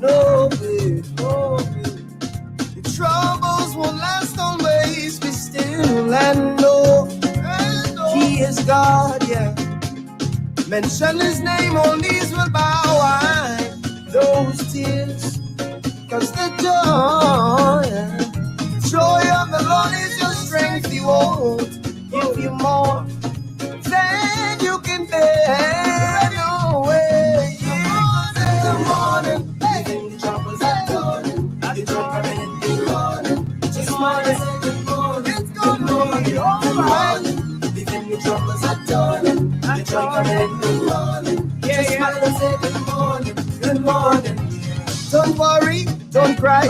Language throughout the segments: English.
no way, no way. The troubles won't last always. Be still and know He is God, yeah. Mention His name, all knees will bow. Why those tears? 'Cause the joy, yeah. Joy of the Lord is your strength. He won't give you more than you can bear. No way. In the morning, the troubles are dawning. The joy coming in the morning. Just smile and say good morning. It's gonna be alright. The troubles are dawning. The joy coming in the morning. Just smile and say good morning. Good morning. Don't worry, don't cry.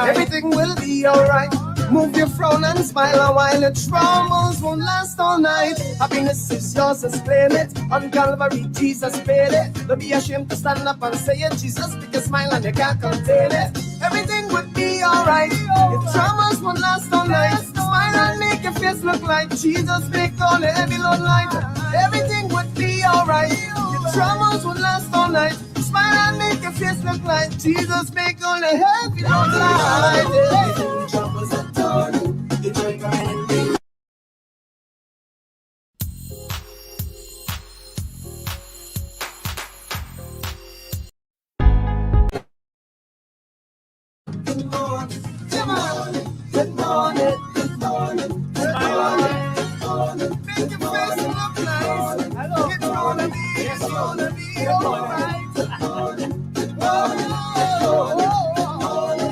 Everything will be alright. Move your frown and smile a while. The troubles won't last all night. Happiness is yours, just claim it. On Calvary, Jesus paid it. Don't be ashamed to stand up and say it. Jesus, make a smile and you can't contain it. Everything would be alright. Your troubles won't last all night. Smile and make your face look like Jesus. Make all the heavy load light. Everything would be alright. Your troubles won't last all night. Smile and make your face look like Jesus. Make all the heavy load light. Troubles are dawning. The joy coming in the Good morning, good morning, good morning, good morning, good morning. Make your face look nice. It's gonna be alright. Good morning, good morning,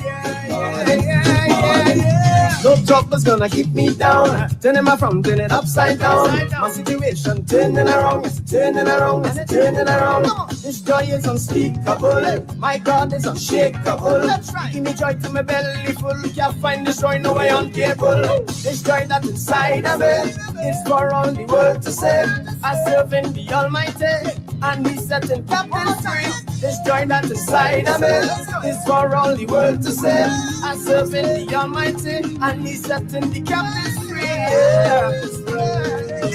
yeah. No trouble's gonna keep me down. Turning my frown, turn it upside down. My situation turning around, it's turning around, it's turning around. This joy is unspeakable. My God is unshakable. Give me joy to my belly full. Can't find this joy, no way uncapable. This joy that's inside of it is for all the world to say. I serve in the Almighty, and He's setting captives free. This joy that's inside of it is for all the world to say. I serve in the Almighty, and He's setting the captives free. Yeah.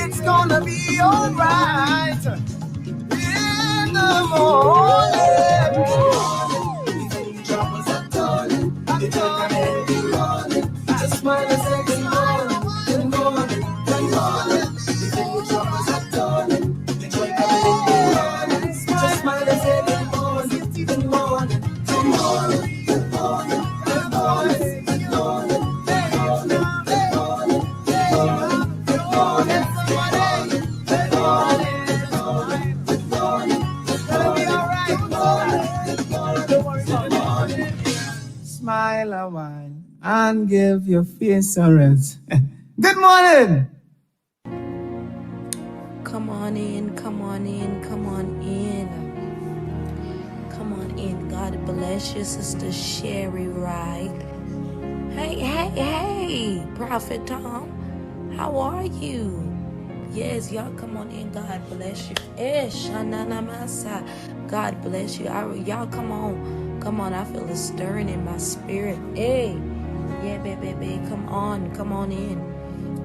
It's gonna be alright in the morning. The troubles are dawning. The joy coming in the morning. Just smile and say good morning, good morning, good morning. The troubles are dawning. The joy coming in the morning. Just smile and say good morning, good morning, good morning, good morning, good morning, good morning. Smile a while and give your face a rest. Good morning. Come on in, come on in, come on in. Come on in. God bless you, Sister Sherry Wright. Hey, Prophet Tom. How are you? Yes, y'all come on in. God bless you. God bless you. Y'all come on. Come on, I feel a stirring in my spirit. Hey. Yeah, baby. Come on in.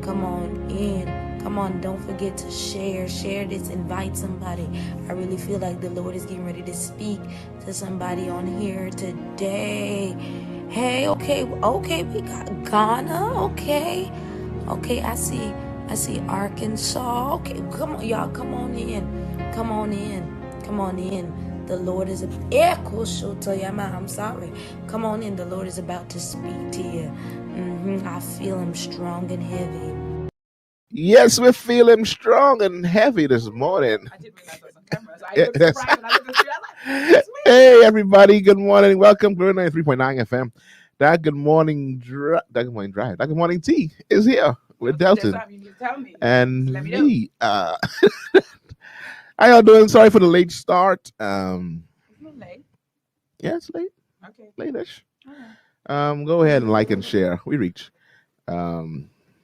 Come on in. Come on, don't forget to share this, invite somebody. I really feel like the Lord is getting ready to speak to somebody on here today. Hey, okay, we got Ghana, okay, I see Arkansas. Okay, come on, y'all, come on in. The Lord is I'm sorry. Come on in, the Lord is about to speak to you. I feel Him strong and heavy. Yes, we feel Him strong and heavy this morning. I didn't realize I was on camera, so I looked surprised when I looked at you. I was like, Hey, everybody. Good morning. Welcome to 93.9 FM. That Good Morning Drive. That Good Morning Tea is here with Delton. You need to tell me. And Let me me. How y'all doing? Sorry for the late start. It's not late. Yeah, it's late. Okay. Late-ish. Right. Go ahead and like and share. We reach.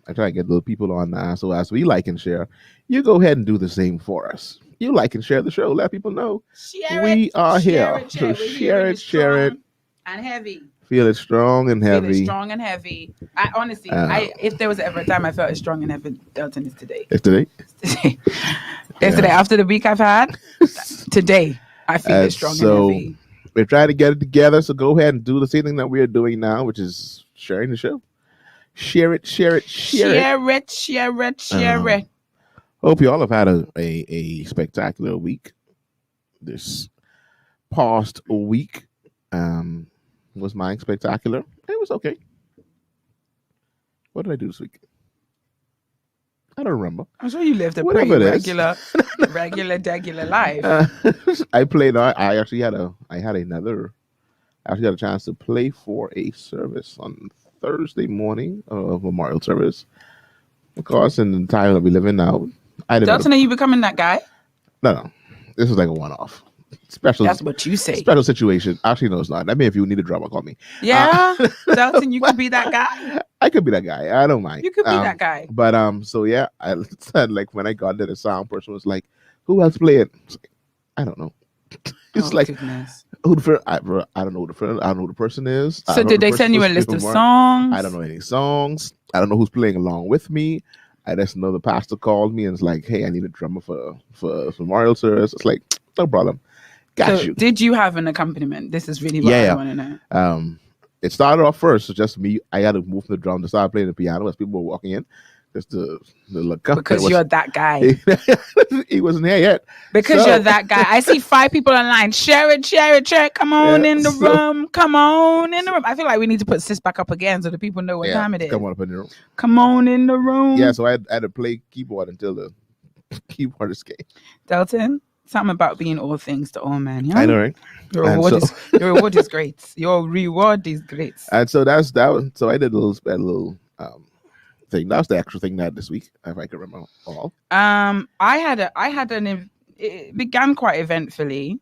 I try to get little people on so as we like and share, you go ahead and do the same for us. You like and share the show. Let people know we are here. So share it. And heavy. Feel it strong and heavy. Feel it strong and heavy. I honestly, if there was ever a time I felt it strong and heavy, Delton, is today. It's today? It's today. After the week I've had, today I feel it strong and heavy. we're trying to get it together. So go ahead and do the same thing that we're doing now, which is sharing the show. Share it. Hope you all have had a spectacular week. This past week was mine spectacular. It was okay. What did I do this week? I don't remember. I'm sure you lived a pretty regular life. I played. I actually had a chance to play for a service on Thursday morning, memorial service. Of course, in the time that we live in now, Delton, are you becoming that guy? No. This is like a one-off. Special. That's what you say. Special situation. Actually, no, it's not. I mean, if you need a drama, call me. Yeah, Delton, you could be that guy. I could be that guy. I don't mind. You could be that guy. But so yeah, I said like when I got there, the sound person was like, "Who else playing?" I don't know. It's goodness. I don't know who the person is. So did they send you a list of songs? I don't know any songs. I don't know who's playing along with me. I just know the pastor called me and it's like, "Hey, I need a drummer for memorial service." It's like, no problem. Got you. Did you have an accompaniment? This is really what I want to know. It started off first, so just me. I had to move the drum to start playing the piano as people were walking in. Just the look up. Because you're that guy. He wasn't here yet. Because you're that guy. I see 5 people online. Share it. Come on in the room. Come on in the room. I feel like we need to put sis back up again so the people know what time it is. Come on up in the room. Come on in the room. Yeah, so I had to play keyboard until the keyboard escaped. Delton, something about being all things to all men. Yeah? I know, right? Your reward is great. Your reward is great. And so that was. So I did a little thing. That was the actual thing that this week, if I can remember all. It began quite eventfully.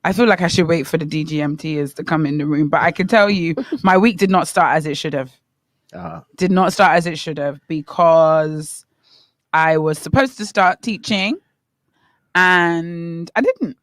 I feel like I should wait for the DGMTers to come in the room, but I can tell you, my week did not start as it should have. Did not start as it should have because I was supposed to start teaching, and I didn't.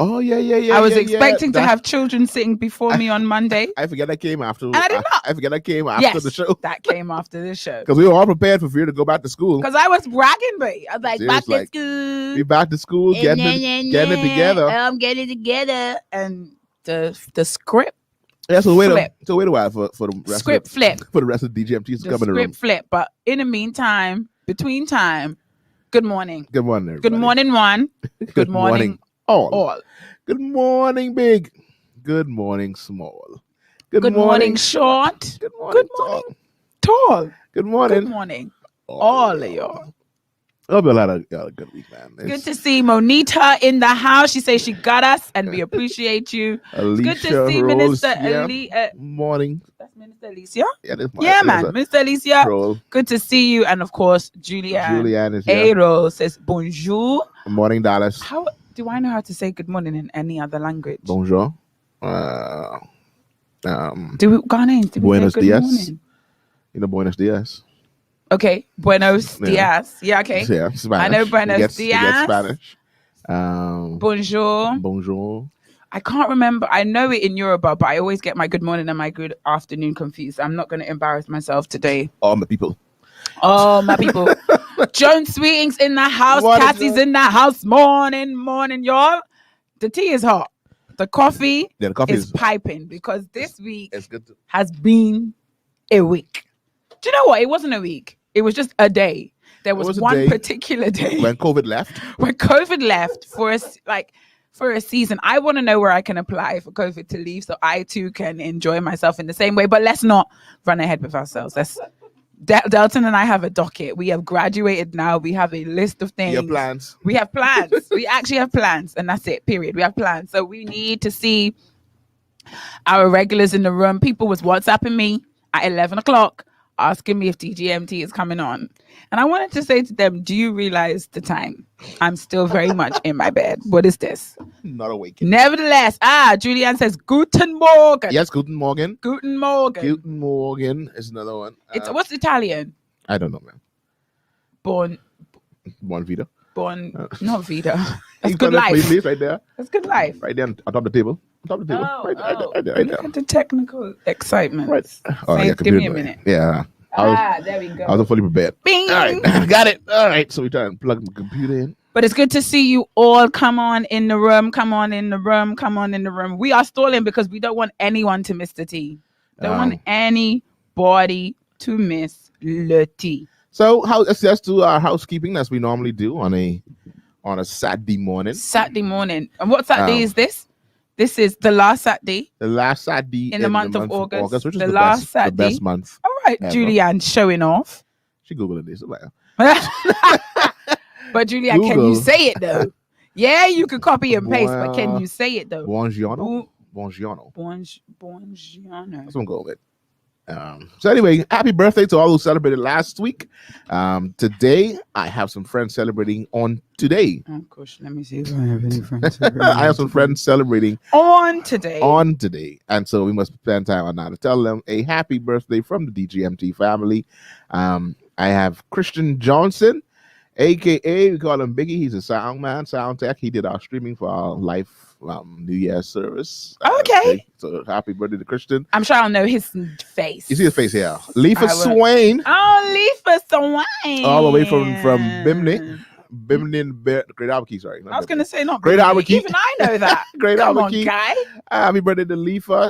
Oh yeah. I was expecting to have children sitting before me on Monday. I forget that came after. And I did not. I forget that came after the show. That came after the show. Because we were all prepared for Vera to go back to school. Because I was bragging, but I was like, back to school. We back to school, getting it together. I'm getting it together. And the script. Yeah, so wait a while for the rest script of flip. For the rest of the DGMTs to come in the room. Script flip. But in the meantime, between time, good morning. Good morning, everybody. Good morning, one. Good morning, all. Good morning, big. Good morning, small. Good morning, short. Good morning, tall. Good morning. Good morning, all of y'all. It'll be a lot of good week, man. Good to see Monita in the house. She says she got us, and we appreciate you. Alicia Good to see Minister Alicia. Morning. That's Minister Alicia. Yeah, man. Minister Alicia. Roll. Good to see you, and of course, Julianne is here. Aero says bonjour. Good morning, Dallas. How do I know how to say good morning in any other language? Bonjour. Ghanaians, do we Buenos say good dias. morning? You know Buenos dias. Okay, Buenos dias. Yeah, okay. Yeah, Spanish. I know Buenos dias. Spanish. Bonjour. I can't remember. I know it in Yoruba, but I always get my good morning and my good afternoon confused. I'm not going to embarrass myself today. All my people. Joan Sweeting's in the house. Cassie's in the house. Morning, y'all. The tea is hot. The coffee, is piping because this week has been a week. Do you know what? It wasn't a week. It was just a day. There was one particular day when COVID left. When COVID left for a season. I want to know where I can apply for COVID to leave so I too can enjoy myself in the same way. But let's not run ahead with ourselves. Delton and I have a docket. We have graduated now. We have a list of things. We have plans. We actually have plans, and that's it. Period. We have plans. So we need to see our regulars in the room. People was WhatsApping me at 11 o'clock. Asking me if DGMT is coming on. And I wanted to say to them, do you realize the time? I'm still very much in my bed. What is this? Not awake. Nevertheless, Julianne says, Guten Morgen. Yes, Guten Morgen. Guten Morgen. Guten Morgen is another one. What's Italian? I don't know, man. Buon vita. Not vita. That's good life. Please, right there. That's good life. Right there on top of the table. Right there. Look at the technical excitement. Right. Give me a minute. Yeah. There we go. I was fully prepared. Bing. All right. Got it. All right. So we try and plug my computer in. But it's good to see you all. Come on in the room. Come on in the room. Come on in the room. We are stalling because we don't want anyone to miss the tea. Don't want anybody to miss the tea. So let's do our housekeeping as we normally do on a Saturday morning. Saturday morning. And what Saturday is this? This is the last Saturday. The last Saturday in the month of August, which is the last best, Saturday. the best month. All right, Julianne showing off. She Googled this. But Julianne, can you say it though? Yeah, you could copy and paste, but can you say it though? Buongiorno. Buongiorno. That's what I'm going with. So anyway, happy birthday to all who celebrated last week. Today, I have some friends celebrating on today. Oh gosh, let me see if I have any friends. I have some friends celebrating on today. And so we must spend time on now to tell them a happy birthday from the DGMT family. I have Christian Johnson, aka we call him Biggie. He's a sound tech. He did our streaming for our live New Year's service. Okay. So happy birthday to Christian. I'm sure I'll know his face. You see his face here. Leafa Swain. Oh, Leafa Swain. All the way from Bimini. Great Albuquerque, sorry. I was going to say not Great Albuquerque. Even I know that. Great Come Albuquerque. on, guy. Happy birthday to Leafa.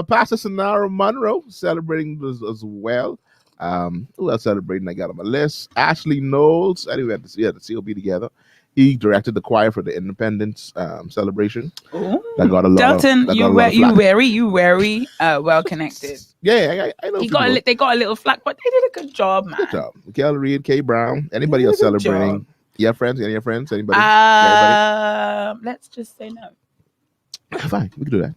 Pastor Sonara Monroe celebrating as well. Who else celebrating? I got on my list. Ashley Knowles. Anyway, we had the COB together. He directed the choir for the Independence celebration. Ooh. That got a lot Delton, of, you very well connected. Yeah, I know. They got a little flack, but they did a good job, man. Good job. Michaela Reed, Kay Brown. Anybody else celebrating? Job. Any of your friends? Anybody? Let's just say no. Fine, we can do that.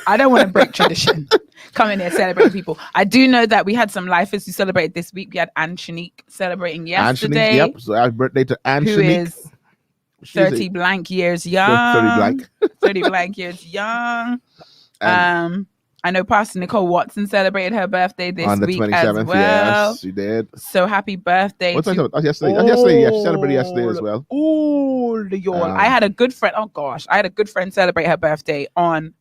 I don't want to break tradition. Come in here celebrating people. I do know that we had some lifers who celebrated this week. We had Anne Shanique celebrating yesterday. Yep. So happy birthday to Anne who Shanique. Is 30 blank years young. 30 blank. 30 blank years young. I know Pastor Nicole Watson celebrated her birthday this week as 27th, well. Yes, she did. So happy birthday. What's yesterday? Yesterday, yeah, she celebrated yesterday as well. I had a good friend. Oh gosh, I had a good friend celebrate her birthday on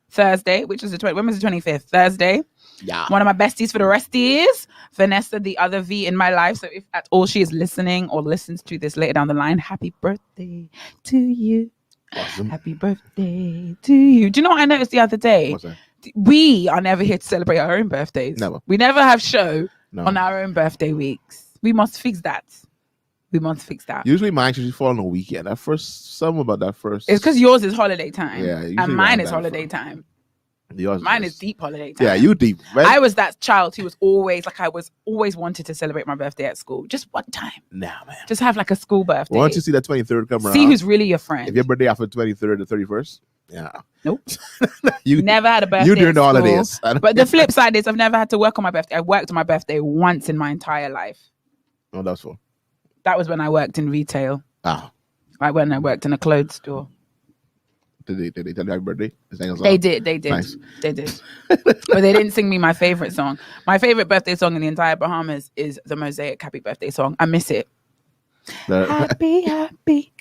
Thursday, which is when was the 25th? Thursday. Yeah. One of my besties for the rest is Vanessa, the other V in my life. So if at all she is listening or listens to this later down the line, happy birthday to you. Awesome. Happy birthday to you. Do you know what I noticed the other day? What's that? We are never here to celebrate our own birthdays. Never. We never have show on our own birthday weeks. We must fix that. Usually mine usually fall on a weekend. It's It's because yours is holiday time. Yeah. And mine is holiday time. Mine is deep holiday time. Yeah, you deep. Right? I was that child who was always wanted to celebrate my birthday at school. Just one time. Nah, man. Just have like a school birthday. Once you see that 23rd come around. See who's really your friend. If your birthday after 23rd or 31st. Yeah. Nope. You never had a birthday. You during the holidays. But the flip side is I've never had to work on my birthday. I worked on my birthday once in my entire life. Oh, that's cool. That was when I worked in retail. Like when I worked in a clothes store. Did they tell you happy birthday? They did. Nice. They did. But they didn't sing me my favorite song. My favorite birthday song in the entire Bahamas is the Mosaic Happy Birthday song. I miss it. Happy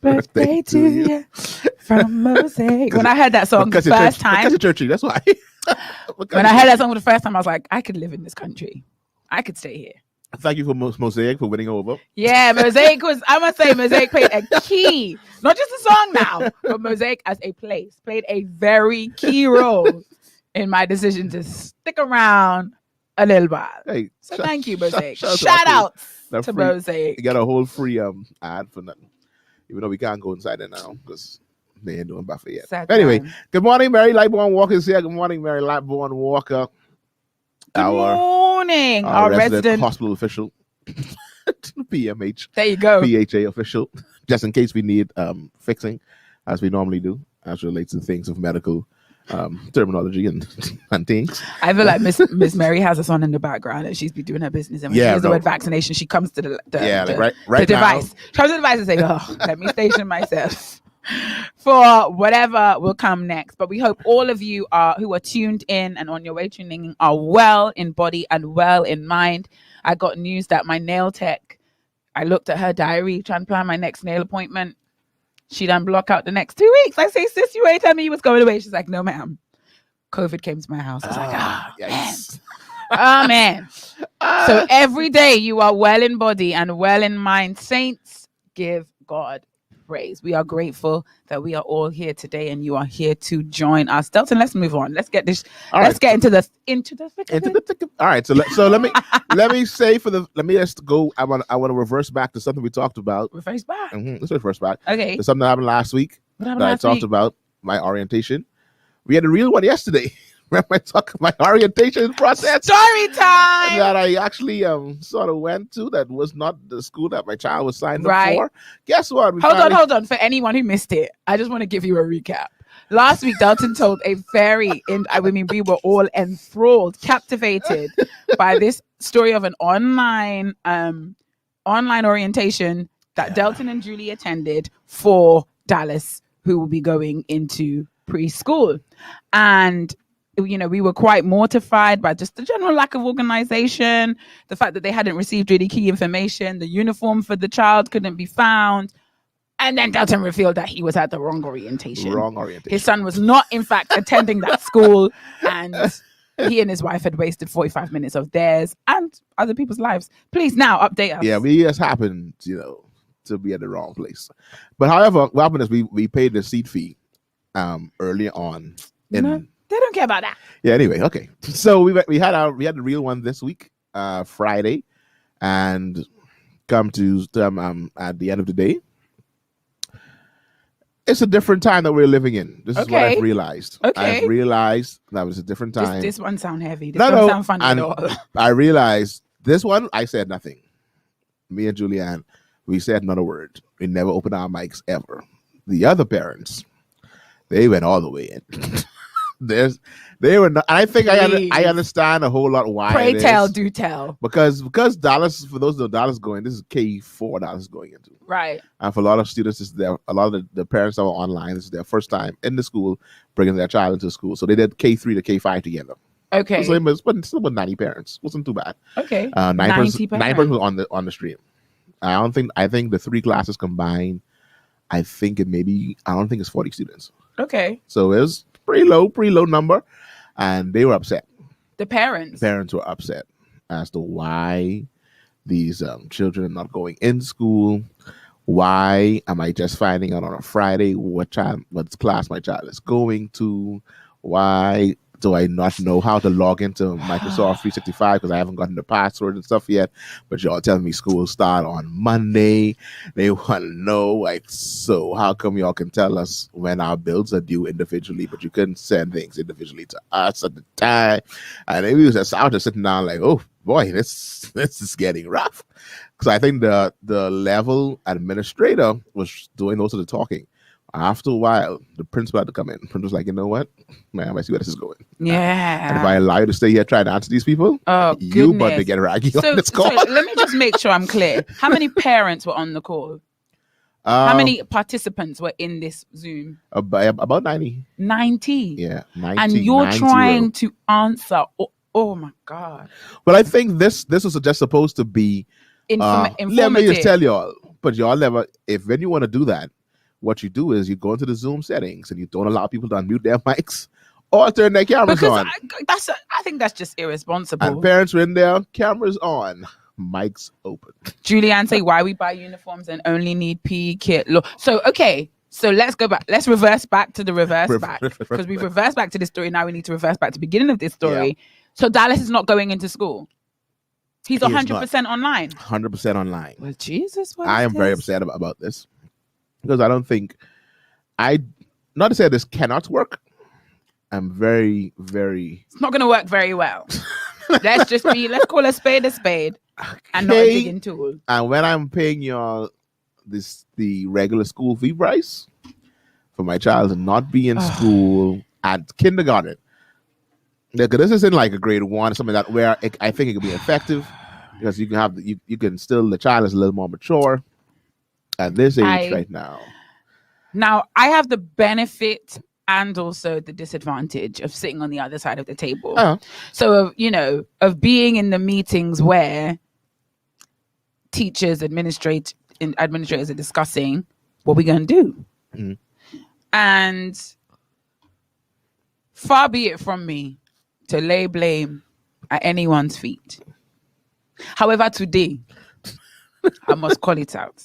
birthday to you from Mosaic. When I heard that song the first time. That's churchy, that's why. When I heard that song for the first time, I was like, I could live in this country. I could stay here. Thank you for Mosaic for winning over. Yeah, Mosaic Mosaic played a key, not just a song now, but Mosaic as a place played a very key role in my decision to stick around a little while. Hey, so thank you, Mosaic. Shout out to free, Mosaic. You got a whole free ad for nothing, even though we can't go inside it now because they ain't doing buffet yet. Sad anyway, time. Good morning, Mary Lightborn Walker is here. Good morning, Mary Lightborn Walker. Good morning, our resident hospital official, PMH. There you go, PHA official, just in case we need fixing, as we normally do, as relates to things of medical terminology and things. I feel like Miss Mary has us on in the background and she's be doing her business. And when she hears the word vaccination, she comes to the device. She comes to the device and say, "Oh, let me station myself." For whatever will come next. But we hope all of you who are tuned in and on your way tuning in are well in body and well in mind. I got news that my nail tech, I looked at her diary trying to plan my next nail appointment. She done block out the next 2 weeks. I say, sis, you ain't telling me you was going away. She's like, no, ma'am. COVID came to my house. I was like, yes. Oh, man. So every day you are well in body and well in mind. Saints, give God praise. We are grateful that we are all here today and you are here to join us. Delton, let's move on. Let's get this. Let's get into the thick of it. All right. So let me say let me just go. I want to reverse back to something we talked about. Reverse back. Let's reverse back. Okay. There's something that happened last week I talked about my orientation. We had a real one yesterday. Remember I talked my orientation process? Story time! That I actually sort of went to that was not the school that my child was signed up for. Guess what? Hold on. For anyone who missed it, I just want to give you a recap. Last week, Delton told we were all enthralled, captivated by this story of an online orientation that Delton and Julie attended for Dallas, who will be going into preschool. And we were quite mortified by just the general lack of organization, the fact that they hadn't received really key information, the uniform for the child couldn't be found. And then Delton revealed that he was at the wrong orientation. His son was not, in fact, attending that school. And he and his wife had wasted 45 minutes of theirs and other people's lives. Please now update us. Yeah, we just happened, to be at the wrong place. But however, what happened is we paid the seat fee early on. They don't care about that. Yeah. Anyway, okay. So we had the real one this week, Friday, and come to at the end of the day, it's a different time that we're living in. This is what I've realized. Okay. I've realized that was a different time. This one sound heavy. This don't sound funny at all. I realized this one. I said nothing. Me and Julianne, we said not a word. We never opened our mics ever. The other parents, they went all the way in. They were not. I think I understand a whole lot why. Pray tell, do tell. Because Dallas, for those of Dallas going, this is K4 Dallas going into. Right. And for a lot of students, a lot of the parents that were online, this is their first time in the school bringing their child into school. So they did K3 to K5 together. Okay. So it was, but still with 90 parents. Wasn't too bad. Okay. 90 parents was on the stream. I think the 3 classes combined, I don't think it's 40 students. Okay. So it was pretty low number, and they were upset. The parents were upset as to why these children are not going in school. Why am I just finding out on a Friday what class my child is going to? Why do I not know how to log into Microsoft 365 because I haven't gotten the password and stuff yet? But y'all telling me school start on Monday. They want to know, so how come y'all can tell us when our bills are due individually, but you couldn't send things individually to us at the time? And I was just sitting down oh boy, this is getting rough. Because I think the level administrator was doing most of the talking. After a while, the principal had to come in. The principal was like, you know what, ma'am, I see where this is going. Yeah. And if I allow you to stay here trying to answer these people, you but to get raggy on this call. So let me just make sure I'm clear. How many parents were on the call? How many participants were in this Zoom? About 90. 90? Yeah, 90. And you're trying to answer. Oh my God. Well, I think this was just supposed to be informative. Let me just tell y'all, but y'all never, when you want to do that, what you do is you go into the Zoom settings and you don't allow people to unmute their mics or turn their cameras on. I think that's just irresponsible. And parents were in there, cameras on, mics open. Julianne say why we buy uniforms and only need PE kit. Look, so let's go back. Let's reverse back to the reverse back because we've reversed back to this story. Now we need to reverse back to the beginning of this story. Yeah. So Dallas is not going into school. He's 100% online. 100% online. Well, Jesus, I am very upset about this. Because I don't think not to say this cannot work. I'm very, very. It's not going to work very well. Let's call a spade and not a digging tool. And when I'm paying y'all the regular school fee price for my child to not be in school at kindergarten, because this isn't like a grade 1 or something where I think it could be effective because you can have you can still, the child is a little more mature. At this age right now. Now, I have the benefit and also the disadvantage of sitting on the other side of the table. Uh-huh. So, of being in the meetings where teachers, administrators are discussing what we're going to do. Mm-hmm. And far be it from me to lay blame at anyone's feet. However, today, I must call it out.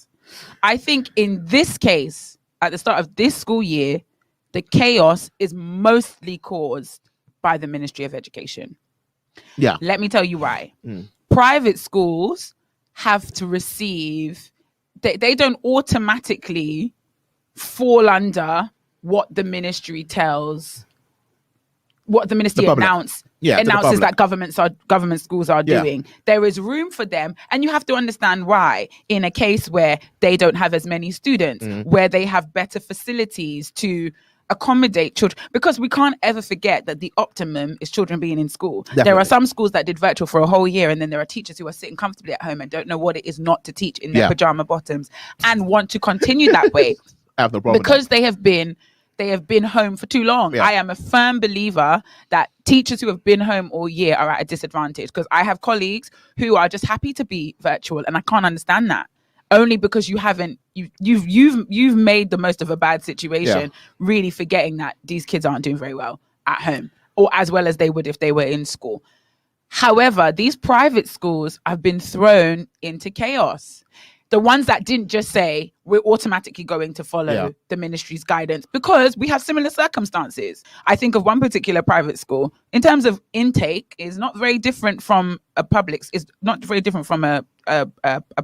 I think in this case, at the start of this school year, the chaos is mostly caused by the Ministry of Education. Yeah. Let me tell you why. Private schools have to receive, they don't automatically fall under what the ministry announces that government schools are doing. There is room for them, and you have to understand why. In a case where they don't have as many students, where they have better facilities to accommodate children, because we can't ever forget that the optimum is children being in school. Definitely. There are some schools that did virtual for a whole year, and then there are teachers who are sitting comfortably at home and don't know what it is not to teach in their pajama bottoms and want to continue that way because they have been home for too long. I am a firm believer that teachers who have been home all year are at a disadvantage, because I have colleagues who are just happy to be virtual, and I can't understand that. Only because you've made the most of a bad situation, really forgetting that these kids aren't doing very well at home, or as well as they would if they were in school. However, these private schools have been thrown into chaos. The ones that didn't just say we're automatically going to follow the ministry's guidance, because we have similar circumstances. I think of one particular private school in terms of intake is not very different from a public. Is not very different from a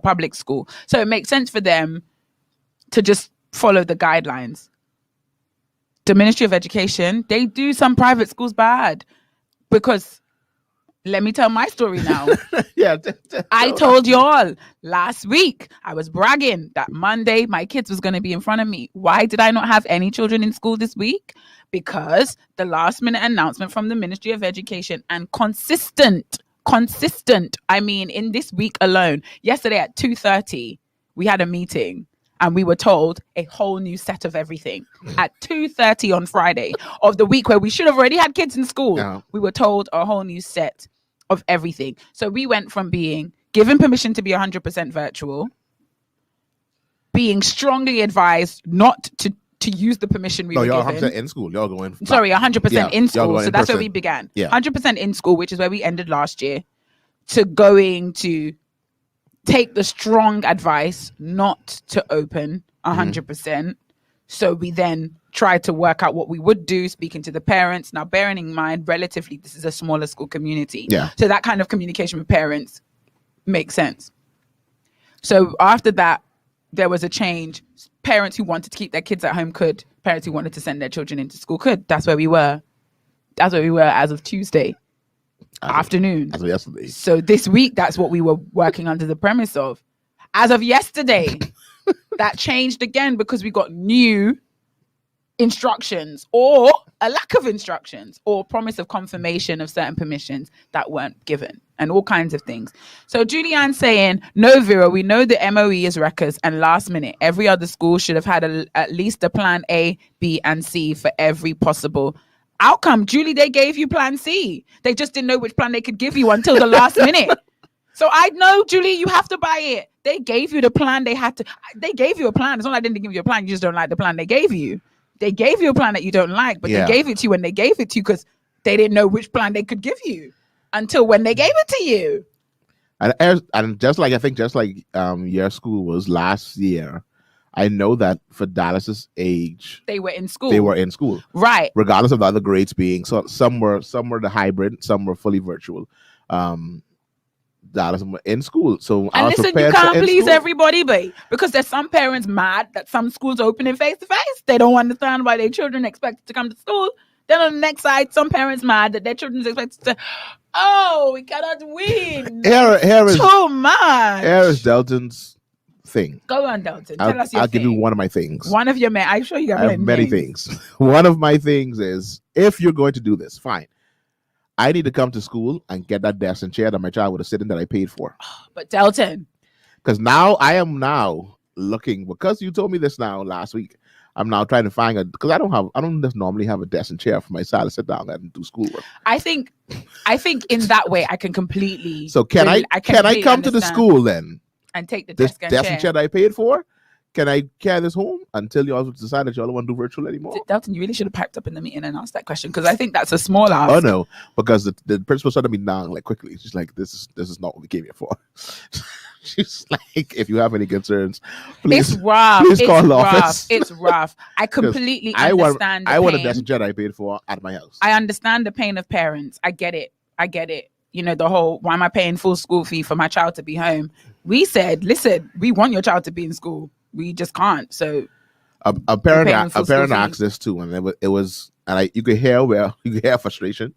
public school. So it makes sense for them to just follow the guidelines. The Ministry of Education, they do some private schools bad, because let me tell my story now. I told y'all last week, I was bragging that Monday my kids was going to be in front of me. Why did I not have any children in school this week? Because the last minute announcement from the Ministry of Education, and consistent. I mean, in this week alone, yesterday at 2:30, we had a meeting and we were told a whole new set of everything at 2:30 on Friday of the week where we should have already had kids in school. No. We were told a whole new set of everything. So we went from being given permission to be 100% virtual, being strongly advised not to use the permission we were given. 100% in school. Y'all going. 100% in school. So that's where we began. 100% in school, which is where we ended last year, to going to take the strong advice not to open 100%. So we then tried to work out what we would do, speaking to the parents. Now, bearing in mind, relatively, this is a smaller school community. So that kind of communication with parents makes sense. So after that, there was a change. Parents who wanted to keep their kids at home could. Parents who wanted to send their children into school could. That's where we were. That's where we were as of Tuesday afternoon. As of yesterday. So this week, that's what we were working under the premise of. As of yesterday, that changed again because we got new instructions, or a lack of instructions, or promise of confirmation of certain permissions that weren't given, and all kinds of things. So Julianne saying, no, Vera, we know the MOE is records and last minute. Every other school should have had at least a plan A, B, and C for every possible outcome. Julie, they gave you plan C. They just didn't know which plan they could give you until the last minute. So I know, Julie, you have to buy it. They gave you the plan. They gave you a plan. It's not like they didn't give you a plan. You just don't like the plan they gave you. They gave you a plan that you don't like, but they gave it to you when they gave it to you because they didn't know which plan they could give you until when they gave it to you. And just like your school was last year, I know that for Dallas's age, they were in school. Right. Regardless of the other grades being, so some were the hybrid, some were fully virtual. Dallas in school. So and listen, you can't please everybody, because there's some parents mad that some schools opening face to face. They don't understand why their children expected to come to school. Then on the next side, some parents mad that their children is expected to. Oh, we cannot win. Here is too much. Here is Delton's thing. Go on, Delton. Tell us your I'll thing. give you one of my things. One of your I'm sure you got many things. One of my things is, if you're going to do this, fine. I need to come to school and get that desk and chair that my child would have sit in that I paid for. But Delton, because now I am looking, because you told me this now last week. I'm now trying to find because I don't just normally have a desk and chair for my child to sit down and do schoolwork. I think in that way I can completely. So can I come to the school then and take the desk and chair that I paid for? can I carry this home until y'all decide that y'all don't want to do virtual anymore? Delton, you really should have piped up in the meeting and asked that question, because I think that's a small ask. Oh no, because the principal started me down like quickly. She's like, this is not what we came here for. She's like, if you have any concerns, please, it's rough. please it's call the rough. office. It's rough. I completely understand. I want a desk jet I paid for at my house. I understand the pain of parents. I get it. You know, the whole, why am I paying full school fee for my child to be home? We said, listen, we want your child to be in school. We just can't. So a parent asked this too, and it was and you could hear frustration.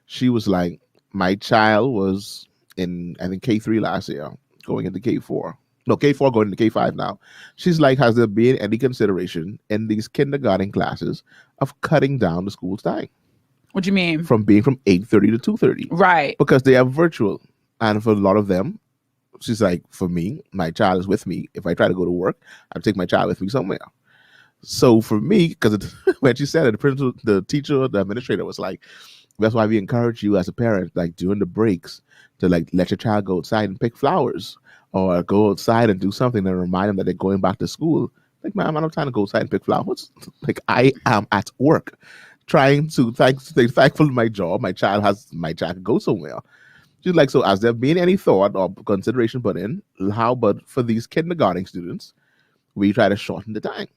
She was like, my child was in, I think, K3 last year, going into K4. No, K4 going into K5 now. She's like, has there been any consideration in these kindergarten classes of cutting down the school's time? What do you mean? From being from 8:30 to 2:30. Right. Because they are virtual. And for a lot of them, she's like, for me, my child is with me. If I try to go to work, I take my child with me somewhere. So for me, because when she said it, the principal, the teacher, the administrator was like, that's why we encourage you as a parent, like during the breaks, to like let your child go outside and pick flowers, or go outside and do something and remind them that they're going back to school. Like, ma'am, I don't have time to go outside and pick flowers. Like, I am at work trying to stay thankful to my job. My child can go somewhere. She's like, so has there been any thought or consideration put in, how about for these kindergarten students, we try to shorten the time?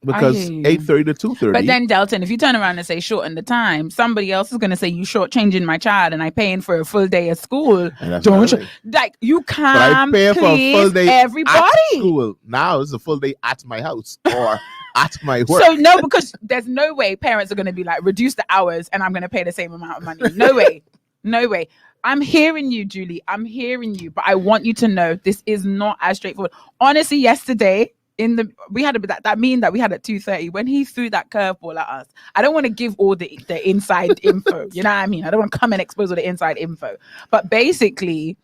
Because 8:30 to 2:30. But then, Delton, if you turn around and say shorten the time, somebody else is going to say you shortchanging my child and I paying for a full day of school. Don't you? Like, you can't please everybody. At school. Now it's a full day at my house or at my work. So no, because there's no way parents are going to be like, reduce the hours and I'm going to pay the same amount of money. No way. No way. I'm hearing you, Julie. I'm hearing you. But I want you to know this is not as straightforward. Honestly, yesterday, we had that meeting that we had at 2:30 when he threw that curveball at us. I don't want to give all the inside info. You know what I mean? I don't want to come and expose all the inside info. But basically,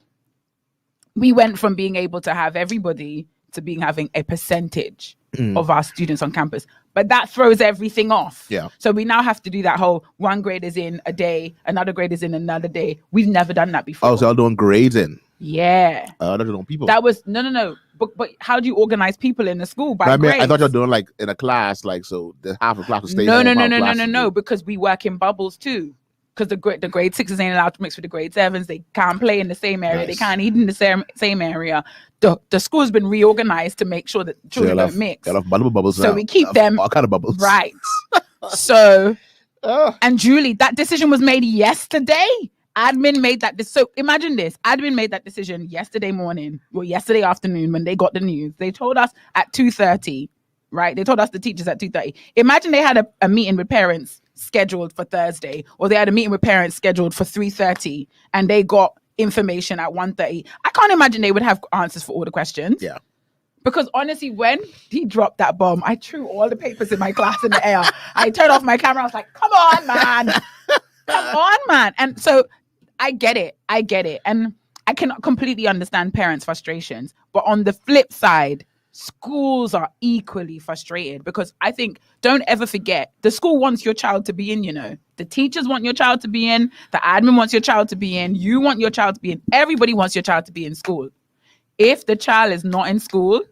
we went from being able to have everybody to having a percentage of our students on campus. But that throws everything off. Yeah. So we now have to do that whole one grade is in a day, another grade is in another day. We've never done that before. Oh, so y'all doing grades in? Yeah. They're doing people. That was no. But how do you organize people in the school by grades? I thought you're doing like in a class, like so the half a class will stay. No. Because we work in bubbles too. Because the grade 6s ain't allowed to mix with the grade 7s. They can't play in the same area. Nice. They can't eat in the same area. The school's been reorganized to make sure that children don't mix. Bubbles so now. we keep them all kind of bubbles. Right. So, and Julie, that decision was made yesterday. Admin made that. So imagine this. Admin made that decision yesterday morning or yesterday afternoon when they got the news. They told us at 2:30, right? They told us, the teachers, at 2:30. Imagine they had a meeting with parents scheduled for Thursday, or they had a meeting with parents scheduled for 3:30, and they got information at 1:30. I can't imagine they would have answers for all the questions. Yeah. Because honestly, when he dropped that bomb, I threw all the papers in my class in the air. I turned off my camera. I was like, come on, man. Come on, man. And so I get it. And I can completely understand parents' frustrations. But on the flip side, schools are equally frustrated, because I think, don't ever forget, the school wants your child to be in, you know. The teachers want your child to be in. The admin wants your child to be in. You want your child to be in. Everybody wants your child to be in school. If the child is not in school,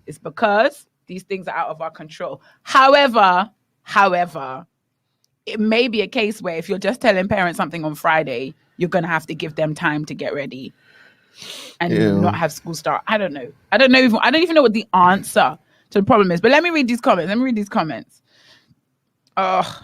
it's because these things are out of our control. However, it may be a case where if you're just telling parents something on Friday, you're going to have to give them time to get ready and not have school start. I don't know. I don't even know what the answer to the problem is. But let me read these comments. Oh,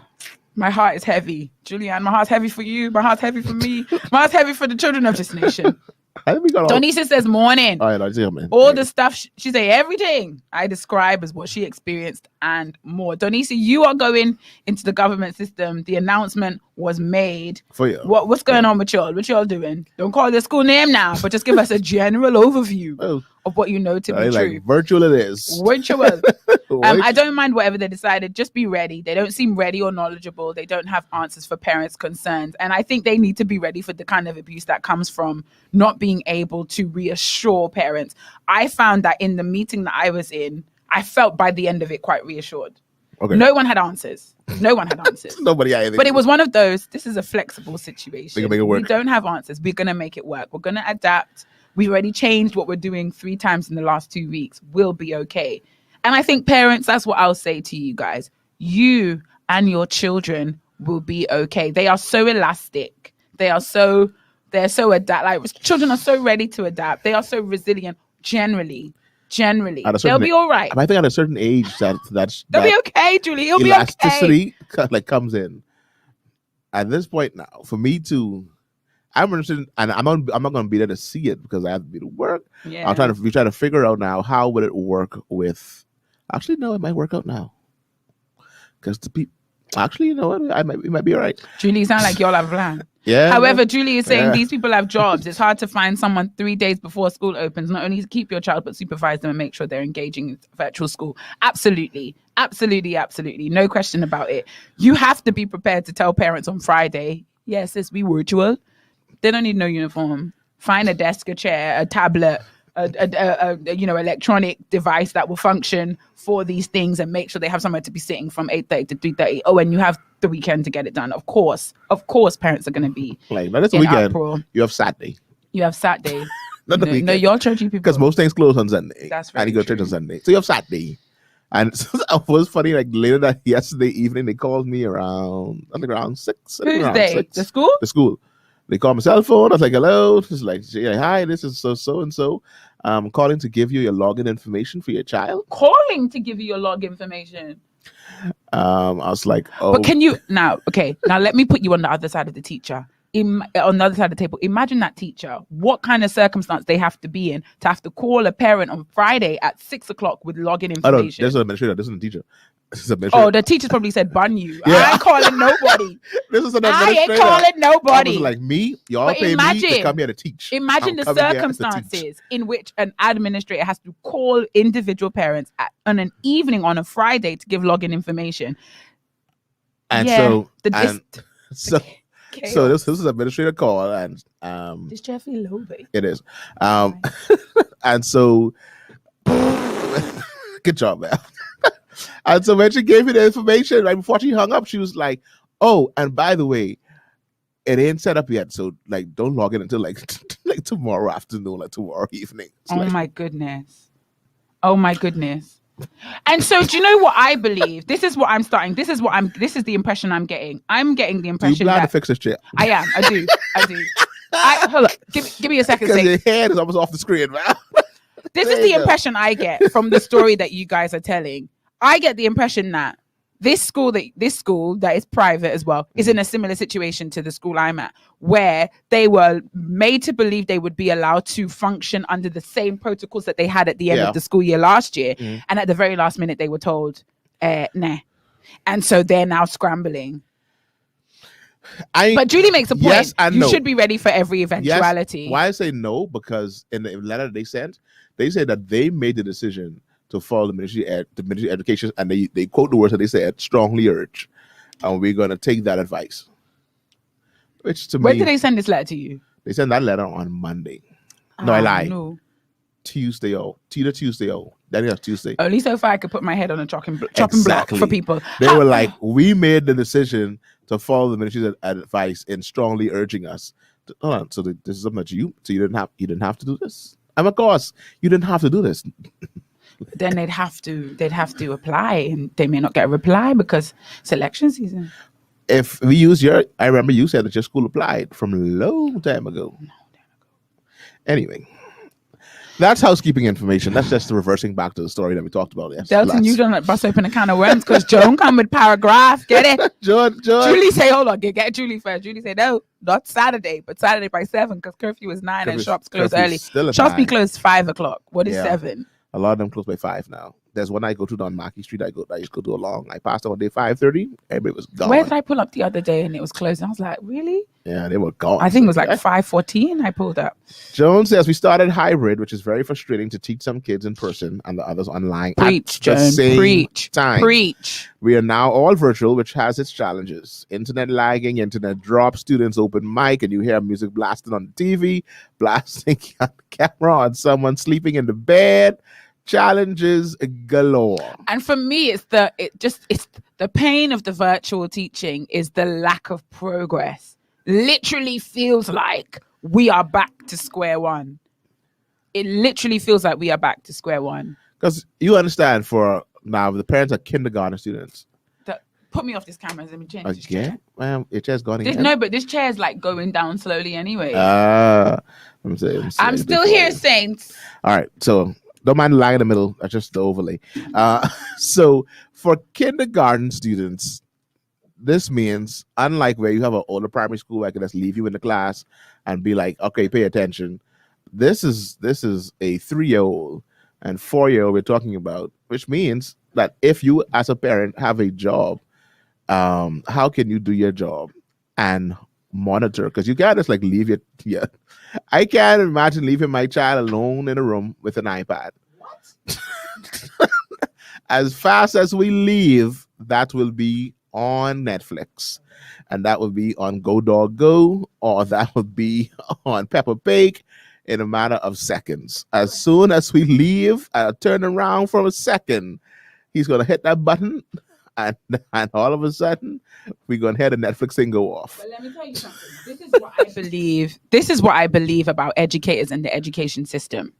my heart is heavy. Julianne, my heart's heavy for you. My heart's heavy for me. My heart's heavy for the children of this nation. Donisa says, morning. All the stuff she say, everything I describe as what she experienced and more. Donisa, you are going into the government system. The announcement was made for you. What's going on with y'all? What y'all doing? Don't call the school name now, but just give us a general overview of what you know to be true. Like, virtual it is. Virtual. I don't mind whatever they decided. Just be ready. They don't seem ready or knowledgeable. They don't have answers for parents' concerns. And I think they need to be ready for the kind of abuse that comes from not being able to reassure parents. I found that in the meeting that I was in, I felt by the end of it quite reassured. Okay. No one had answers. Nobody had anything. But it was one of those, this is a flexible situation. We can make it work. We don't have answers. We're going to make it work. We're going to adapt. We've already changed what we're doing 3 times in the last 2 weeks. We'll be okay. And I think parents, that's what I'll say to you guys. You and your children will be okay. They are so elastic. They're so adapt. Like children are so ready to adapt. They are so resilient. Generally, they'll be all right. I think at a certain age they'll be okay, Julie. It'll be elasticity like comes in. At this point now, for me to, I'm interested, and I'm not going to be there to see it because I have to be to work. Yeah. I'm trying to figure out now how would it work with. Actually, no, it might work out now because the people. Actually, you know what? We might be all right. Julie, sound like y'all have a plan. Yeah. However, Julie is saying these people have jobs. It's hard to find someone 3 days before school opens, not only to keep your child, but supervise them and make sure they're engaging in virtual school. Absolutely. No question about it. You have to be prepared to tell parents on Friday, yes, it's be virtual. They don't need no uniform. Find a desk, a chair, a tablet, a electronic device that will function for these things and make sure they have somewhere to be sitting from 8:30 to 3:30. Oh, and you have the weekend to get it done. Of course, parents are going to be like, but it's a weekend. Uproar. You have Saturday. Not the weekend. No, y'all churchy people. Because most things close on Sunday. That's right. And you go to church on Sunday. So you have Saturday. And it was funny, like later that yesterday evening, they called me around 6. Who's they? 6. The school? The school. They called my cell phone. I was like, hello. It's like, yeah, hi, this is so and so. I'm calling to give you your login information for your child. Calling to give you your login information. I was like, oh. But can you now let me put you on the other side of the teacher. On the other side of the table, imagine that teacher, what kind of circumstance they have to be in to have to call a parent on Friday at 6:00 with login information. This is an administrator. This isn't a teacher. Oh, the teachers probably said, "Bun you." Yeah. I ain't calling nobody. This is an administrator. I ain't calling nobody. Like me, y'all pay me to come here to teach. Imagine the circumstances in which an administrator has to call individual parents on an evening on a Friday to give login information. And so this is administrator call, and this Jeffrey Lobe. It is, and so good job, man. And so when she gave me the information right before she hung up, she was like, "Oh, and by the way, it ain't set up yet, so like don't log in until like tomorrow afternoon, like tomorrow evening." My goodness. And so, do you know what I believe? This is what I'm starting. This is the impression I'm getting. I'm getting the impression that to fix this chair. I am. I do. Hold up. Give me a second. Because your head is almost off the screen, man. This is the impression I get from the story that you guys are telling. I get the impression that this school that is private as well is in a similar situation to the school I'm at, where they were made to believe they would be allowed to function under the same protocols that they had at the end of the school year last year. Mm. And at the very last minute, they were told, nah. And so they're now scrambling. But Julie makes a point. Yes and you no. should be ready for every eventuality. Yes. Why I say no? Because in the letter they sent, they said that they made the decision to follow the Ministry of Education, and they quote the words that they said, strongly urge. And we're going to take that advice. Which to when me... did they send this letter to you? They sent that letter on Monday. No, I lied. No. Tuesday. That is Tuesday. At so far I could put my head on a chopping block for people. They were like, we made the decision to follow the Ministry's advice in strongly urging us. So this is something that you didn't have to do this. And of course, you didn't have to do this. Then they'd have to apply, and they may not get a reply because it's election season. If we use I remember you said that your school applied from a long time ago. Anyway, that's housekeeping information. That's just reversing back to the story that we talked about yesterday. Delton, you don't bust open a can of worms because Joan come with paragraph. Get it? John. Julie say, hold on, get Julie first. Julie say, no, not Saturday, but Saturday by 7 because curfew is 9 and shops close early. Shops be closed 5 o'clock. What is 7? A lot of them close by 5 now. There's one I go to down Marquis Street. I used to go along. I passed out on day 5:30. Everybody was gone. Where did I pull up the other day and it was closed? And I was like, really? Yeah, they were gone. I think it was like 5:14. I pulled up. Jones says we started hybrid, which is very frustrating to teach some kids in person and the others online. Preach, at the Joan. same Preach. time. Preach. We are now all virtual, which has its challenges. Internet lagging, internet drop, students open mic, and you hear music blasting on the TV, blasting on the camera, on someone sleeping in the bed. Challenges galore. And for me, it's the pain of the virtual teaching is the lack of progress. Literally feels like we are back to square one. it literally feels like we are back to square one. Because you understand, for now, the parents are kindergarten students. Put me off this camera. Let me change this chair. Again? Well, your chair's gone again. No, but this chair is like going down slowly anyway. I'm still here, Saints. All right. So don't mind the line in the middle. That's just the overlay. So for kindergarten students, this means, unlike where you have an older primary school where I can just leave you in the class and be like, okay, pay attention. This is a 3-year-old and 4-year-old we're talking about, which means that if you as a parent have a job, how can you do your job and monitor? Because you can't just like leave your I can't imagine leaving my child alone in a room with an iPad. What? As fast as we leave, that will be on Netflix, and that will be on Go Dog Go, or that will be on Peppa Pig in a matter of seconds. As soon as we leave, turn around for a second, he's gonna hit that button. And all of a sudden, we're going to hear the Netflix thing go off. But let me tell you something. This is what I believe. This is what I believe about educators and the education system.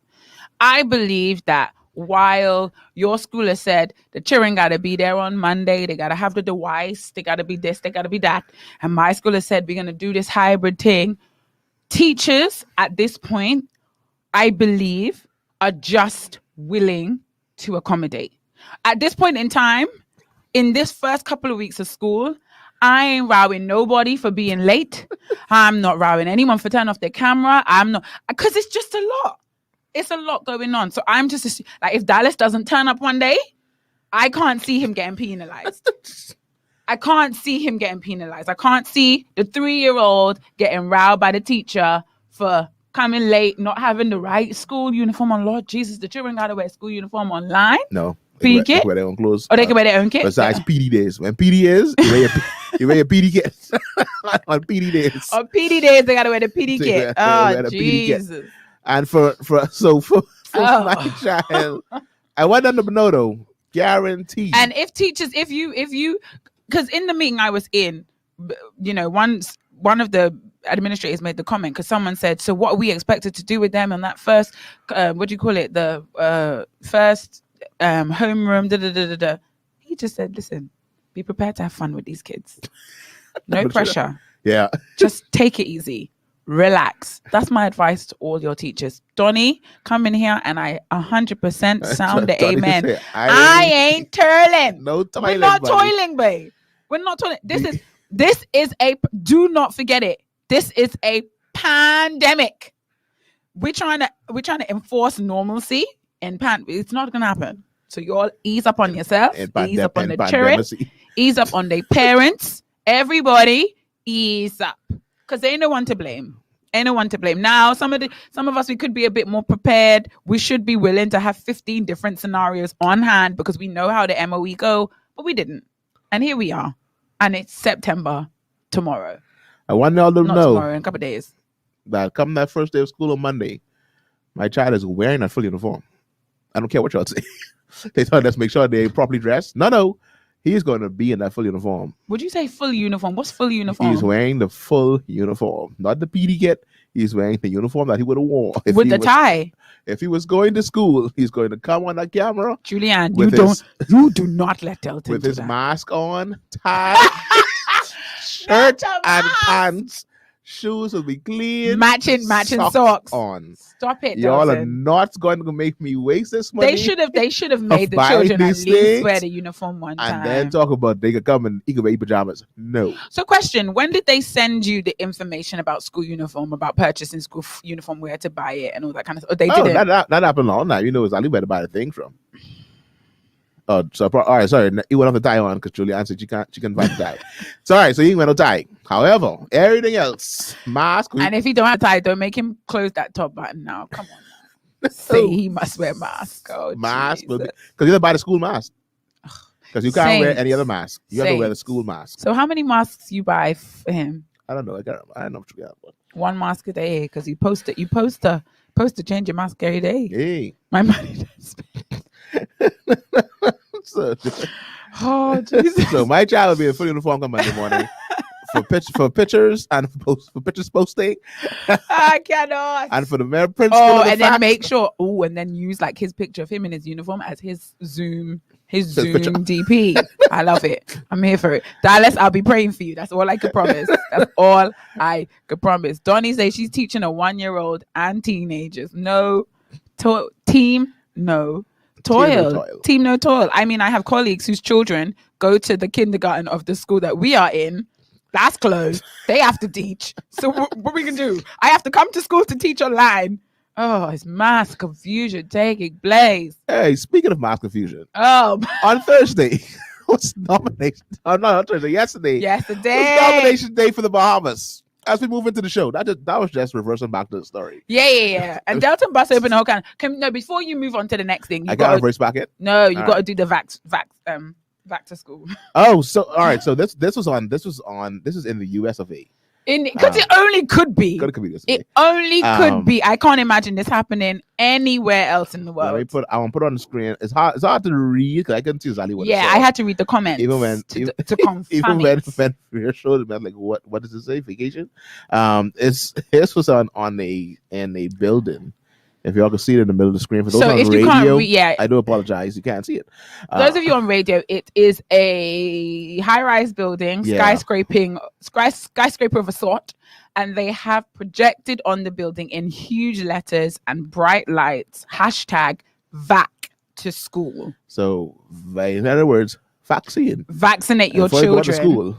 I believe that while your school has said the children got to be there on Monday, they got to have the device, they got to be this, they got to be that, and my school has said we're going to do this hybrid thing, teachers at this point, I believe, are just willing to accommodate. At this point in time, in this first couple of weeks of school, I ain't rowing nobody for being late. I'm not rowing anyone for turning off their camera. I'm not, because it's just a lot. It's a lot going on. So I'm just like, if Dallas doesn't turn up one day, I can't see him getting penalized. I can't see him getting penalized. I can't see the 3-year-old getting rowed by the teacher for coming late, not having the right school uniform on. Lord Jesus, the children got to wear school uniform online. No. PD kit? Wear their own clothes. Or they can wear their own kit? Besides PD days. When PD is, you wear your PD kit. On PD days. On PD days, they got to wear the PD kit. Oh, Jesus. And for my child, I want them to know, though, guaranteed. And if teachers, if you, because in the meeting I was in, you know, one of the administrators made the comment, because someone said, so what are we expected to do with them on that first, what do you call it? The first homeroom, He just said, listen, be prepared to have fun with these kids. No pressure. Yeah. Just take it easy. Relax. That's my advice to all your teachers. Donnie, come in here and I 100% sound the amen. Say, I ain't toiling. No toiling. We're not toiling, babe. We're not toiling. This is a, do not forget it. This is a pandemic. We're trying to enforce normalcy. It's not gonna happen. So you all ease up on yourself, ease up on the children, ease up on the parents. Everybody ease up, because there ain't no one to blame. Ain't no one to blame. Now, some of us, we could be a bit more prepared. We should be willing to have 15 different scenarios on hand because we know how the MOE go, but we didn't. And here we are, and it's September tomorrow. I want y'all to know tomorrow, in a couple of days, that come that first day of school on Monday, my child is wearing a full uniform. I don't care what y'all say. They tell us make sure they're properly dressed. No. He's going to be in that full uniform. Would you say full uniform? What's full uniform? He's wearing the full uniform. Not the PD kit. He's wearing the uniform that he would have worn. With the tie? If he was going to school, he's going to come on that camera. Julianne, you do not let Delton with do his that. mask on, tie, shirt and pants. Shoes will be clean. Matching socks on. Stop it, Y'all Delton. are not going to make me waste this money. They should have made the children at least wear the uniform one time. And then talk about they could come and he could wear pajamas. No. So question, when did they send you the information about school uniform, about purchasing school uniform, where to buy it and all that kind of stuff? Didn't. That happened all night. You know exactly where to buy the thing from. Oh, so all right, sorry. He went off the tie on because Julianne said she can buy the tie. Sorry, so he went no tie. However, everything else, mask. And if he don't have tie, don't make him close that top button now. Come on now. Say he must wear mask. Oh, mask, because you gotta buy the school mask. Because you can't wear any other mask. You have to wear the school mask. So how many masks you buy for him? I don't know. I don't know what you got. One mask a day, because you post to change your mask every day. Hey. My money does. Oh, Jesus. So my child will be in full uniform come Monday morning for pictures and for pictures posting. I cannot. And for the mere principle. Oh, of the and then fact, make sure. Oh, and then use like his picture of him in his uniform as his Zoom picture. DP. I love it. I'm here for it. Dallas, I'll be praying for you. That's all I could promise. That's all I could promise. Donnie says she's teaching a 1-year-old and teenagers. No team, no toil. Team, no toil. I mean, I have colleagues whose children go to the kindergarten of the school that we are in. That's closed. They have to teach. So what we can do? I have to come to school to teach online. Oh, it's mass confusion taking place. Hey, speaking of mass confusion. Oh, on Thursday was nomination. Oh, no, not Thursday. Yesterday. Was nomination day for the Bahamas. As we move into the show, that was just reversing back to the story. Yeah. And Delton bust open the whole can. No, before you move on to the next thing, I got to reverse back it. No, you got to do the back to school. Oh, so all right. So this is in the US of A. Because it only could be. It only could be. I can't imagine this happening anywhere else in the world. I want to put it on the screen. It's hard to read because I couldn't see exactly what it said. I had to read the comments. Even when to confirm even when we showed them, like, what does it say? Vacation. This was in a building. If y'all can see it in the middle of the screen. For those on radio, I do apologize. You can't see it. Those of you on radio, it is a high-rise building, skyscraper of a sort, and they have projected on the building in huge letters and bright lights, #vac to school. So, in other words, vaccine. Vaccinate your children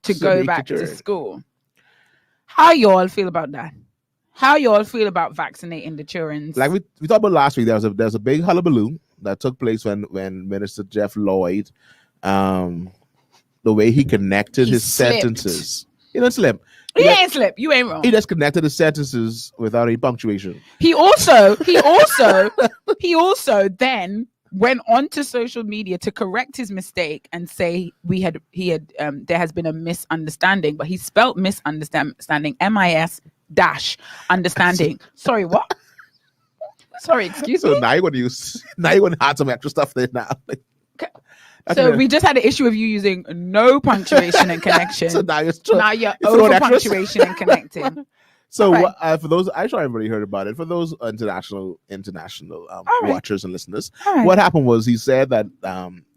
to go back to school. How y'all feel about that? How y'all feel about vaccinating the children? Like we talked about last week, there's a big hullabaloo that took place when Minister Jeff Lloyd, the way he connected his sentences. He didn't slip. He ain't slip. You ain't wrong. He just connected his sentences without any punctuation. He also then went onto social media to correct his mistake and say there has been a misunderstanding, but he spelled misunderstanding MIS-understanding. Sorry, what? Sorry, excuse me. So now you're going to add some extra stuff there now. So we just had an issue of you using no punctuation and connection. So now you're over punctuation and connecting. So for those, I sure everybody heard about it. For those international watchers and listeners, what happened was he said that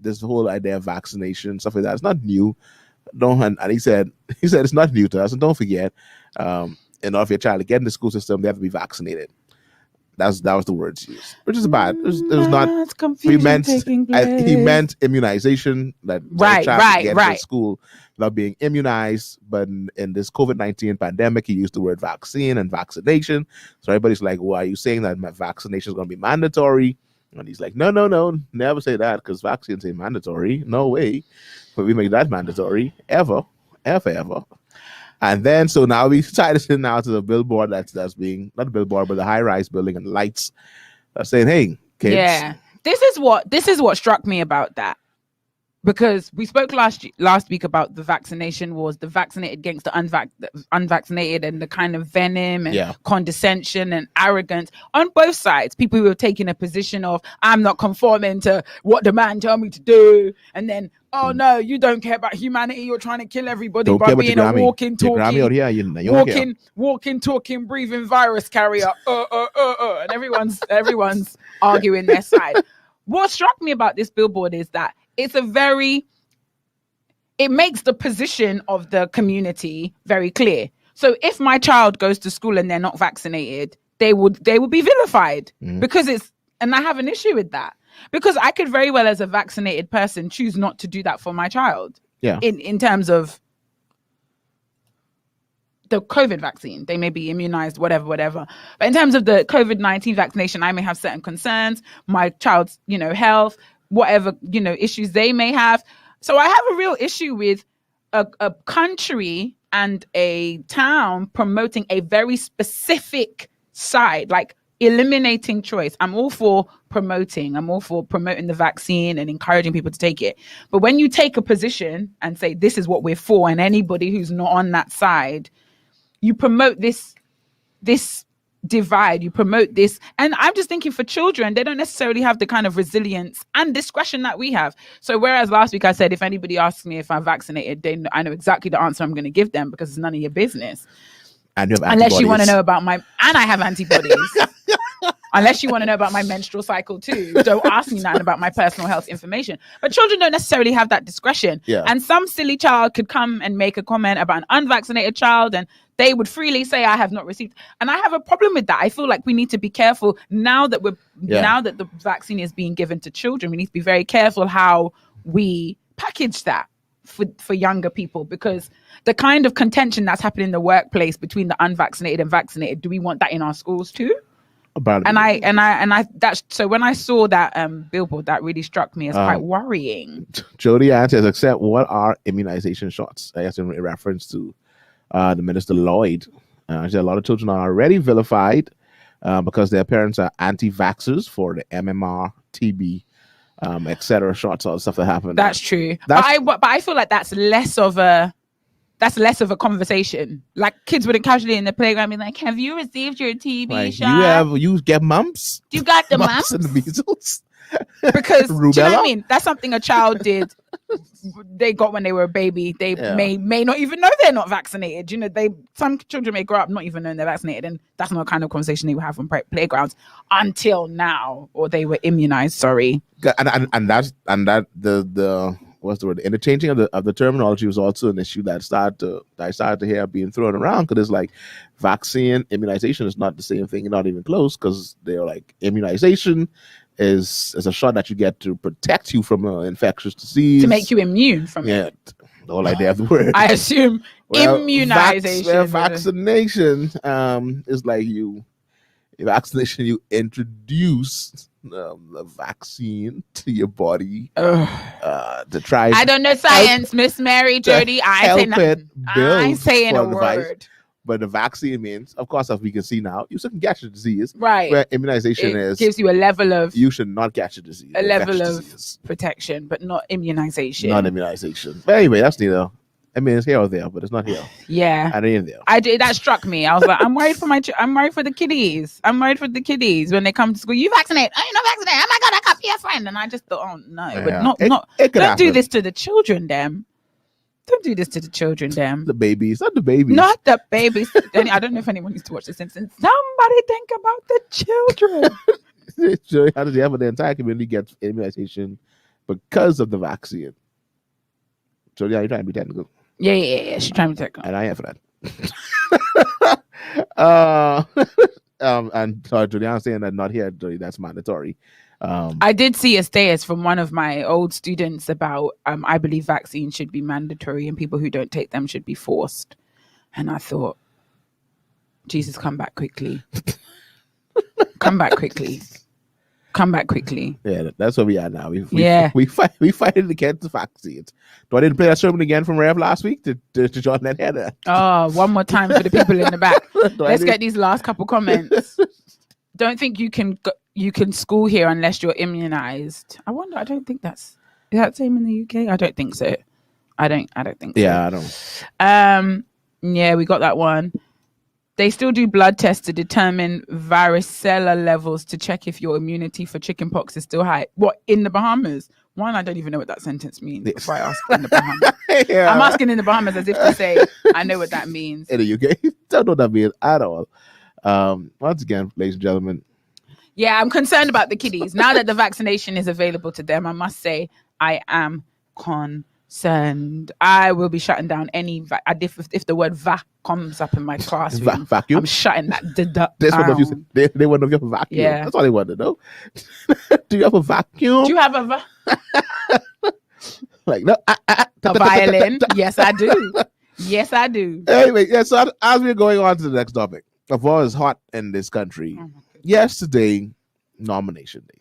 this whole idea of vaccination, stuff like that, it's not new. And he said it's not new to us. And don't forget, in order for your child to get in the school system, they have to be vaccinated. That was the words used, which is bad. It was not. He meant immunization. That get to school without being immunized. But in this COVID-19 pandemic, he used the word vaccine and vaccination. So everybody's like, "Well, are you saying that my vaccination is going to be mandatory?" And he's like, "No, never say that because vaccines ain't mandatory. No way, but we make that mandatory ever." And then, so now we decided to now to the billboard that's being, not the billboard, but the high-rise building and the lights saying, "Hey, kids." Yeah, this is what struck me about that, because we spoke last week about the vaccination wars, the vaccinated against the unvaccinated, and the kind of venom and condescension and arrogance on both sides. People who were taking a position of, I'm not conforming to what the man told me to do, and then, oh no, you don't care about humanity. You're trying to kill everybody by being a walking, talking, breathing virus carrier. And everyone's arguing their side. What struck me about this billboard is that it makes the position of the community very clear. So if my child goes to school and they're not vaccinated, they would be vilified because and I have an issue with that. Because I could very well, as a vaccinated person, choose not to do that for my child. Yeah. In terms of the COVID vaccine, they may be immunized, whatever. But in terms of the COVID-19 vaccination, I may have certain concerns. My child's, health, whatever, issues they may have. So I have a real issue with a country and a town promoting a very specific side, like eliminating choice. I'm all for promoting the vaccine and encouraging people to take it. But when you take a position and say, this is what we're for, and anybody who's not on that side, you promote this divide, you promote this. And I'm just thinking for children, they don't necessarily have the kind of resilience and discretion that we have. So whereas last week I said, if anybody asks me if I'm vaccinated, I know exactly the answer I'm going to give them because it's none of your business. And you have unless you want to know about and I have antibodies. Unless you want to know about my menstrual cycle too. Don't ask me nothing about my personal health information. But children don't necessarily have that discretion. Yeah. And some silly child could come and make a comment about an unvaccinated child and they would freely say, I have not received. And I have a problem with that. I feel like we need to be careful now that now that the vaccine is being given to children. We need to be very careful how we package that for younger people, because the kind of contention that's happening in the workplace between the unvaccinated and vaccinated, do we want that in our schools too? That's so when I saw that billboard, that really struck me as quite worrying. Jody answers, except what are immunization shots? I guess in reference to the Minister Lloyd. She said a lot of children are already vilified because their parents are anti-vaxxers for the MMR, TB, etc. shots, all the stuff that happened. That's true. But I feel like that's less of a conversation. Like kids wouldn't casually in the playground be like, "Have you received your TB shot? You get mumps? You got the mumps and the measles?" Because do you know what I mean? That's something a child did. They got when they were a baby. They may not even know they're not vaccinated. You know, some children may grow up not even knowing they're vaccinated, and that's not the kind of conversation they would have on playgrounds until now, or they were immunized. Sorry, and the what's the word? The interchanging of the terminology was also an issue that I started to hear being thrown around, because it's like vaccine immunization is not the same thing, not even close, because they're like immunization is a shot that you get to protect you from an infectious disease, to make you immune from it. Or like they have the word. I assume immunization. Vaccination is like vaccination. You introduce the vaccine to your body to try. I don't know science, Miss Mary Jody. I ain't saying a word. But the vaccine means, of course, as we can see now, you shouldn't catch the disease. Right. Where immunization gives you a level of... You should not catch the disease. A level of protection, but not immunization. Not immunization. But anyway, that's neither. I mean, it's here or there, but it's not here. Yeah. And it ain't there. That struck me. I was like, I'm worried for the kiddies. I'm worried for the kiddies when they come to school. You vaccinate? Oh, you're not vaccinated. Oh my God, I can't be a friend. And I just thought, oh no. Yeah. But don't do this to the children, them. Don't do this to the children, them. The babies, not the babies. Not the babies. I don't know if anyone used to watch The Simpsons. Somebody think about the children. So how does the entire community get immunization because of the vaccine? So yeah, you're trying to be technical. Yeah. She's trying to be technical. And I am for that. And Julian's saying that not here, Julie, that's mandatory. I did see a status from one of my old students about I believe vaccines should be mandatory and people who don't take them should be forced. And I thought, Jesus, come back quickly. Come back quickly. Yeah, that's where we are now. We fighting against the vaccines. Do I need to play that sermon again from Rev last week to join that header? Oh, one more time for the people in the back. Let's get these last couple comments. Don't think you can school here unless you're immunized. I wonder. I don't think is that the same in the UK? I don't think so. I don't think so. Yeah, I don't. Yeah, we got that one. They still do blood tests to determine varicella levels to check if your immunity for chickenpox is still high. What, in the Bahamas? One, I don't even know what that sentence means. Before I ask in the Bahamas. Yeah. I'm asking in the Bahamas as if to say I know what that means. In the UK, don't know what that means at all. Once again, ladies and gentlemen. Yeah, I'm concerned about the kiddies. Now that the vaccination is available to them, I must say I am concerned. I will be shutting down any if the word "va" comes up in my classroom. Vacuum? I'm shutting that down. They want to know if you have a vacuum. Yeah. That's all they want to know. Do you have a vacuum? Do you have a like no, a violin? Yes, I do. Yes, I do. Anyway, yeah. So as we're going on to the next topic, of what is hot in this country, yesterday, nomination day.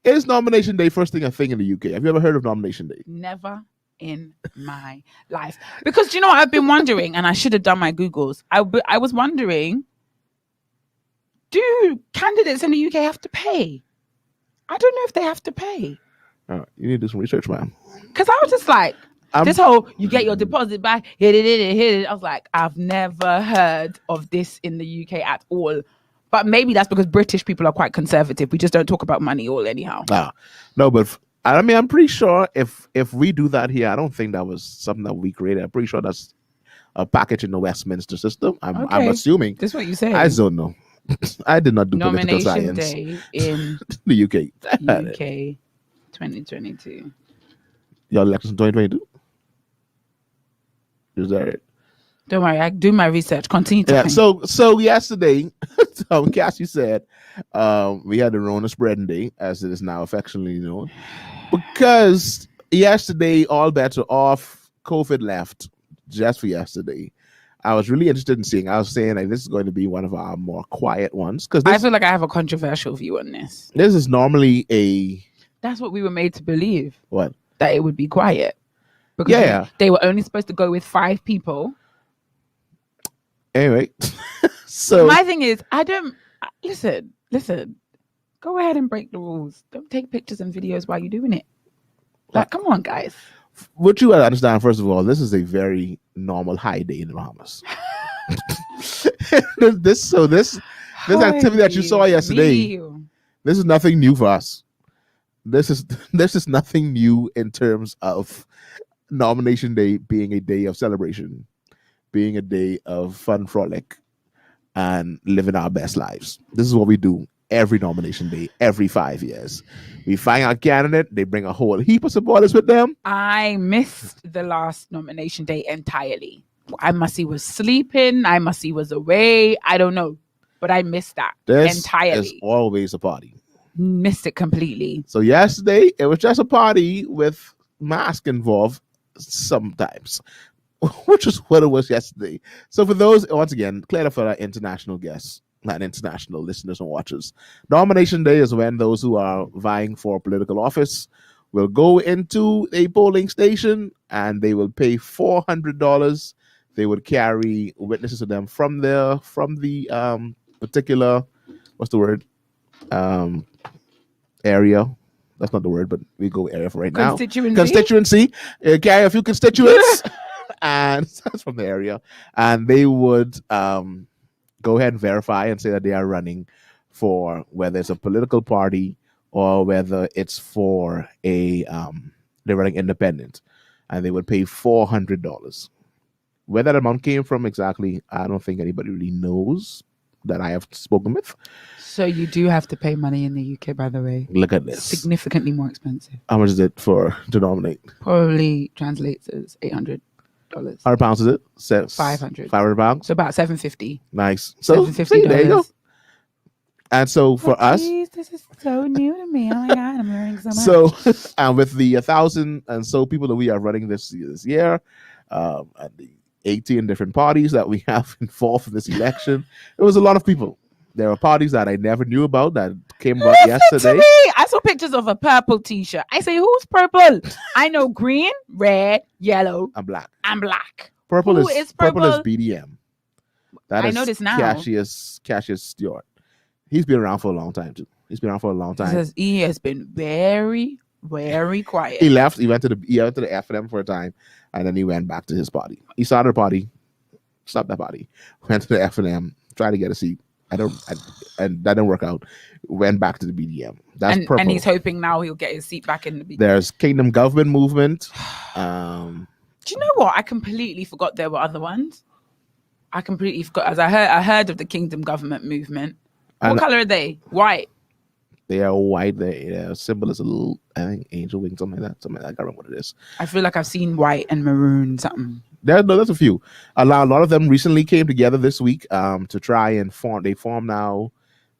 Is nomination day first thing a thing in the UK? Have you ever heard of nomination day? Never in my life. Because you know what I've been wondering, and I should have done my Googles. I was wondering, do candidates in the UK have to pay? I don't know if they have to pay. You need to do some research, man. Because I was just like, this whole you get your deposit back, hit it. I was like, I've never heard of this in the UK at all. But maybe that's because British people are quite conservative. We just don't talk about money all anyhow. No, but I mean, I'm pretty sure if we do that here, I don't think that was something that we created. I'm pretty sure that's a package in the Westminster system. I'm assuming. That's what you say. I don't know. I did not do political Nomination science. day in the UK. UK 2022. Your elections in 2022? Is that it? Don't worry, I do my research. Continue to so yesterday, Cassie said we had the Rona spreading day, as it is now affectionately known. Because yesterday all bets are off, COVID left just for yesterday. I was really interested in seeing. I was saying like this is going to be one of our more quiet ones because I feel like I have a controversial view on this. This is normally That's what we were made to believe. What? That it would be quiet. Because they were only supposed to go with 5 people. Anyway, so my thing is, I don't listen. Go ahead and break the rules. Don't take pictures and videos while you're doing it. Like, come on, guys. What you gotta understand, first of all, this is a very normal high day in the Bahamas. this activity that you saw yesterday, this is nothing new for us. This is nothing new in terms of nomination day being a day of celebration, being a day of fun frolic, and living our best lives. This is what we do every nomination day, every 5 years. We find our candidate, they bring a whole heap of supporters with them. I missed the last nomination day entirely. I must see was sleeping, I must see was away, I don't know. But I missed that entirely. This is always a party. Missed it completely. So yesterday, it was just a party with mask involved sometimes, which is what it was yesterday. So for those, once again, clear for our international guests, not international listeners and watchers, nomination day is when those who are vying for political office will go into a polling station and they will pay $400. They would carry witnesses to them from the particular, what's the word? Area. That's not the word, but we go area for right now. Constituency. Carry a few constituents, and that's from the area, and they would go ahead and verify and say that they are running for whether it's a political party or whether it's for they're running independent, and they would pay $400. Where that amount came from exactly, I don't think anybody really knows that I have spoken with. So you do have to pay money in the UK, by the way. Look at this. Significantly more expensive. How much is it to nominate? Probably translates as $800. How pounds is it? 500. 500 pounds. So about $750. Nice. So $750. There you go. And so for us, this is so new to me. Oh my God, I'm learning so much. So and with the 1,000 and so people that we are running this year, and the 18 different parties that we have involved in this election, it was a lot of people. There are parties that I never knew about that came about yesterday. To me. I saw pictures of a purple t-shirt. I say, who's purple? I know green, red, yellow, and black. Purple is BDM. I know this now. Cassius Stewart. He's been around for a long time too. He has been very, very quiet. He left. He went to the FNM for a time, and then he went back to his party. He started a party, stopped that party, went to the FNM, tried to get a seat. And that didn't work out. Went back to the BDM. That's purple. And he's hoping now he'll get his seat back in the BDM. There's Kingdom Government Movement. Do you know what? I completely forgot there were other ones. I completely forgot. As I heard of the Kingdom Government Movement. What color are they? White. They are white. Their symbol is a little, I think, angel wing, something like that. I can't remember what it is. I feel like I've seen white and maroon something. There's a few. A lot of them recently came together this week to try and form. They form now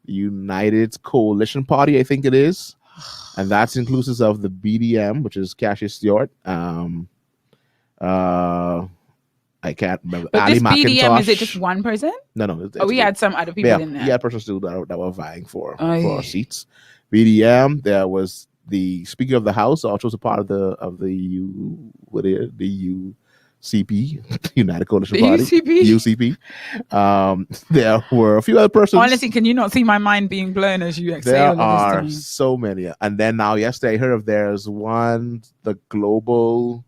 United Coalition Party, I think it is, and that's inclusive of the BDM, which is Cassius Stewart. I can't remember. But Ali this BDM, McIntosh. is it just one person? No. We had some other people in there. Yeah, persons too that were vying for seats. BDM. There was the Speaker of the House, also was a part of the UCP, United Coalition Party. UCP. There were a few other persons. Honestly, can you not see my mind being blown as you exhale? There are so many. And then now yesterday I heard of there's one, the global.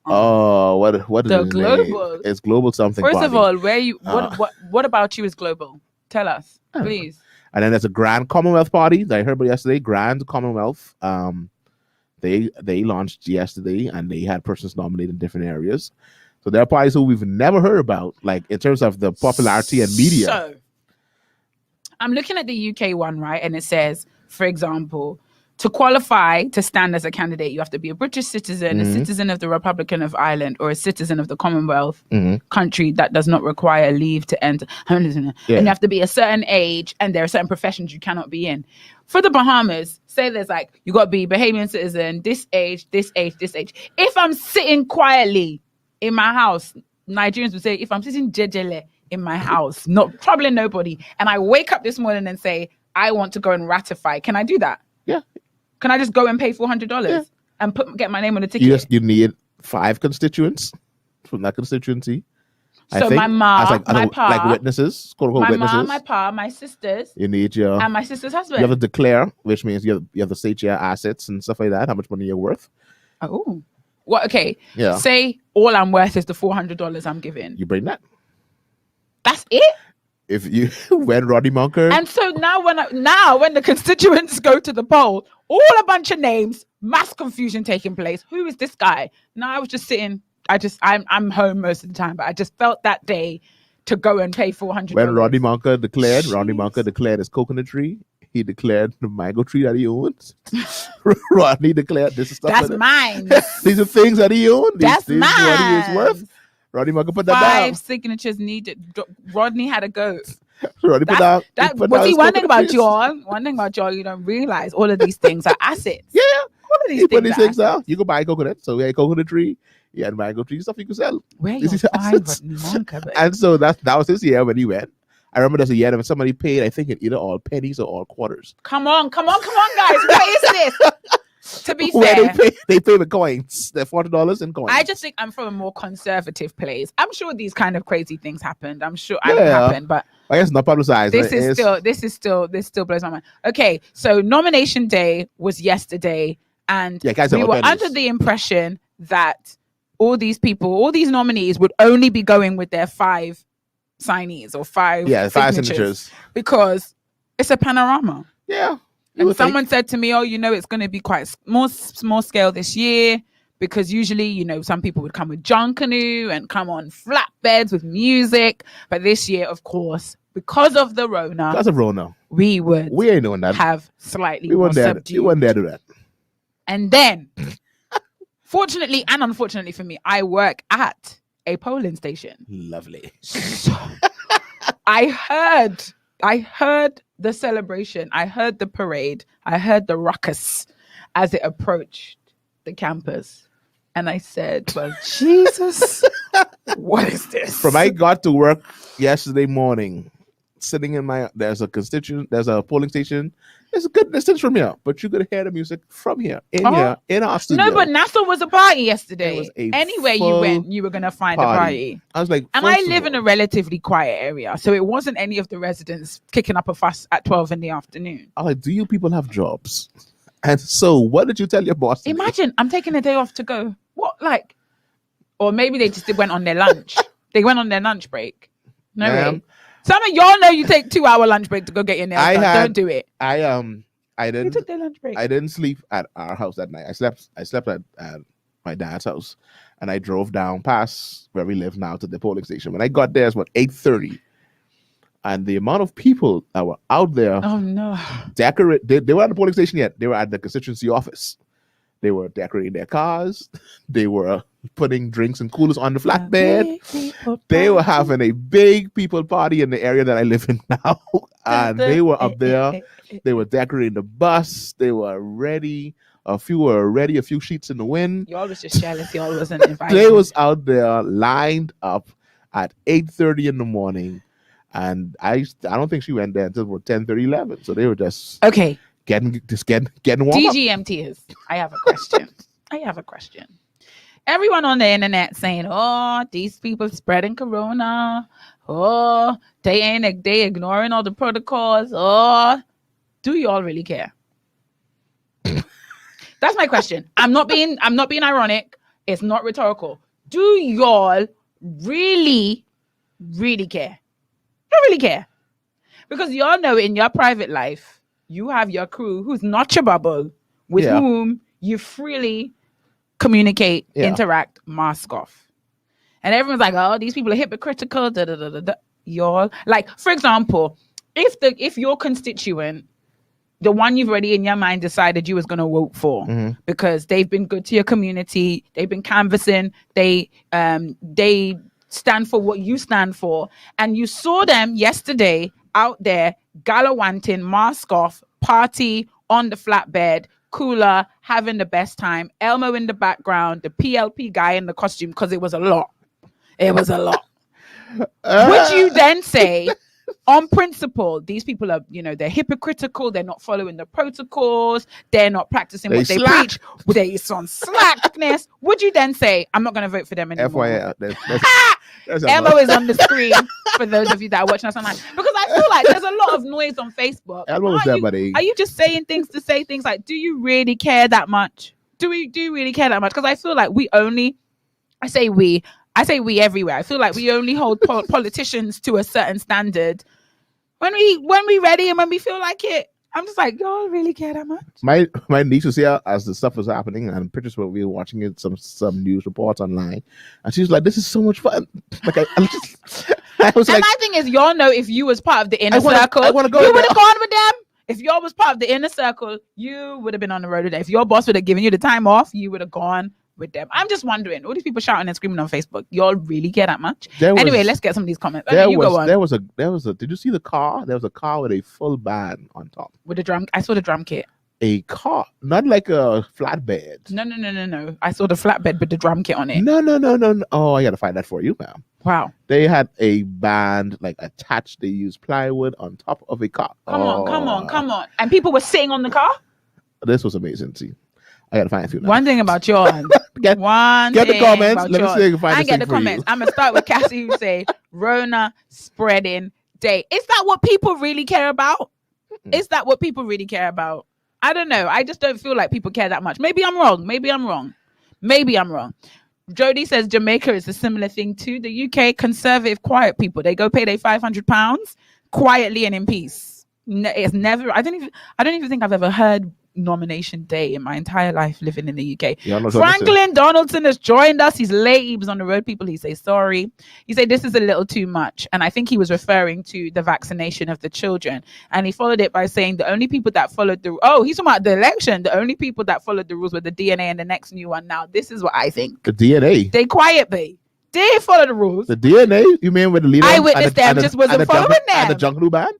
Oh, what is the global? Name? It's global something. First party. of all, what about you is global? Tell us, please. And then there's a Grand Commonwealth party that I heard about yesterday. Grand Commonwealth. They launched yesterday, and they had persons nominated in different areas. So there are parties who we've never heard about, like in terms of the popularity and media. So I'm looking at the UK one, right? And it says, for example, to qualify to stand as a candidate, you have to be a British citizen, a citizen of the Republic of Ireland, or a citizen of the Commonwealth country that does not require leave to enter. And you have to be a certain age, and there are certain professions you cannot be in. For the Bahamas, say there's like, you got to be Bahamian citizen, this age, this age, this age. If I'm sitting quietly in my house, Nigerians would say, if I'm sitting jejele in my house, not troubling nobody, and I wake up this morning and say, I want to go and ratify, can I do that? Yeah. Can I just go and pay $400 and get my name on the ticket? You need 5 constituents from that constituency. So my mom, my pa, like witnesses, quote unquote witnesses. Mom, my pa, my sisters. You need your and my sister's husband. You have to declare, which means you have to state your assets and stuff like that, how much money you're worth. Oh, what? Okay. Yeah. Say all I'm worth is the $400 I'm giving. You bring that. That's it. If you when Rodney Monker. And so now when the constituents go to the poll, all a bunch of names, mass confusion taking place. Who is this guy? Now I was just sitting. I'm home most of the time, but I just felt that day to go and pay $400. When Rodney Monker declared his coconut tree. He declared the mango tree that he owns. Rodney declared this is stuff. That's mine. These are things that he owns. That's mine. What he is worth. Rodney Monker put that down. 5 signatures needed. Rodney had a go. Rodney put down. One thing about y'all, you don't realize all of these things are assets. Yeah. All of these he things put these things out. You can buy a coconut. So we had a coconut tree. He had a mango tree, stuff you can sell. Where you find Rodney Monker? And so that was his year when he went. I remember there's a year when somebody paid, I think, in either all pennies or all quarters. Come on, guys. What is this? To be fair, they pay with coins. They're $40 in coins. I just think I'm from a more conservative place. I'm sure these kind of crazy things happened. I'm sure it happened, but I guess not publicized. This still blows my mind. Okay, so nomination day was yesterday, and we were under the impression that all these nominees would only be going with their 5 signees or 5 signatures because it's a panorama. Yeah. And someone said to me, it's going to be quite small scale this year because usually, some people would come with John Canoe and come on flatbeds with music. But this year, of course, because of the Rona, we ain't doing that. Have slightly more subdued. We weren't there to do that. And then, fortunately and unfortunately for me, I work at a polling station. Lovely. So, I heard the celebration. I heard the parade. I heard the ruckus as it approached the campus. And I said, well, Jesus, what is this? From I got to work yesterday morning, sitting there's a polling station. It's a good distance from here, but you could hear the music from here, in our studio. No, but Nassau was a party yesterday. Anywhere you went, you were going to find a party. I was like, and I live in a relatively quiet area, so it wasn't any of the residents kicking up a fuss at 12 in the afternoon. I was like, do you people have jobs? And so what did you tell your boss? Imagine, I'm taking a day off to go. What, like? Or maybe they just went on their lunch. They went on their lunch break. No way. Some of y'all know you take 2-hour lunch break to go get your nails done. Don't do it. I didn't. You took their lunch break. I didn't sleep at our house that night. I slept at my dad's house, and I drove down past where we live now to the polling station. When I got there, it's 8:30, and the amount of people that were out there. Oh no! They weren't at the polling station yet. They were at the constituency office. They were decorating their cars. They were putting drinks and coolers on the flatbed. They were having a big people party in the area that I live in now. And they were up there. They were decorating the bus. They were ready. A few were ready. A few sheets in the wind. Y'all was just jealous. Y'all wasn't invited. They was out there lined up at 8:30 in the morning. And I don't think she went there until 10:30, 11. So they were just... Okay. Getting warm up. DGMT is. I have a question. Everyone on the internet saying, "Oh, these people spreading corona. Oh, they ignoring all the protocols. Oh, do y'all really care?" That's my question. I'm not being ironic. It's not rhetorical. Do y'all really care? I really care. Because y'all know in your private life, you have your crew who's not your bubble, with whom you freely communicate, interact, mask off. And everyone's like, oh, these people are hypocritical. Da, da, da, da, da. Y'all, like, for example, if your constituent, the one you've already in your mind decided you was going to vote for because they've been good to your community, they've been canvassing, they stand for what you stand for, and you saw them yesterday out there gallivanting, mask off, party on the flatbed, cooler, having the best time, Elmo in the background, the PLP guy in the costume, because it was a lot. It was a lot. Would you then say, on principle, these people are, they're hypocritical, they're not following the protocols, they're not practicing what they preach, they're on slackness? Would you then say, I'm not going to vote for them anymore? That's Elmo is on the screen for those of you that are watching us online. Because I feel like there's a lot of noise on Facebook. Are you just saying things to say things? Like, do you really care that much? Do you really care that much? Because I feel like I say we everywhere. I feel like we only hold politicians to a certain standard when we ready and when we feel like it. I'm just like, y'all really care that much? My niece was here as the stuff was happening, and pictures where we were watching it, some news reports online, and she was like, "This is so much fun!" Like I was and like, my thing is, y'all know if you was part of the inner circle, you would have gone with them. If y'all was part of the inner circle, you would have been on the road today. If your boss would have given you the time off, you would have gone with them. I'm just wondering, all these people shouting and screaming on Facebook, y'all really care that much? Anyway, let's get some of these comments. Go on. There was a did you see the car? There was a car with a full band on top. With the drum, I saw the drum kit. A car, not like a flatbed. No. I saw the flatbed with the drum kit on it. No. Oh, I gotta find that for you, ma'am. Wow. They had a band like attached. They used plywood on top of a car. Come on. And people were sitting on the car? This was amazing. See, I gotta find a few now. One thing about yours. Get the comments. Let me see if I can find get the comments. I'm gonna start with Cassie, who say Rona spreading day. Is that what people really care about? Is that what people really care about? I don't know. I just don't feel like people care that much. Maybe I'm wrong. Jody says Jamaica is a similar thing to the UK. Conservative, quiet people. They go pay their £500 quietly and in peace. It's never. I don't even think I've ever heard nomination day in my entire life living in the UK. Franklin Donaldson has joined us. He's late. He was on the road. People, he say sorry. He said this is a little too much, and I think he was referring to the vaccination of the children. And he followed it by saying the only people that followed he's talking about the election. The only people that followed the rules were the DNA and the next new one. Now this is what I think. The DNA. They quiet be. They follow the rules. The DNA. You mean with the leader? I witnessed them. Just wasn't following them. And the Jungle Band.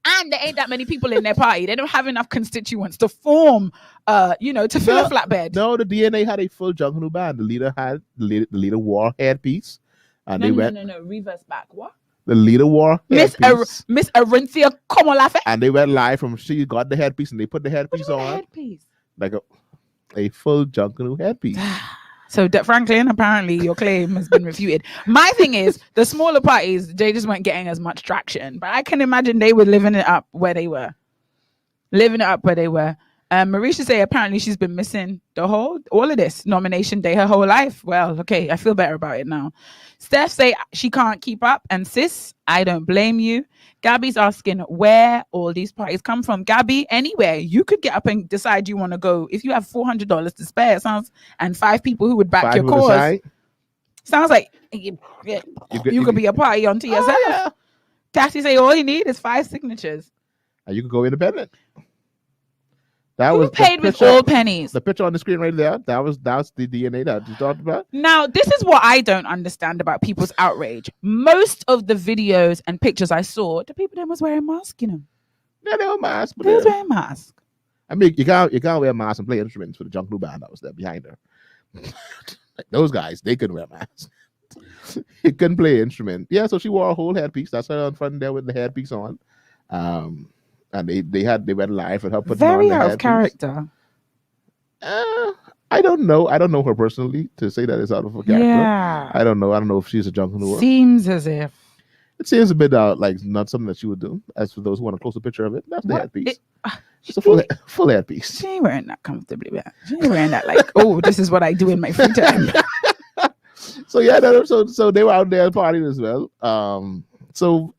And there ain't that many people in their party. They don't have enough constituents to form, to fill a flatbed. No, the DNA had a full Jungle Band. The leader wore headpiece. And No. Reverse back. What? The leader wore Miss Arinthia Komolafe. And they went live from she got the headpiece and they put the headpiece on. Headpiece? Like a full Jungle headpiece. So, Franklin, apparently your claim has been refuted. My thing is, the smaller parties, they just weren't getting as much traction. But I can imagine they were living it up where they were. Marisha say apparently she's been missing all of this nomination day her whole life. Well, okay, I feel better about it now. Steph say she can't keep up. And sis, I don't blame you. Gabby's asking where all these parties come from. Gabby, anywhere. You could get up and decide you want to go. If you have $400 to spare, it sounds, and 5 people who would back your cause. Sounds like you could be a party unto yourself. Yeah. Cassie say all you need is 5 signatures. And you could go independent. That you was paid with all pennies. The picture on the screen right there. That's the DNA that you talked about. Now, this is what I don't understand about people's outrage. Most of the videos and pictures I saw, the people then was wearing masks, Yeah, they were masks. They was wearing masks. I mean, you can't wear masks and play instruments for the Jungle Band that was there behind her. Like those guys, they couldn't wear masks. He couldn't play an instrument. Yeah, so she wore a whole headpiece. That's her in front there with the headpiece on. And they went live and her putting on the very out headpiece. of character. I don't know. I don't know her personally to say that it's out of her character. Yeah. I don't know. I don't know if she's a jungle. Seems as if. It seems a bit like not something that she would do. As for those who want a closer picture of it, that's the headpiece. It's a full headpiece. She ain't wearing that comfortably. Man. She ain't wearing that like, oh, this is what I do in my free time. So yeah, so they were out there partying as well. So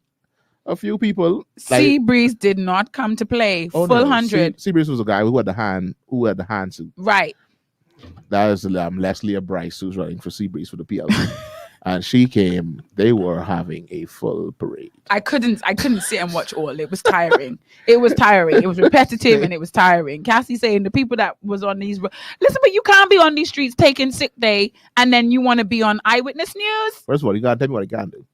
a few people. Seabreeze did not come to play. Full 100. Seabreeze was a guy who had the hand suit. Right. That is Leslie Bryce, who's running for Seabreeze for the PLC. And she came. They were having a full parade. I couldn't sit and watch all. It was tiring. It was repetitive and it was tiring. Cassie saying the people that was on these. Listen, but you can't be on these streets taking sick day and then you want to be on Eyewitness News. First of all, you gotta tell me what I can do.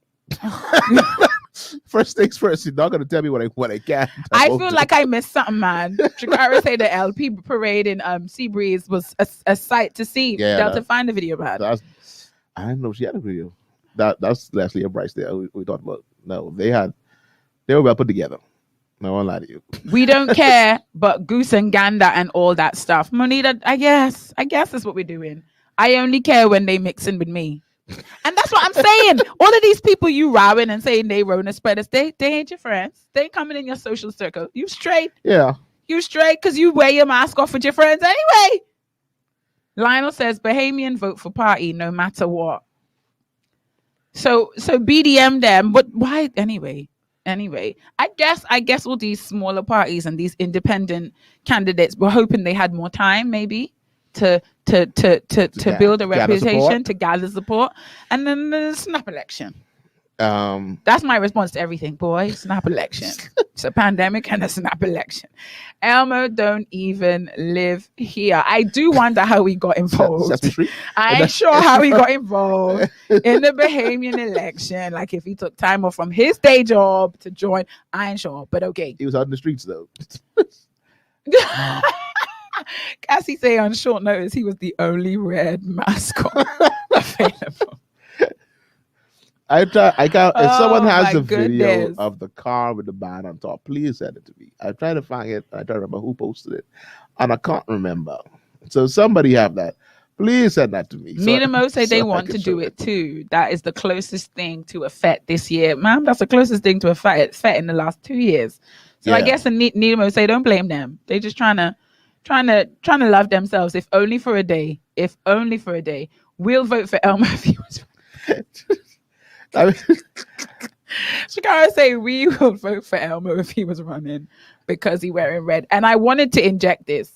First things first. You're not gonna tell me what I can. I feel like I missed something, man. Shakara say the LP parade in Seabreeze was a sight to see. Yeah, Delta, find the video about it. I didn't know she had a video. That's Leslie and Bryce there. We talked about. No, they were well put together. No one lied to you. We don't care, but goose and gander and all that stuff. Monita, I guess that's what we're doing. I only care when they mix in with me. And that's what I'm saying. All of these people you rowing and saying they Rona spreaders, they ain't your friends. They ain't coming in your social circle. You straight. Yeah. You straight because you wear your mask off with your friends anyway. Lionel says Bahamian vote for party no matter what. So BDM them, but why anyway? I guess all these smaller parties and these independent candidates were hoping they had more time maybe to build a reputation, to gather support, and then the snap election. That's my response to everything, boy. Snap election. It's a pandemic and a snap election. Elmo don't even live here. I do wonder how he got involved. I ain't sure how he got involved in the Bahamian election. Like if he took time off from his day job to join, I ain't sure. But okay. He was out in the streets though. Cassie say on short notice he was the only red mascot available. If someone has the video of the car with the band on top, please send it to me. I try to find it. I try to remember who posted it, and I can't remember. So somebody have that. Please send that to me. Mina Mo say they want to do it too. That is the closest thing to a FET this year, ma'am. That's the closest thing to a FET in the last 2 years. So yeah. I guess Nina Mo say don't blame them. They just trying to love themselves. If only for a day. We'll vote for Elmo if he was. Shakara say we will vote for Elmo if he was running because he wearing red. And I wanted to inject this.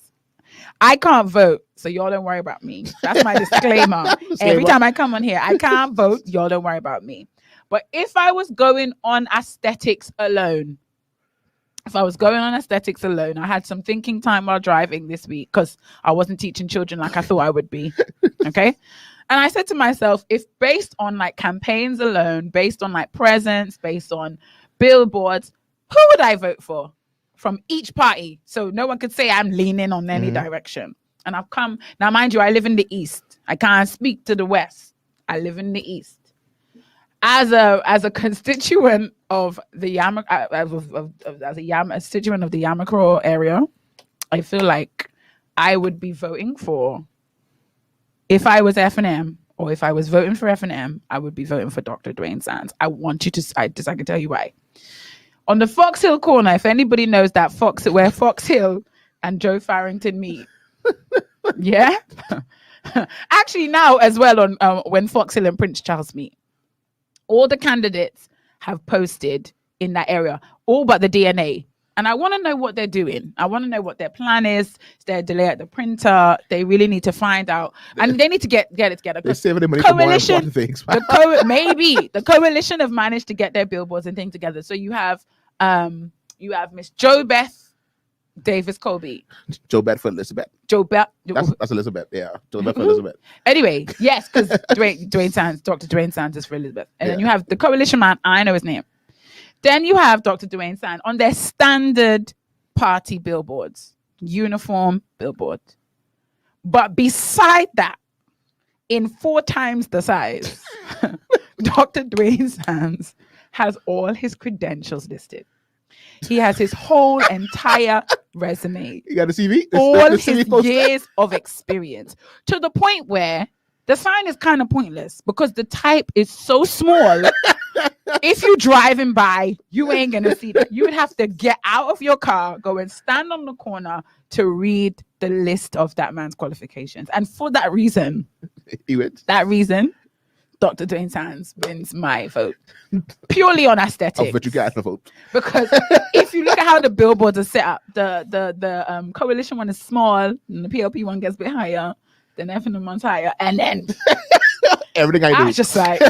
I can't vote, so y'all don't worry about me. That's my disclaimer. Every time I come on here, I can't vote. Y'all don't worry about me. But if I was going on aesthetics alone, I had some thinking time while driving this week because I wasn't teaching children like I thought I would be. Okay. And I said to myself, if based on like campaigns alone, based on like presence, based on billboards, who would I vote for from each party? So no one could say I'm leaning on any direction. And I've come now, mind you, I live in the East. I can't speak to the West. I live in the East. As a constituent of the constituent of the Yamacraw area, I feel like I would be voting for. If I was F&M, or if I was voting for F&M, I would be voting for Dr. Dwayne Sands. I want you to, I can tell you why. On the Fox Hill corner, if anybody knows that where Fox Hill and Joe Farrington meet. Yeah? Actually, now as well on when Fox Hill and Prince Charles meet. All the candidates have posted in that area, all but the DNA. And I want to know what they're doing. I want to know what their plan is. Is there a delay at the printer? They really need to find out. And they need to get it together. They're saving the money for more important things. Maybe the coalition have managed to get their billboards and things together. So you have Miss Jo Beth Davis Colby. Jo Beth for Elizabeth. That's Elizabeth. Yeah. Jo Beth for Elizabeth. Anyway, yes, because Dwayne Sands, Dr. Dwayne Sands is for Elizabeth. And then you have the coalition man. I know his name. Then you have Dr. Dwayne Sands on their standard party billboards, uniform billboard. But beside that, in 4 times the size, Dr. Dwayne Sands has all his credentials listed. He has his whole entire resume. You got a CV? All his years of experience. To the point where the sign is kind of pointless because the type is so small. If you're driving by, you ain't gonna see that. You would have to get out of your car, go and stand on the corner to read the list of that man's qualifications. And for that reason, Dr. Dwayne Sands wins my vote purely on aesthetics. But you got the vote because if you look at how the billboards are set up, the coalition one is small, and the PLP one gets a bit higher, then F&M one's higher, and then everything I do. I was just like,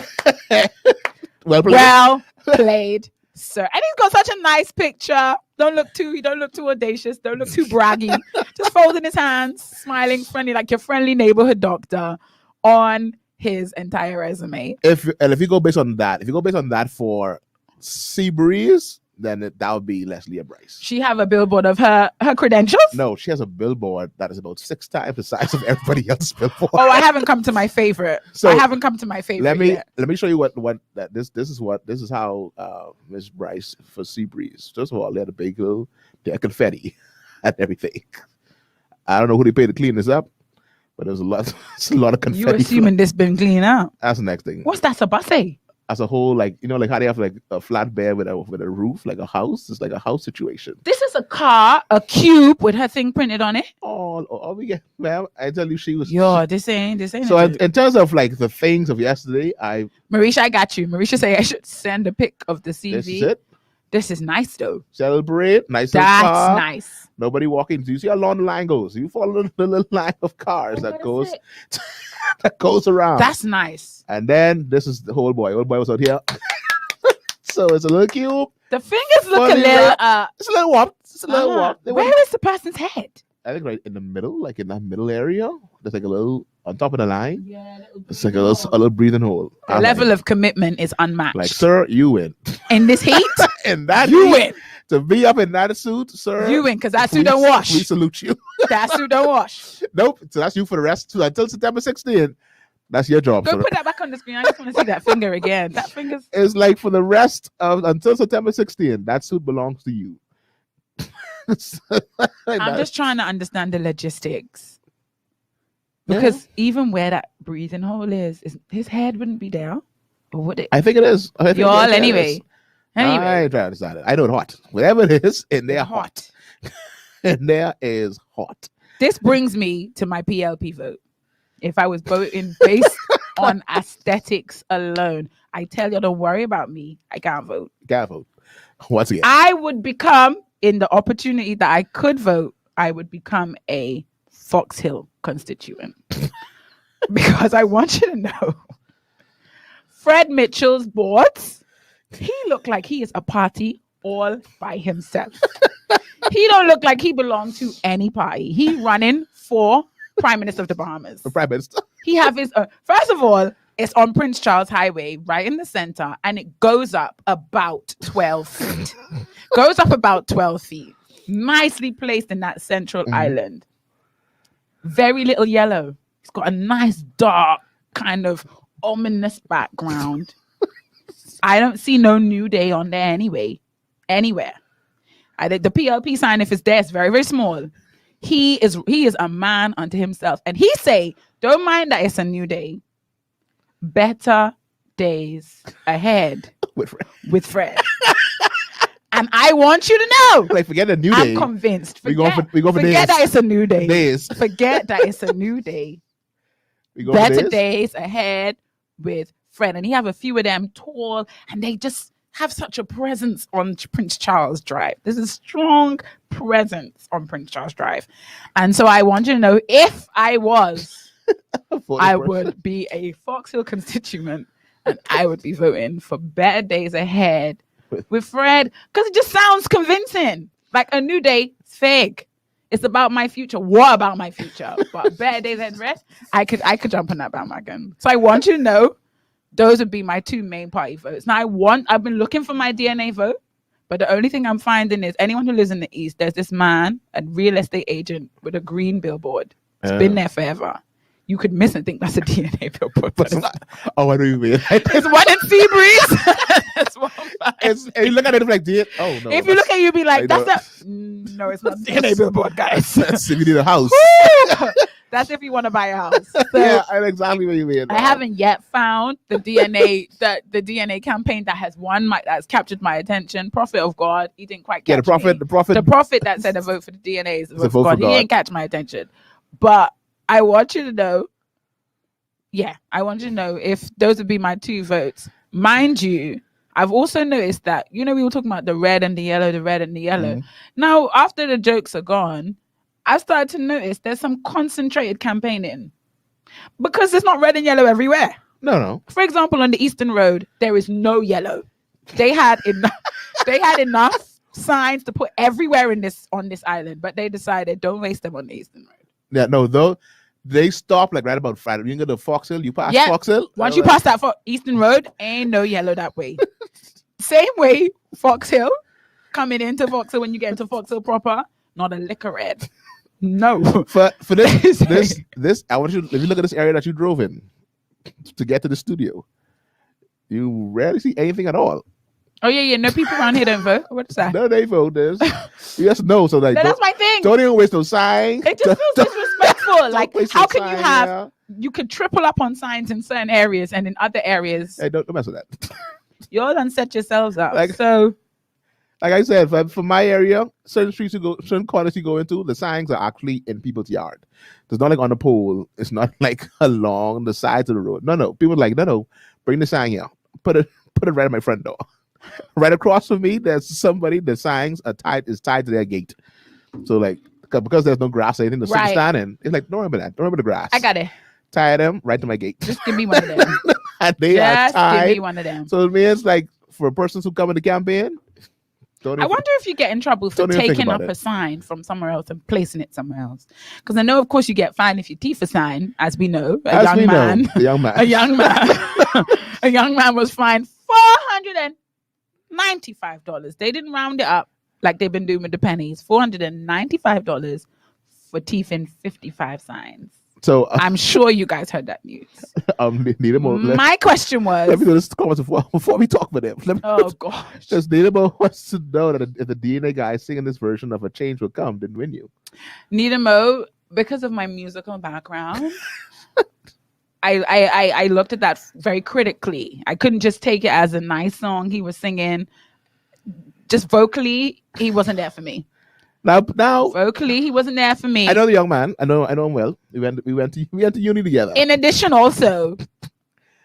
well played, sir. And he's got such a nice picture. Don't look too audacious. Don't look too braggy. Just folding his hands, smiling, friendly, like your friendly neighborhood doctor on his entire resume. If you go based on that for Seabreeze, then that would be Leslie and Bryce. She have a billboard of her credentials? No, she has a billboard that is about 6 times the size of everybody else's billboard. Oh, I haven't come to my favorite. Let me yet. let me show you what this is how Miss Bryce for Seabreeze. First of all, they had a big little confetti and everything. I don't know who they paid to clean this up, but there's a lot of confetti. You assuming this been cleaned out? That's the next thing. What's that sabase? As a whole, like how they have like a flatbed with a roof, like a house. It's like a house situation. This is a car, a cube with her thing printed on it. Oh, we get, ma'am. I tell you, she was. This ain't. So in terms of like the things of yesterday, Marisha, I got you. Marisha say I should send a pic of the CV. This is it. This is nice though. Celebrate, nice. That's car. Nice. Nobody walking. Do you see how long the line goes? You follow the little line of cars that goes around. That's nice. And then this is the whole boy. Old boy was out here. So it's a little cube. The fingers look a little. It's a little warm. It's a little warm. Where is the person's head? I think right in the middle, like in that middle area. There's like a little on top of the line. Yeah, it's like a little breathing hole. The level of commitment is unmatched. Like, sir, you win. In this heat, in that you heat, win. To be up in that suit, sir. You win, because that suit don't wash. We salute you. That suit don't wash. Nope. So that's you for the rest until September 16th. That's your job. Go put that back on the screen. I just want to see that finger again. That finger's. It's like for the rest of until September 16th. That suit belongs to you. I'm just trying to understand the logistics. Because even where that breathing hole is, his head wouldn't be there. Or would it? I think it is. Anyway. I ain't trying to decide it. I know it's hot. Whatever it is, in there hot. In there is hot. This brings me to my PLP vote. If I was voting based on aesthetics alone, I tell you, don't worry about me. I can't vote. Can't vote. Once again. I would become, in the opportunity that I could vote, I would become a Fox Hill constituent. Because I want you to know, Fred Mitchell's boards, he looked like he is a party all by himself. He don't look like he belongs to any party. He running for Prime Minister of the Bahamas. Prime Minister. He have his first of all, it's on Prince Charles Highway, right in the center, and it goes up about 12 feet. Goes up about 12 feet. Nicely placed in that central island. Very little yellow. It's got a nice dark kind of ominous background. I don't see no New Day on there anywhere. The PLP sign, if it's there, it's very, very small. He is a man unto himself. And he say, don't mind that it's a new day. Better days ahead with Fred. And I want you to know. Like, forget a new day. I'm convinced. Forget that it's a new day. Days. Forget that it's a new day. Better days ahead with Fred. And he have a few of them tall, and they just have such a presence on Prince Charles Drive. There's a strong presence on Prince Charles Drive. And so I want you to know, if I was, I would be a Fox Hill constituent, and I would be voting for better days ahead with Fred, because it just sounds convincing. Like a new day, it's fake. It's about my future. What about my future? But better days ahead, Fred, I could jump on that bandwagon. So I want you to know, those would be my two main party votes. Now I've been looking for my DNA vote, but the only thing I'm finding is anyone who lives in the East, there's this man, a real estate agent with a green billboard. It's been there forever. You could miss and think that's a DNA billboard. But it's not. Oh, I know you mean. It's one in Seabreeze. That's one. And you look at it like, oh no. If you look at it, you'll be like, no, it's not DNA billboard, guys. That's if you need a house. That's if you want to buy a house. So yeah, I know exactly what you mean. I haven't yet found the DNA the DNA campaign that has that's captured my attention. Prophet of God, he didn't quite catch me. The prophet that said a vote for the DNA is a vote for God. He didn't catch my attention. But I want you to know, Yeah, I want you to know if those would be my 2 votes. Mind you, I've also noticed that, we were talking about the red and the yellow, the red and the yellow. Now, after the jokes are gone, I've started to notice there's some concentrated campaigning because there's not red and yellow everywhere. No. For example, on the Eastern Road, there is no yellow. They had enough signs to put everywhere on this island, but they decided don't waste them on the Eastern Road. Yeah, no, though they stop like right about Friday. You can go to Fox Hill, you pass Fox Hill. Once you pass that for Eastern Road, ain't no yellow that way. Same way, Fox Hill, coming into Fox Hill, when you get into Fox Hill proper, not a lick of red. No. For this, I want you, if you look at this area that you drove in to get to the studio, you rarely see anything at all. Oh yeah. No people around here don't vote. What's that? No, they vote. There's you just know. So like, that's my thing. Don't even waste no signs. It just feels disrespectful. Like, how can you have? Yeah. You could triple up on signs in certain areas, and in other areas, hey, don't mess with that. You all done set yourselves up. Like I said, for my area, certain corners you go into, the signs are actually in people's yard. It's not like on the pole. It's not like along the sides of the road. No. People are like, no, bring the sign here. Put it right at my front door. Right across from me, there's somebody. The signs is tied to their gate. So like, because there's no grass or anything to stand in, it's like, don't remember that. Don't remember the grass. I got it. Tie them right to my gate. Just give me one of them. And they are tied. Give me one of them. So it means like for persons who come in the campaign, I wonder if you get in trouble for taking up a sign from somewhere else and placing it somewhere else. Because I know, of course, you get fined if you thief a sign, as we know. A young man. A young man was fined $495. They didn't round it up like they've been doing with the pennies. $495 for thieving 55 signs. So I'm sure you guys heard that news. My question was, let me go to the comments before we talk about them. Oh gosh. Just Nidamo wants to know that if the DNA guy singing this version of A Change Will Come didn't win you. Nidamo, because of my musical background, I looked at that very critically. I couldn't just take it as a nice song he was singing. Just vocally, he wasn't there for me. Now, vocally, he wasn't there for me. I know the young man. I know him well. We went to uni together. In addition, also,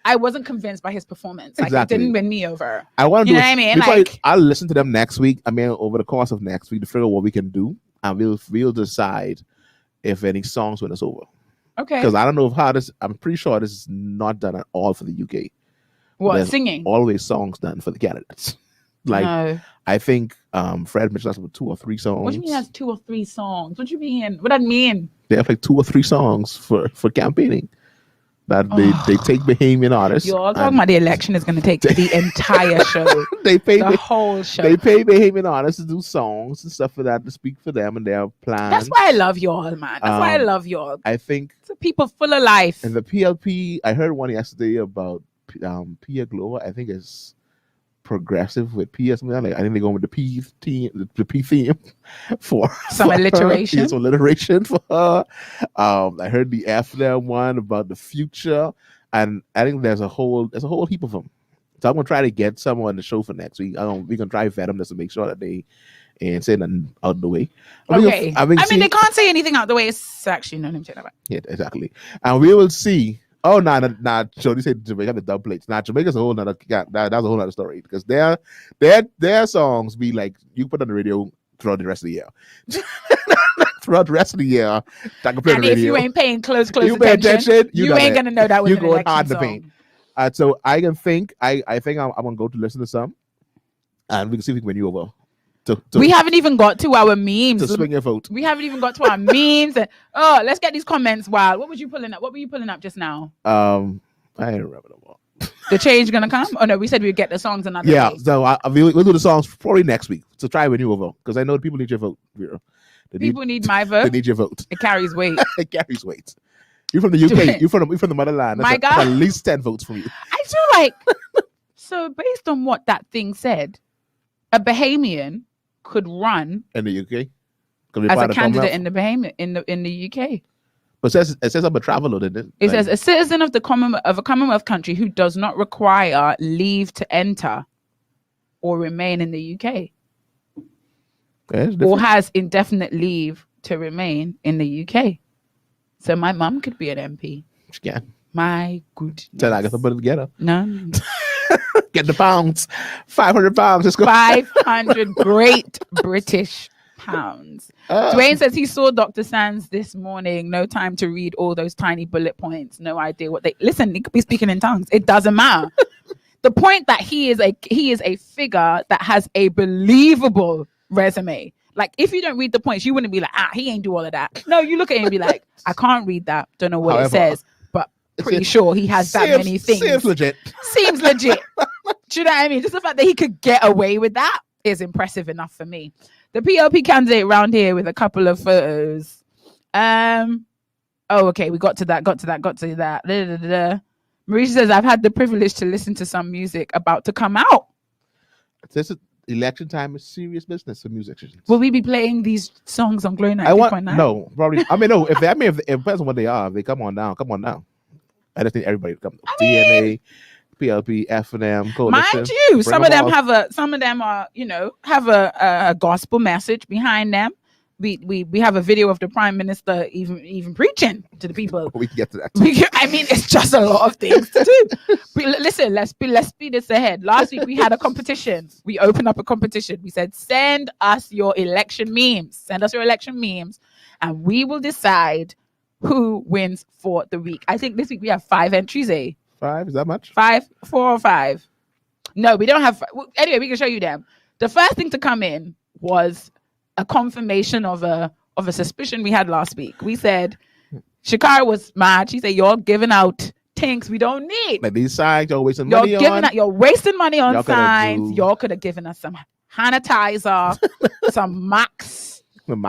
I wasn't convinced by his performance. Like, exactly. It didn't win me over. I want to what I mean? I'll listen to them next week. I mean, over the course of next week to figure out what we can do, and we'll decide if any songs win us over. Okay. Because I don't know how this. I'm pretty sure this is not done at all for the UK. What, singing? Always songs done for the candidates. Like, no. I think Fred mentioned that's about 2 or 3 songs. What do you mean has 2 or 3 songs? What do you mean? What that mean? They have like 2 or 3 songs for campaigning. That they take Bahamian artists. You're all talking about the election is going to take the entire show. The whole show. They pay Bahamian artists to do songs and stuff for that, to speak for them and their plans. That's why I love y'all, man. That's why I love y'all. I think it's people full of life. And the PLP, I heard one yesterday about Pia Glover. I think it's progressive with P or something. Like, I think they're going with the P theme for some alliteration. Some alliteration for her. I heard the F there one about the future, and I think there's a whole heap of them. So I'm gonna try to get someone on the show for next week. We're gonna try to vet them just to make sure that they ain't saying nothing out the way. Okay. I mean, they can't say anything out the way. It's actually no name to that. Yeah, exactly. And we will see. Oh, nah. Jody said Jamaica the dub plates. Nah, Jamaica's a whole nother. That's a whole nother story, because their songs be like, you put on the radio throughout the rest of the year. Throughout the rest of the year, I can play and the radio. If you ain't paying close attention, you ain't gonna know that was an election hard song. To paint. So I think I'm gonna go to listen to some, and we can see if we can win you over. We haven't even got to our memes. To swing your vote. We haven't even got to our memes. Let's get these comments wild. What were you pulling up just now? I don't remember no more. The change gonna come? Oh no, we said we'd get the songs another day. So we'll do the songs probably next week. So try win you over, because I know people need your vote, Vera. People need my vote. They need your vote. It carries weight. It carries weight. You're from the UK. You're from the motherland. My God. At least 10 votes from you. I feel like so based on what that thing said, a Bahamian could run in the UK as a candidate in the Bahamian in the UK. But it says I'm a traveler, didn't it? It says a citizen of a Commonwealth country who does not require leave to enter or remain in the UK. Or has indefinite leave to remain in the UK. So my mum could be an MP. She can. My goodness. Then I got to put it together. No. Get the pounds. 500 pounds. Let's go. 500 great British pounds. Dwayne says he saw Dr. Sands this morning. No time to read all those tiny bullet points. No idea what they listen. He could be speaking in tongues. It doesn't matter. The point that he is a figure that has a believable resume. Like, if you don't read the points, you wouldn't be like, he ain't do all of that. No, you look at him and be like, I can't read that. Don't know what it says, but pretty sure he has that many things. Seems legit. Seems legit. Do you know what I mean? Just the fact that he could get away with that is impressive enough for me. The PLP candidate round here with a couple of photos. Okay, we got to that. Marisha says, I've had the privilege to listen to some music about to come out. This is election time is serious business for musicians. Will we be playing these songs on Glow 90.9? No, probably. I mean, no. If it depends on what they are. If they come on down. I just think everybody come. DNA, PLP, F&M, Coalition. Mind you, some of them are, have a gospel message behind them. We have a video of the Prime Minister even preaching to the people. We can get to that. It's just a lot of things to do. Listen, let's speed this ahead. Last week we had a competition. We opened up a competition. We said, send us your election memes. Send us your election memes, and we will decide who wins for the week. I think this week we have 5 entries. 5? Is that much? 4 or 5? No, we don't have. Anyway, we can show you them. The first thing to come in was a confirmation of a suspicion we had last week. We said Shakara was mad. She said, you're giving out things we don't need. Like these signs, you're wasting money on. You're wasting money on signs. Y'all could have given us some sanitizer, some max,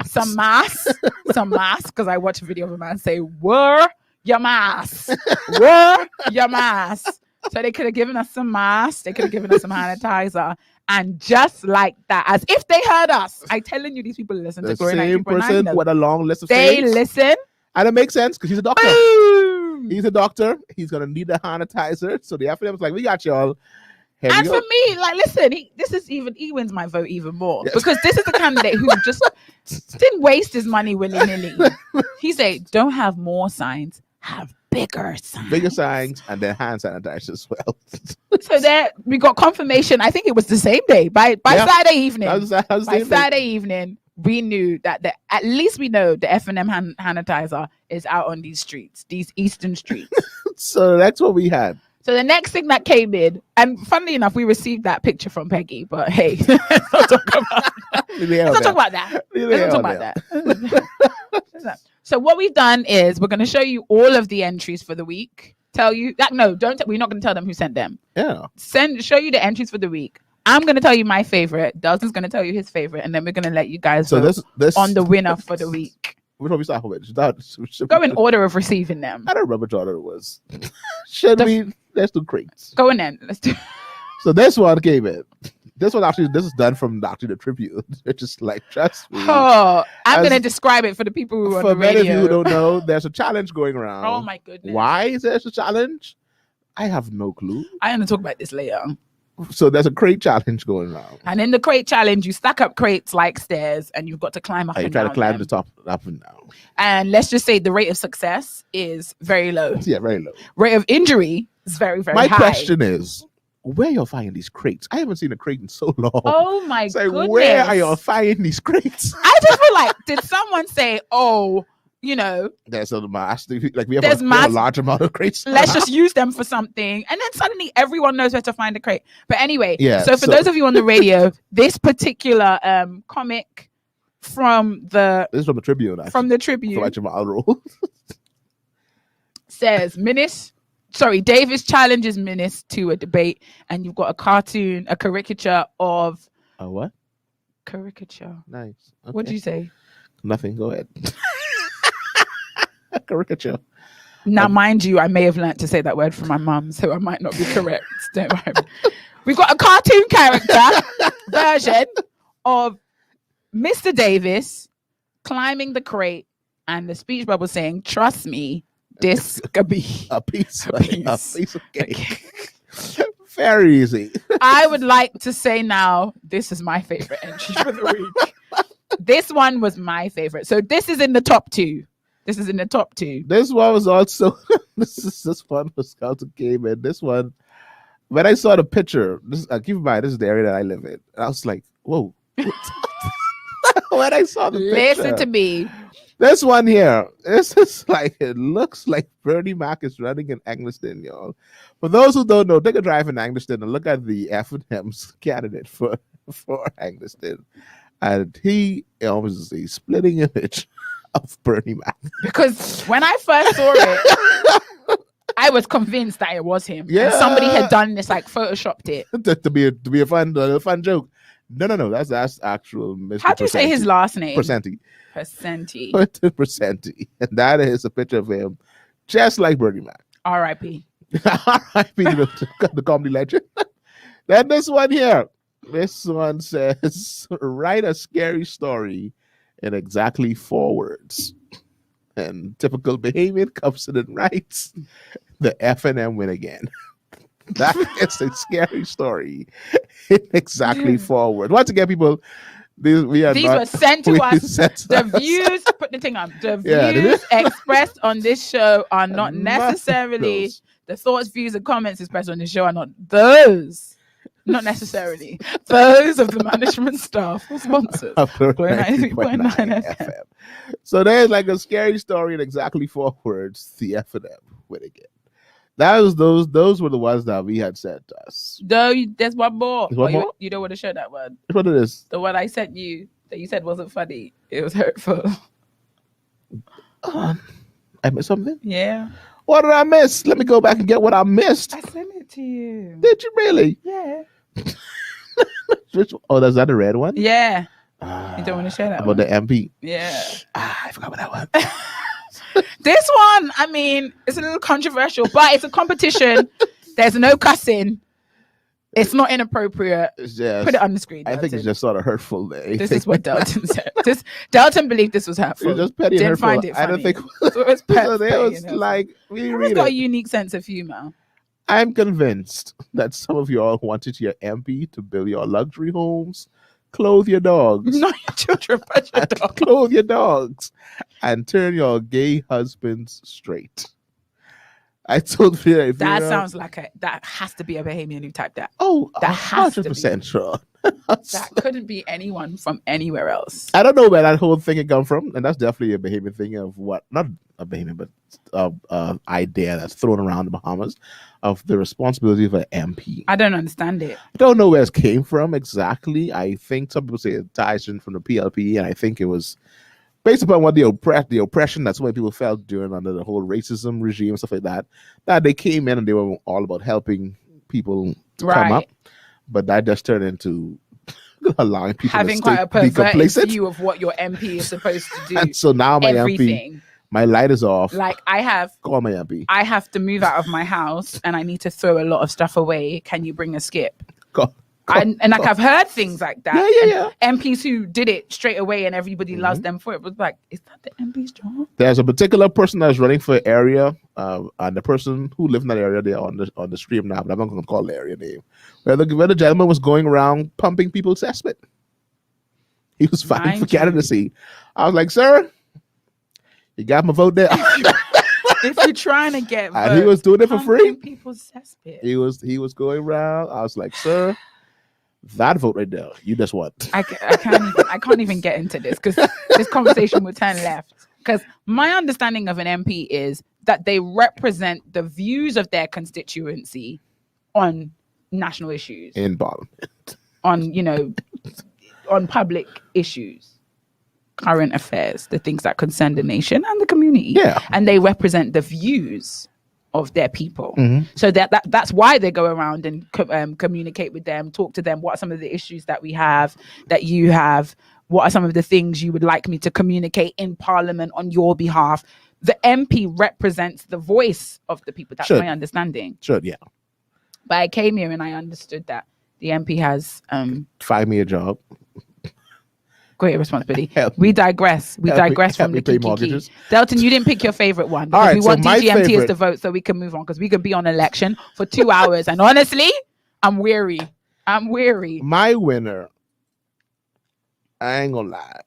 some mask, because I watched a video of a man say, wear your mask. Wear your mask. So they could have given us some masks. They could have given us some sanitizer. And just like that, as if they heard us, I'm telling you, these people listen to Glory 90.9. The same person with a long list of they things. Listen. And it makes sense because he's a doctor. Boom. He's a doctor. He's going to need the sanitizer. So the FNM was like, we got y'all. And for me, like, listen, he wins my vote even more. Yeah. Because this is a candidate who just didn't waste his money willy-nilly. He said, don't have more signs, have bigger signs and then hand sanitizer as well. So there we got confirmation. I think it was the same day by Saturday evening. By Saturday evening, we knew that at least we know the F&M sanitizer is out on these streets, these eastern streets. So that's what we had. So the next thing that came in, and funnily enough, we received that picture from Peggy, but hey, let's not talk about that. So what we've done is we're going to show you all of the entries for the week. Tell you that we're not going to tell them who sent them. Yeah. Show you the entries for the week. I'm going to tell you my favorite. Dalton's going to tell you his favorite, and then we're going to let you guys vote on the winner for the week. Which one we start with? Go in order of receiving them. I don't remember which order it was. Let's do crates. Go in then. Let's do. So this one came in. This is done from actually the Tribune. It's just like, trust me. Oh, I'm going to describe it for the people who are on the radio. For many of you who don't know, there's a challenge going around. Oh my goodness. Why is there a challenge? I have no clue. I'm going to talk about this later. So there's a crate challenge going around. And in the crate challenge, you stack up crates like stairs and you've got to climb up and down. You try to climb the top, up and down. And let's just say the rate of success is very low. Yeah, very low. Rate of injury is very, very high. My question is, where you're finding these crates? I haven't seen a crate in so long. Oh my goodness. Where are you finding these crates? I just feel like, did someone say, there's a mass, like we have a large amount of crates. Let's just use them for something. And then suddenly everyone knows where to find a crate. But anyway, so for those of you on the radio, this particular comic this is from the Tribune. Actually. From the Tribune. Says, Davis challenges Minnis to a debate, and you've got a caricature of a what? Caricature. Nice. Okay. What did you say? Nothing. Go ahead. Caricature. Now, mind you, I may have learnt to say that word from my mum, so I might not be correct. Don't worry. We've got a cartoon character version of Mr. Davis climbing the crate, and the speech bubble saying, "Trust me, this could be a piece of cake." Very easy. I would like to say now, this is my favorite entry for the week. This one was my favorite. So this is in the top 2. This one was also this one was Scout came in. This one, when I saw the picture, keep in mind, this is the area that I live in. I was like, whoa. When I saw the picture. Listen to me. This one here, this is like, it looks like Bernie Mac is running in Angleton, y'all. For those who don't know, take a drive in Angleton and look at the F&M's candidate for Angleton. And he almost is a splitting image of Bernie Mac. Because when I first saw it, I was convinced that it was him. Yeah. And somebody had done this, like photoshopped it. to be a fun joke. No. That's actual Mr. How do you say his last name? Percenti. Percenti. And that is a picture of him, just like Bernie Mac. R.I.P. R.I.P. the comedy legend. Then this one here. This one says, write a scary story in exactly 4 words. And typical Bahamian comes in and writes, the F&M win again. That is a scary story in exactly 4 words. Once again, people, these were sent to us. The views, put the thing on. The views expressed on this show are not necessarily the thoughts, views, and comments expressed on this show are not those. Not necessarily those of the management staff or sponsors. 93.9 FM. So there's like a scary story in exactly 4 words. The F&M win again. That was those were the ones that we had sent us. Though there's one more. One more? You don't want to show that one. What it is? The one I sent you that you said wasn't funny. It was hurtful. I missed something? Yeah. What did I miss? Let me go back and get what I missed. I sent it to you. Did you really? Yeah. Oh, is that the red one? Yeah. You don't want to share that about one? The MP? Yeah. I forgot about that one. This one, I mean, it's a little controversial, but it's a competition. There's no cussing. It's not inappropriate. Just, put it on the screen. Delton. I think it's just sort of hurtful. This is what Delton said. Delton believed this was hurtful. It's just petty and hurtful. Find it funny. I don't think so it was so it was like we read got a unique sense of humor. I'm convinced that some of y'all wanted your MP to build your luxury homes, clothe your dogs. Not your children, but your dogs. Clothe your dogs and turn your gay husbands straight. I told Vera, that sounds like that has to be a Bahamian who typed that. Oh, that has 100% to be. sure. That couldn't be anyone from anywhere else. I don't know where that whole thing had come from, and that's definitely a Bahamian thing of what, not a Bahamian, but idea that's thrown around the Bahamas of the responsibility of an MP. I don't understand it. I don't know where it came from exactly. I think some people say it ties in from the PLP, and I think it was based upon what the oppression that so many people felt during under the whole racism regime and stuff like that. That they came in and they were all about helping people come up, but that just turned into allowing people having to quite a be perverted complacent. view of what your MP is supposed to do. And so now my everything. MP, my light is off. Like call my MP. I have to move out of my house and I need to throw a lot of stuff away. Can you bring a skip? And like I've heard things like that. Yeah. MPs who did it straight away and everybody loves them for it. Was like, is that the MP's job? There's a particular person that's running for area, and the person who lived in that area, they're on the stream now, but I'm not going to call the area name. Where the gentleman was going around pumping people's cesspit. He was fighting for candidacy. I was like, sir, you got my vote there. If you're trying to get votes, and he was doing it for free. People's cesspit. He was going around. I was like, sir, that vote right there, you just won. I can't even get into this because this conversation will turn left. Because my understanding of an MP is that they represent the views of their constituency on national issues, in Parliament, on public issues, current affairs, the things that concern the nation and the community. Yeah, and they represent the views of their people. So that's why they go around and communicate with them, talk to them. What are some of the issues that we have, that you have? What are some of the things you would like me to communicate in Parliament on your behalf? The MP represents the voice of the people. That's my understanding. Sure, yeah. But I came here and I understood that the MP has find me a job. Great responsibility. We digress. We digress from the kiki. Delton, you didn't pick your favorite one. Because we want DGMT as the vote so we can move on, because we could be on election for 2 hours. And honestly, I'm weary. My winner, I ain't gonna lie.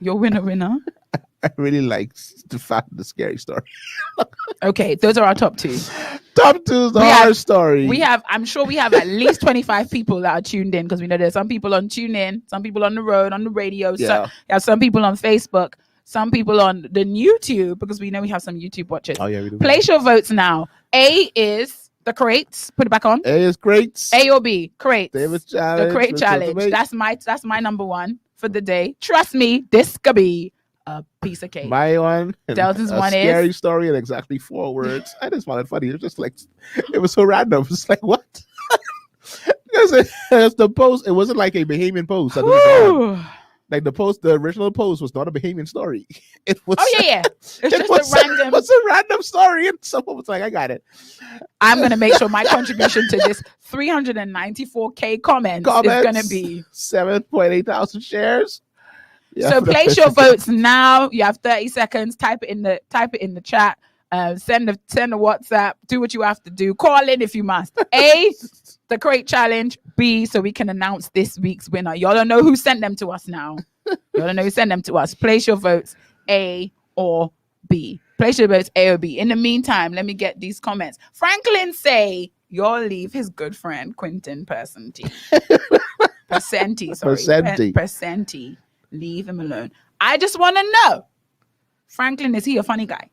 Your winner? I really like the scary story. Okay, those are our top two. Top two is the horror story. I'm sure we have at least 25 people that are tuned in, because we know there's some people on TuneIn, some people on the road, on the radio. Yeah. So we have some people on Facebook, some people on the YouTube, because we know we have some YouTube watchers. Oh yeah, we do. Place your votes now. A is the crates. Put it back on. A is crates. A or B? Crates. David's challenge. The crate challenge. That's my number one for the day. Trust me, this could be a piece of cake. My one. Delton's one is scary story in exactly 4 words. I just found it funny. It was just like, it was so random. It's like, what? Because it's the post. It wasn't like a Bahamian post. Like the original post was not a Bahamian story. It was. Oh yeah. It's just a random. It was a random story, and someone was like, "I got it." I'm gonna make sure my contribution to this 394K comments is gonna be 7.8 thousand shares. Yeah, so place your votes now. You have 30 seconds. Type it in the chat. Send a WhatsApp. Do what you have to do. Call in if you must. A, the crate challenge. B, so we can announce this week's winner. Y'all don't know who sent them to us now. Y'all don't know who sent them to us. Place your votes A or B. Place your votes A or B. In the meantime, let me get these comments. Franklin say, y'all leave his good friend Quentin Percenti. Percenti. Leave him alone. I just want to know, Franklin, is he a funny guy?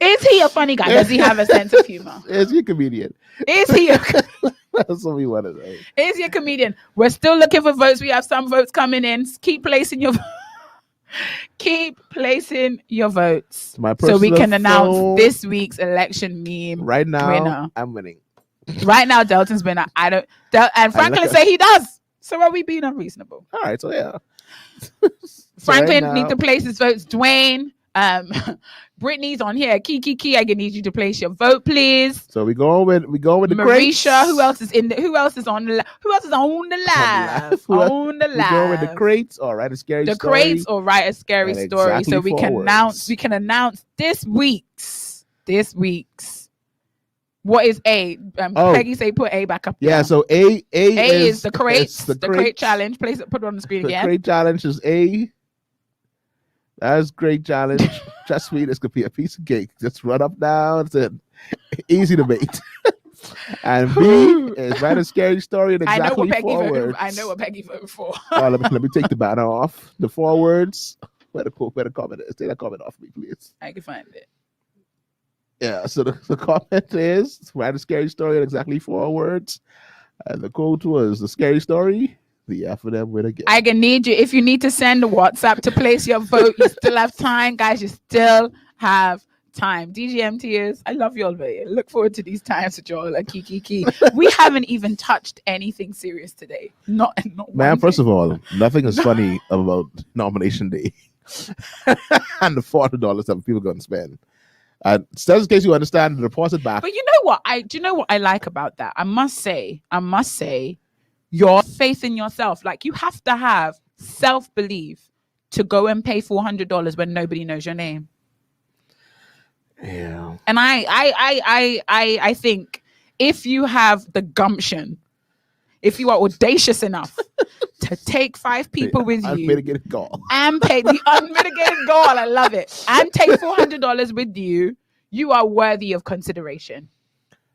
Is he a funny guy? Does he have a sense of humor? Is he a comedian? Is he a That's what we want to know. Is he a comedian? We're still looking for votes. We have some votes coming in. Keep placing your votes so we can announce this week's election meme right now winner. I'm winning. Right now Delton's winner. And Franklin say he does. So are we being unreasonable? All right, so yeah. Franklin right need to place his votes. Dwayne, Brittany's on here. Kiki, I need you to place your vote, please. So we go with the Marisha. crates. Who else is on the live? On the live. We go with the crates or write a scary story. The crates or write a scary story. Exactly so we can announce this week's. What is A? Peggy say put A back up. Yeah, there. so A is the crates. The crate challenge. Put it on the screen again. The crate challenge is A. That's great challenge. Trust me, this could be a piece of cake. Just run up down. It's easy to make. And B is write a scary story in exactly 4 words. I know what Peggy voted for. Let me take the banner off. The 4 words. Where the comment is. Take that comment off me, please. I can find it. Yeah, so the comment is write a scary story in exactly 4 words. And the quote was the scary story. The F of them win again. I can need you. If you need to send a WhatsApp to place your vote, you still have time, guys. You still have time. DGMT is. I love y'all, man. Look forward to these times with y'all like Kiki. We haven't even touched anything serious today. Not man. First of all, nothing is funny about nomination day and the $400 that people going to spend. Just in case you understand, report it back. But you know what? Do you know what I like about that? I must say. Your faith in yourself. Like, you have to have self-belief to go and pay $400 when nobody knows your name. Yeah. And I think if you have the gumption, if you are audacious enough to take 5 people with you unmitigated gall. And pay the unmitigated gall, I love it, and take $400 with you, you are worthy of consideration.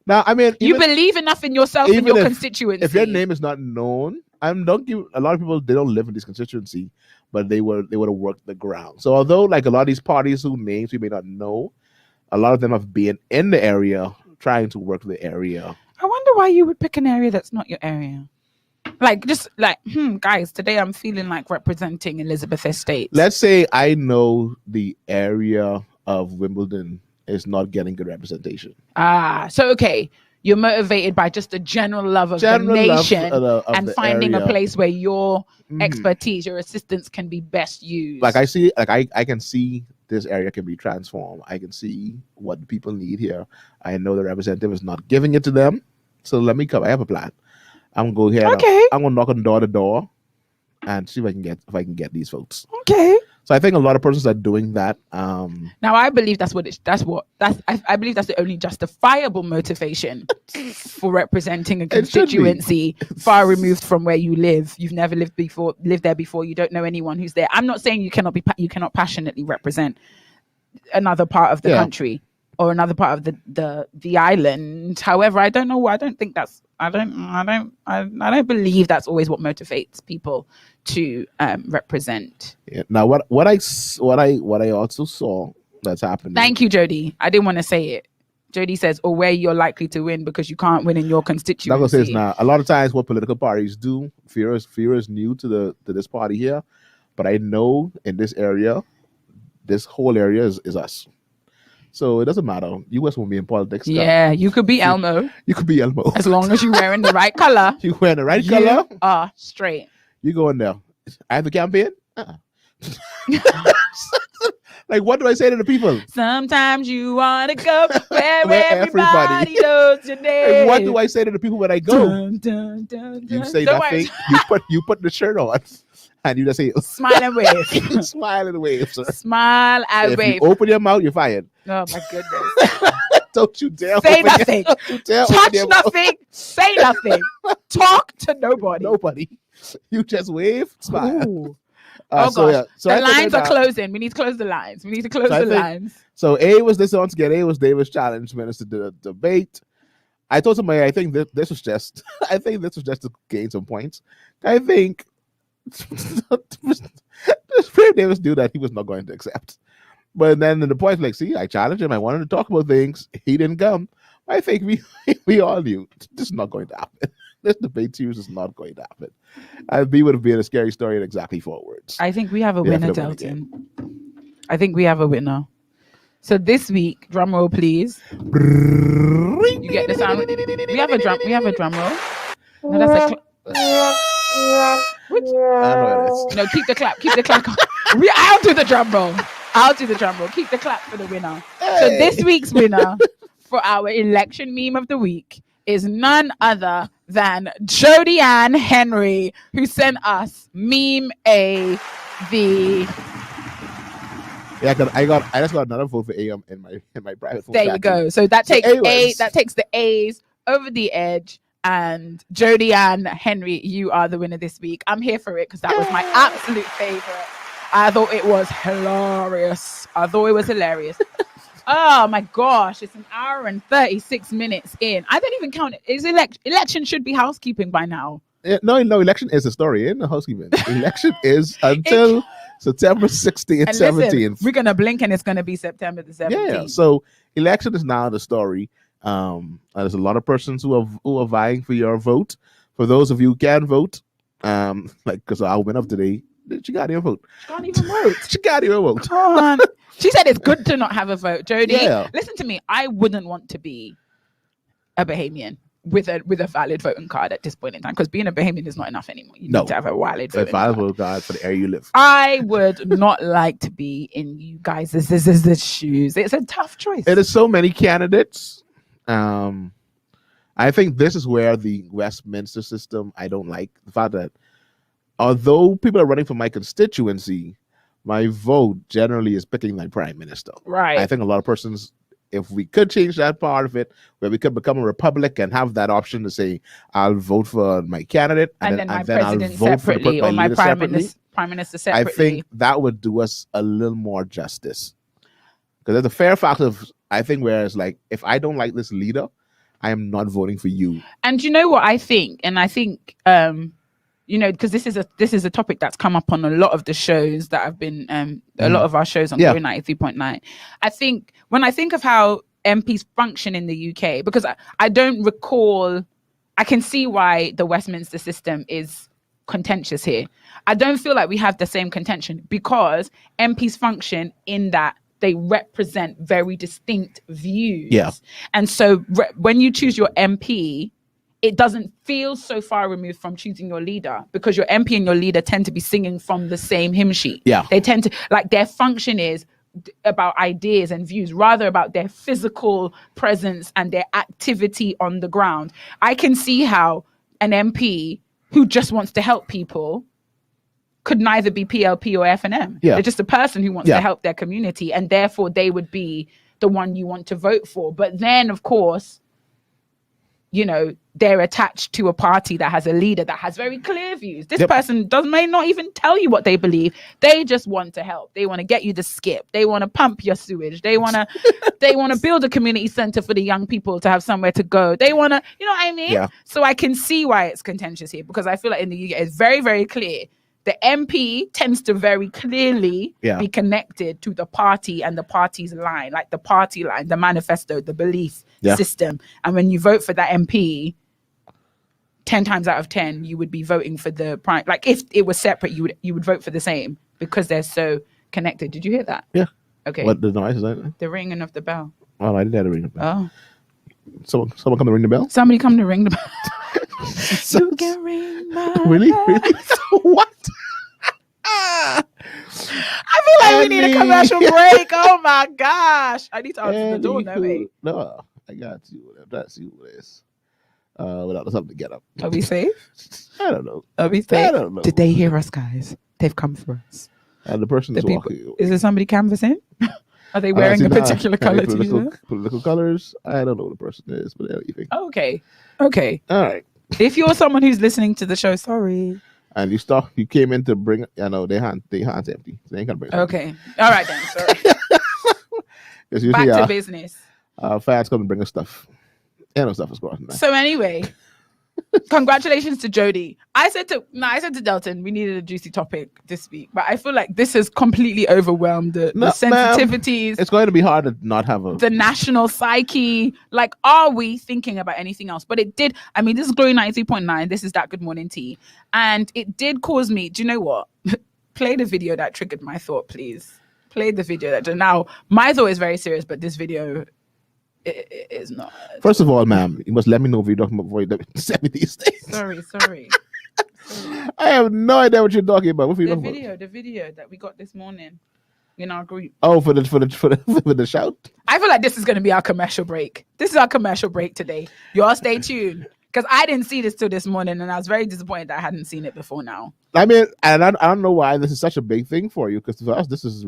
Now, I mean, you believe enough in yourself and your constituency. If your name is not known, a lot of people, they don't live in this constituency, but they would have worked the ground. So although like a lot of these parties whose names we may not know, a lot of them have been in the area trying to work the area. I wonder why you would pick an area that's not your area. Like, just like, guys, today I'm feeling like representing Elizabeth Estate. Let's say I know the area of Wimbledon is not getting good representation. So okay, you're motivated by just a general love of the nation and finding a place where your expertise, your assistance can be best used. Like I can see this area can be transformed. I can see what the people need here. I know the representative is not giving it to them. So let me come. I have a plan. I'm gonna go here. Okay. I'm gonna knock on door to door and see if I can get these votes. Okay. So I think a lot of persons are doing that. Now I believe I believe that's the only justifiable motivation for representing a constituency far removed from where you live. You've never lived there before. You don't know anyone who's there. I'm not saying you cannot passionately represent another part of the country or another part of the island. However, I don't know. I don't believe that's always what motivates people to represent. Yeah. Now, what I also saw that's happening. Thank you, Jody. I didn't want to say it. Jody says, "Or where you're likely to win because you can't win in your constituency." I'm gonna say this now. A lot of times, what political parties do, Fear is new to this party here, but I know in this area, this whole area is us. So it doesn't matter. You guys won't be in politics. Yeah, you could be Elmo. You could be Elmo as long as you're wearing the right color. You wearing the right color. Straight. You go in there. I have a campaign. Like, what do I say to the people? Sometimes you want to go where everybody knows your name. Like, what do I say to the people when I go? You say nothing. You put the shirt on. And you just say, smile and wave. Smile and wave, sir. Smile and wave. If you open your mouth, you're fired. Oh, my goodness. Don't you dare say nothing. Touch nothing. Say nothing. Talk to nobody. Nobody. You just wave, smile. Oh, gosh. So the lines are closing. We need to close the lines. Lines. So A was this once again. A was Davis challenge minister to the debate. I told somebody, I think this was just to gain some points. I think Davis knew that he was not going to accept. But then the point, like, see, I challenged him. I wanted to talk about things. He didn't come. I think we all knew this is not going to happen. This debate series is not going to happen. B would have been a scary story in exactly 4 words. I think we have a winner, Delton. I think we have a winner. So this week, drum roll, please. You get the sound. We have a drum roll. No, that's which? I know it is. No, keep the clap. I'll do the drum roll. Keep the clap for the winner. Hey. So this week's winner for our election meme of the week is none other than Jody Ann Henry, who sent us meme A, the. Yeah, I just got another vote for A in my private phone. There you go. So that takes that takes the A's over the edge. And Jody Ann Henry, you are the winner this week. I'm here for it because that was my absolute favorite. I thought it was hilarious. Oh my gosh, it's 1 hour and 36 minutes in. I don't even count it. Election should be housekeeping by now. No, election is a story, ain't no housekeeping. Election is until September 16th, 17th. We're gonna blink and it's gonna be September the 17th. Yeah, so election is now the story. There's a lot of persons who are vying for your vote. For those of you who can vote, because I went up today, she got your vote. She can't even vote. She got your vote. Come on. She said it's good to not have a vote. Jody, listen to me. I wouldn't want to be a Bahamian with a valid voting card at this point in time, because being a Bahamian is not enough anymore. You need to have a valid voting card for the area you live. I would not like to be in you guys' shoes. It's a tough choice. It is so many candidates. I think this is where the Westminster system, I don't like the fact that although people are running for my constituency, my vote generally is picking my prime minister. Right. I think a lot of persons, if we could change that part of it, where we could become a republic and have that option to say, I'll vote for my candidate and then my president separately, or my prime minister separately. I think that would do us a little more justice. Because there's a fair fact of, I think, whereas like, if I don't like this leader, I am not voting for you. And you know what I think? And I think, because this is a topic that's come up on a lot of the shows that have been, a lot of our shows on 93.9. I think when I think of how MPs function in the UK, because I don't recall, I can see why the Westminster system is contentious here. I don't feel like we have the same contention because MPs function in that they represent very distinct views. Yeah. And so when you choose your MP, it doesn't feel so far removed from choosing your leader, because your MP and your leader tend to be singing from the same hymn sheet. Yeah. They tend to, like, their function is about ideas and views rather about their physical presence and their activity on the ground. I can see how an MP who just wants to help people could neither be PLP or F&M. Yeah. They're just a person who wants to help their community, and therefore they would be the one you want to vote for. But then, of course, you know, they're attached to a party that has a leader that has very clear views. This person may not even tell you what they believe. They just want to help. They want to get you to skip. They want to pump your sewage. They want to build a community center for the young people to have somewhere to go. They want to, you know what I mean? Yeah. So I can see why it's contentious here, because I feel like in the UK it's very, very clear. The MP tends to very clearly be connected to the party and the party's line, like the party line, the manifesto, the belief system. And when you vote for that MP, 10 times out of 10, you would be voting for the prime. Like if it was separate, you would vote for the same because they're so connected. Did you hear that? Yeah. Okay. What the noise is that? The ringing of the bell. Oh, I didn't have to ring the bell. Oh. Someone come to ring the bell? Somebody come to ring the bell. You can ring my Really? bell. Really? What? I feel like we need a commercial break. Oh my gosh. I need to answer the door now, mate. No, I got you. That's you with this. Without something to get up. Are we safe? I don't know. Are we safe? I don't know. Did they hear us, guys? They've come for us. And the person is walking. Is there somebody canvassing? Are they wearing a particular color t-shirt? Political colors. I don't know what the person is, but anything. Okay. All right. If you're someone who's listening to the show, sorry. And you came in to bring, their hands empty. They ain't gonna bring okay. All right then. Sorry. Usually, back to business. Fans come and bring us stuff. And stuff is going on. So anyway, congratulations to Jody. I said to Delton, we needed a juicy topic this week, but I feel like this has completely overwhelmed the sensitivities. It's going to be hard to not have the national psyche. Like, are we thinking about anything else? But it did. I mean, this is Glory 93.9. This is That Good Morning Tea. And it did cause me, do you know what? Play the video that triggered my thought, please. Play the video that. Now, my thought is very serious, but this video is not. First of all, ma'am, you must let me know if you're talking about before you send me these things. Sorry. I have no idea what you're talking about. The video that we got this morning in our group. Oh, for the shout. I feel like this is going to be our commercial break. This is our commercial break today. Y'all stay tuned, because I didn't see this till this morning, and I was very disappointed that I hadn't seen it before now. I mean, and I don't know why this is such a big thing for you, because for us, this is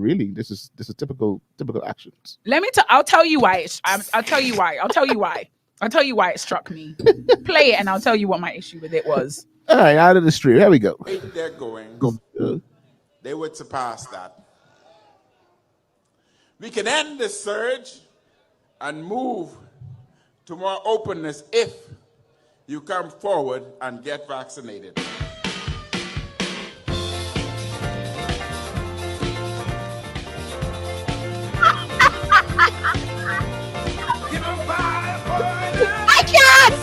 typical actions. I'll tell you why. I'll tell you why. I'll tell you why it struck me. Play it, and I'll tell you what my issue with it was. All right, out of the street. Here we go. They're going. They would surpass that. We can end this surge and move to more openness if you come forward and get vaccinated. I can't!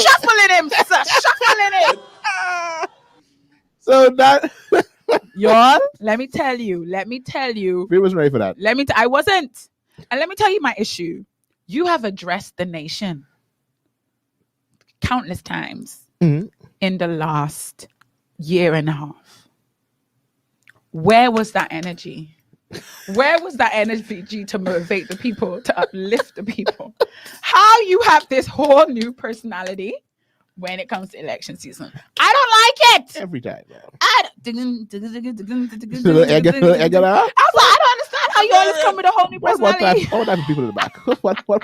Shuffling him, sir. Shuffling him. So that y'all, let me tell you. We wasn't ready for that. I wasn't. And let me tell you my issue. You have addressed the nation countless times in the last year and a half. Where was that energy? Where was that energy to motivate the people, to uplift the people? How you have this whole new personality when it comes to election season? I don't like it. Every time. I don't understand how you always come with a whole new personality. What type of people in the back?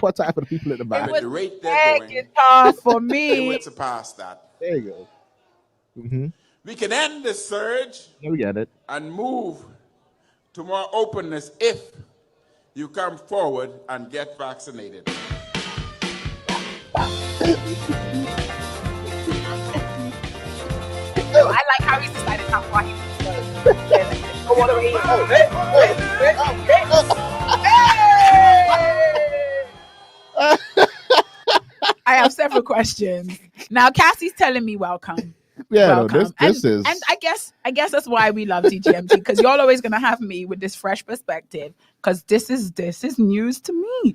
What type of people in the back? It was guitar for me. They would surpass that. There you go. Mm-hmm. We can end this surge. Yeah, we got it. And move to more openness if you come forward and get vaccinated. I like how he decided how far he wants to go. Go all the way. I have several questions. Now, Cassie's telling me welcome. Yeah, welcome. No, this is. And I guess that's why we love DGMT, because you're always gonna have me with this fresh perspective, because this is news to me.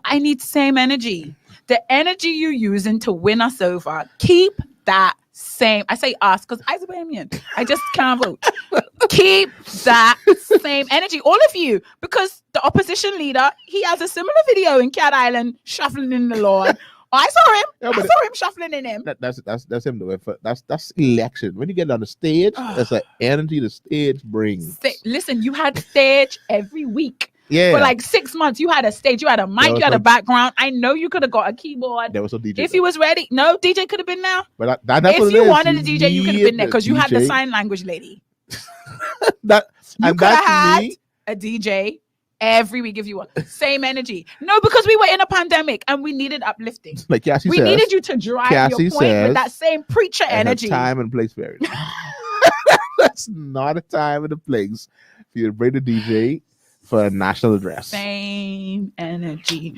I need same energy. The energy you're using to win us over, keep that same. I say us because I'm a Bahamian. I just can't vote. Keep that same energy, all of you, because the opposition leader, he has a similar video in Cat Island shuffling in the lawn I saw him. Yeah, I but saw him shuffling in him. That's him though. That's election. When you get on the stage, that's the energy the stage brings. Listen, you had stage every week. Yeah. For like 6 months, you had a stage, you had a mic, you had a background. I know you could have got a keyboard. There was no DJ. If he was ready. No, DJ could have been there. But that's if you wanted a DJ, you could have been there because you had the sign language lady. You could have had a DJ every week if you want. Same energy. No, because we were in a pandemic and we needed uplifting. Like Cassie we says, needed you to drive your point with that same preacher energy. Time and place for it. That's not a time and a place for you to bring the DJ for a national address. Same energy.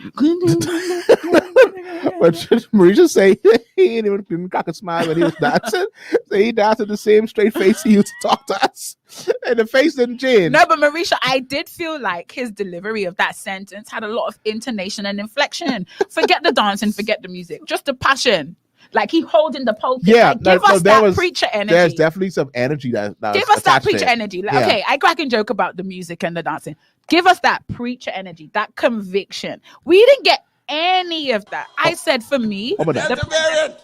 But Marisha say he didn't crack a smile when he was dancing. So he danced with the same straight face he used to talk to us. And the face didn't change. No, but Marisha, I did feel like his delivery of that sentence had a lot of intonation and inflection. Forget the dancing, forget the music. Just the passion. Like he holding the pulpit. Yeah, like, give us that preacher energy. There's definitely some energy that give us that preacher energy. Like, okay, I crack and joke about the music and the dancing. Give us that preacher energy, that conviction. We didn't get any of that. I said for me, the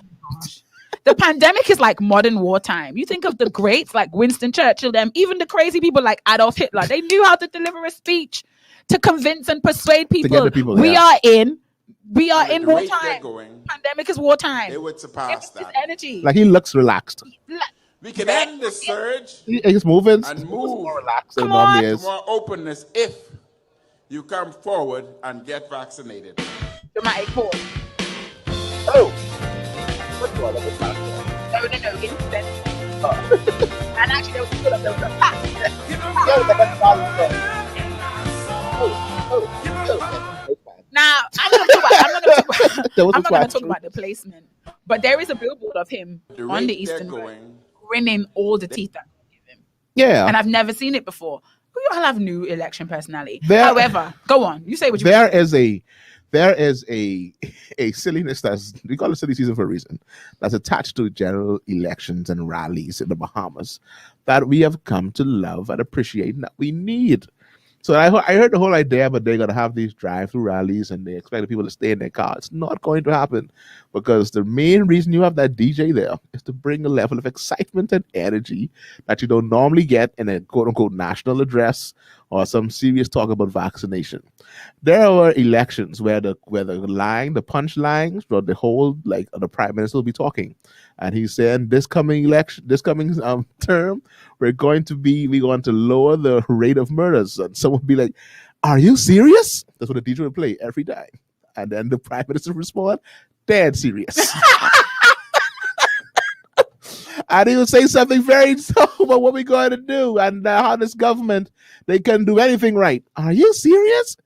pandemic is like modern wartime. You think of the greats like Winston Churchill, them, even the crazy people like Adolf Hitler. They knew how to deliver a speech to convince and persuade people. We are in wartime. Pandemic is wartime. They would surpass that. Energy. Like he looks relaxed. We can end the surge. He's moving and move more relaxed than normally is. More openness if you come forward and get vaccinated. Dramatic pause. Oh. No. Instant. And actually, there was a pass. Now, I'm not going to talk about the placement, but there is a billboard of him on the Eastern Road, grinning all the teeth that give him. Yeah. And I've never seen it before. We all have new election personality. However, go on. You say what you There is a silliness we call it silly season for a reason, that's attached to general elections and rallies in the Bahamas that we have come to love and appreciate and that we need. So I heard the whole idea, but they're going to have these drive-through rallies and they expect the people to stay in their car. It's not going to happen because the main reason you have that DJ there is to bring a level of excitement and energy that you don't normally get in a quote-unquote national address or some serious talk about vaccination. There are elections where the punch lines, or the whole, like the prime minister will be talking. And he's saying this coming term, we're going to lower the rate of murders. And someone will be like, are you serious? That's what the DJ will play every day. And then the prime minister will respond, dead serious. And he will say something very tough about what we're going to do and how this government, they can do anything right. Are you serious?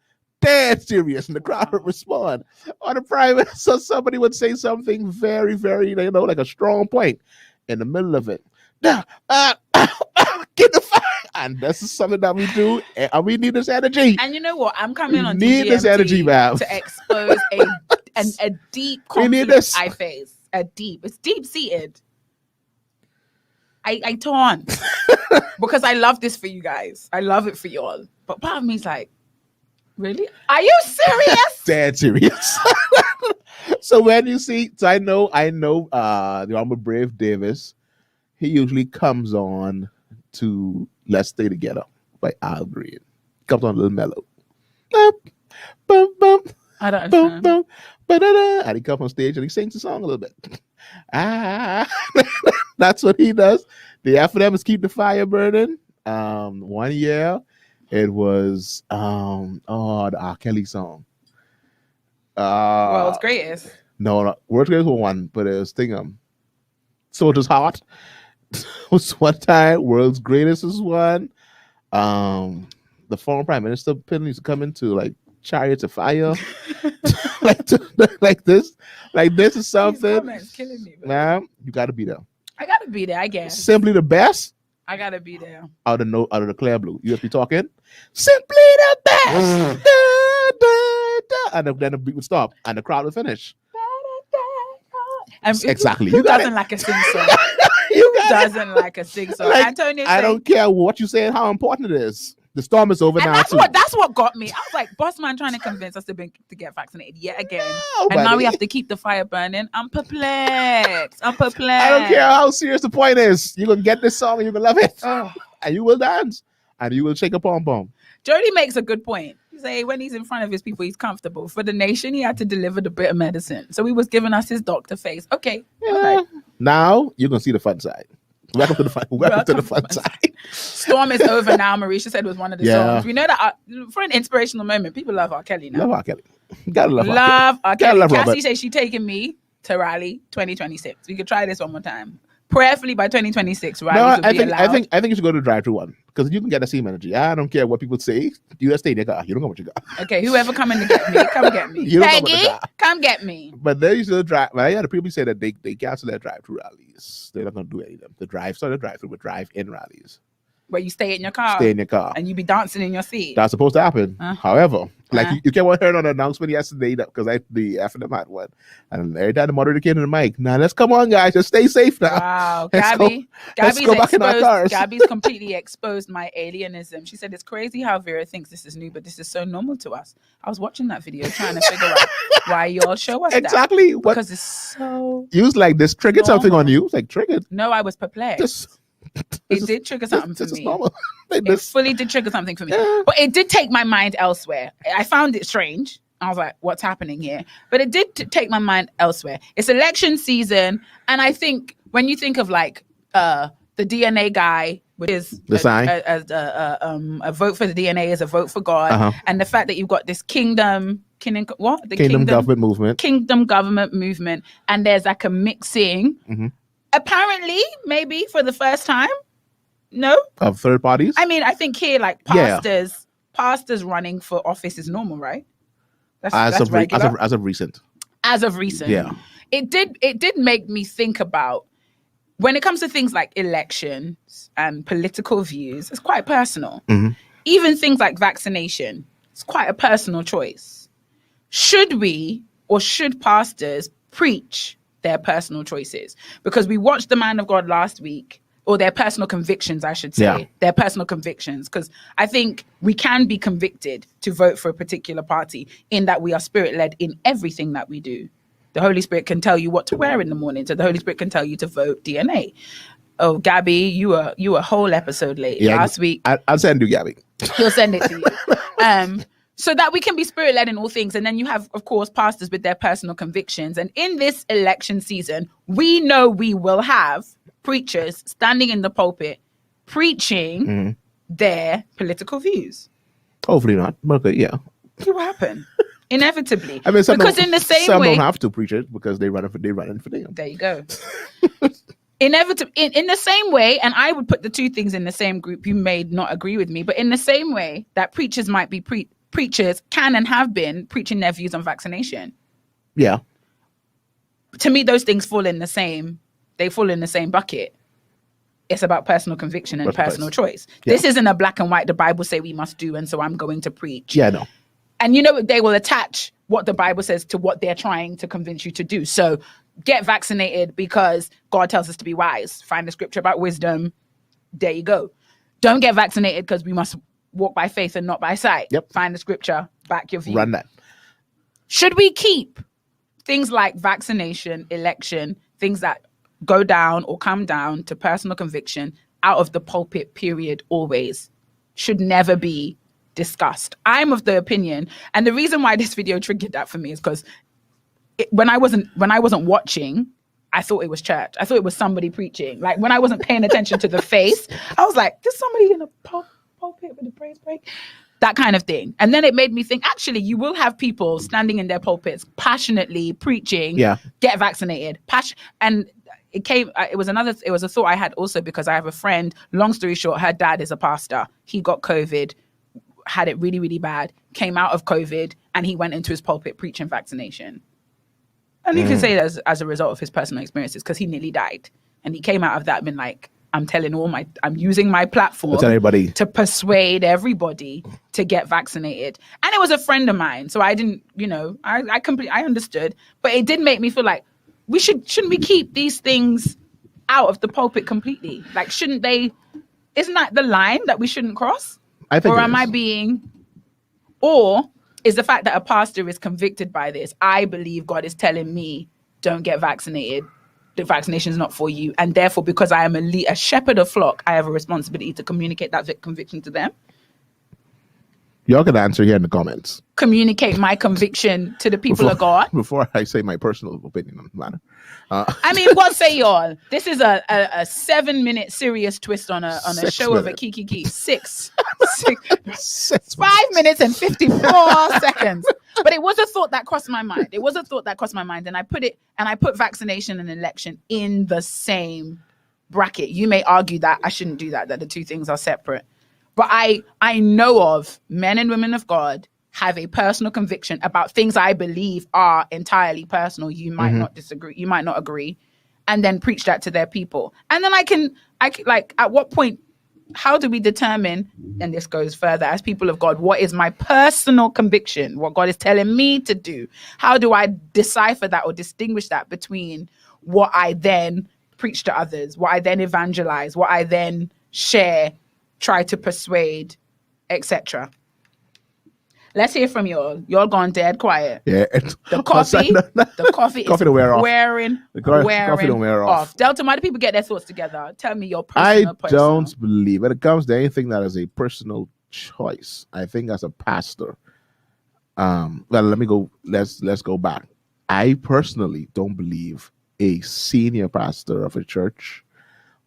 Dead serious. And the crowd would respond. Or the prime minister, somebody would say something very, very, like a strong point in the middle of it. Get the fire. And this is something that we do, and we need this energy. And you know what? I'm coming on DGMT this energy, man, to expose a deep conflict I face. It's deep-seated. I torn because I love this for you guys. I love it for you all. But part of me is like, really? Are you serious? Dead serious. So when you see, I know the Honorable Brave Davis, he usually comes on to Let's Stay Together by Al Green. Comes on a little mellow. Bum, bum, I don't understand. Bum, bum, and he comes on stage and he sings the song a little bit. That's what he does. The F for them is keep the fire burning. 1 year it was the R. Kelly song. World's Greatest. No, World's Greatest was one, but it was Soldier's Heart was one time. World's Greatest was one. The former Prime Minister used to come into like Chariots of Fire. like this is something. These killing me, man, you gotta be there. I gotta be there, I guess. Simply the best. I gotta be there. Out of the Clear Blue. You just be talking. Simply the best. And then the beat would stop and the crowd would finish. Exactly. Who doesn't like a sing song? Who doesn't like a sing song? Like, Antonio, I don't care what you say and how important it is. The storm is over and now. that's what got me. I was like, boss man trying to convince us to get vaccinated yet again. No, and now we have to keep the fire burning. I'm perplexed. I don't care how serious the point is. You're going to get this song and you're going to love it. And you will dance. And you will shake a pom-pom. Jody makes a good point. He say when he's in front of his people, he's comfortable. For the nation, he had to deliver the bitter medicine. So he was giving us his doctor face. Okay. Yeah. Right. Now you're going to see the fun side. Welcome to the fun side. Storm is over now. Marisha said was one of the songs. We know that for an inspirational moment, people love R. Kelly now. Love R. Kelly. Gotta love R. Kelly. Love Cassie says she's taking me to Raleigh 2026. We could try this one more time. Prayerfully by 2026, Raleigh will be allowed. I think you should go to the drive-thru one because you can get the same energy. I don't care what people say. You just stay in your car. You don't know what you got. Okay, whoever coming to get me, come get me. Peggy, come get me. But they used to drive. Well, I had people say that they cancel their drive-thru rallies. They're not going to do any of them. The drive-through, but drive-in rallies. Where you stay in your car. Stay in your car. And you be dancing in your seat. That's supposed to happen. However, you kept on hearing on the announcement yesterday that because the FNM had one. And every time the moderator came to the mic, now let's come on, guys. Just stay safe now. Wow. Let's go back in our cars. Gabby's completely exposed my alienism. She said, it's crazy how Vera thinks this is new, but this is so normal to us. I was watching that video trying to figure out why y'all show us exactly that. Because it's so You was like, this triggered something on you. It was like, triggered. No, I was perplexed. It did trigger something for me. It fully did trigger something for me. Yeah. But it did take my mind elsewhere. I found it strange. I was like, what's happening here? But it did take my mind elsewhere. It's election season. And I think when you think of like the DNA guy, which is the sign, a vote for the DNA is a vote for God. And the fact that you've got this kingdom government movement. And there's like a mixing. Apparently, maybe for the first time, no? Of third parties? I mean, I think here, like pastors running for office is normal, right? That's regular. As of recent. As of recent. Yeah. It did make me think about, when it comes to things like elections and political views, it's quite personal. Even things like vaccination, it's quite a personal choice. Should we or should pastors preach their personal choices? Because we watched the man of God last week, or their personal convictions, I should say, their personal convictions. Because I think we can be convicted to vote for a particular party in that we are spirit-led in everything that we do. The Holy Spirit can tell you what to wear in the morning. So the Holy Spirit can tell you to vote DNA. Oh, Gabby, you were a whole episode late last week. I'll send you, Gabby. He'll send it to you. So that we can be spirit-led in all things. And then you have, of course, pastors with their personal convictions. And in this election season, we know we will have preachers standing in the pulpit preaching their political views. Hopefully not. But yeah. It will happen. Inevitably. I mean, because in the same some way... don't have to preach it because they're running for them. There you go. Inevitably, in the same way, and I would put the two things in the same group. You may not agree with me, but in the same way that preachers might be preachers can and have been preaching their views on vaccination. Yeah. To me, those things fall in the same bucket. It's about personal conviction and personal choice. Yeah. This isn't a black and white, the Bible say we must do, and so I'm going to preach. Yeah, no. And you know, they will attach what the Bible says to what they're trying to convince you to do. So get vaccinated because God tells us to be wise. Find the scripture about wisdom. There you go. Don't get vaccinated because we must walk by faith and not by sight. Yep. Find the scripture, back your view. Run that. Should we keep things like vaccination, election, things that go down or come down to personal conviction out of the pulpit, period, always? Should never be discussed. I'm of the opinion, and the reason why this video triggered that for me is because when I wasn't watching, I thought it was church. I thought it was somebody preaching. Like when I wasn't paying attention to the face, I was like, there's somebody in a pulpit with a praise break, that kind of thing. And then it made me think, actually, you will have people standing in their pulpits passionately preaching, get vaccinated. And it was a thought I had also because I have a friend, long story short, her dad is a pastor. He got COVID, had it really, really bad, came out of COVID, and he went into his pulpit preaching vaccination. And you can say that as a result of his personal experiences because he nearly died. And he came out of that and been like, I'm using my platform to persuade everybody to get vaccinated. And it was a friend of mine. So I didn't, I understood. But it did make me feel like shouldn't we keep these things out of the pulpit completely? Like, isn't that the line that we shouldn't cross? I think or it am is. I being, or is the fact that a pastor is convicted by this, I believe God is telling me, don't get vaccinated. The vaccination is not for you. And therefore, because I am a shepherd of flock, I have a responsibility to communicate that conviction to them. Y'all can answer here in the comments. Communicate my conviction to the people of God. Before I say my personal opinion on the matter. I mean, what say y'all? This is a 7-minute serious twist on a show of a kiki. 6 5 minutes and 54 seconds. But it was a thought that crossed my mind. And I put vaccination and election in the same bracket. You may argue that I shouldn't do that the two things are separate. But I know of men and women of God have a personal conviction about things I believe are entirely personal. You might not disagree. You might not agree. And then preach that to their people. And then I can like, at what point, how do we determine, and this goes further, as people of God, what is my personal conviction? What God is telling me to do? How do I decipher that or distinguish that between what I then preach to others, what I then evangelize, what I then share, try to persuade, etc. Let's hear from y'all. Y'all gone dead quiet. Yeah. The coffee is don't wear off. wearing Coffee don't wear off. Delton, why do people get their thoughts together? Tell me your personal. I don't believe when it comes to anything that is a personal choice. I think as a pastor, well, let's go back. I personally don't believe a senior pastor of a church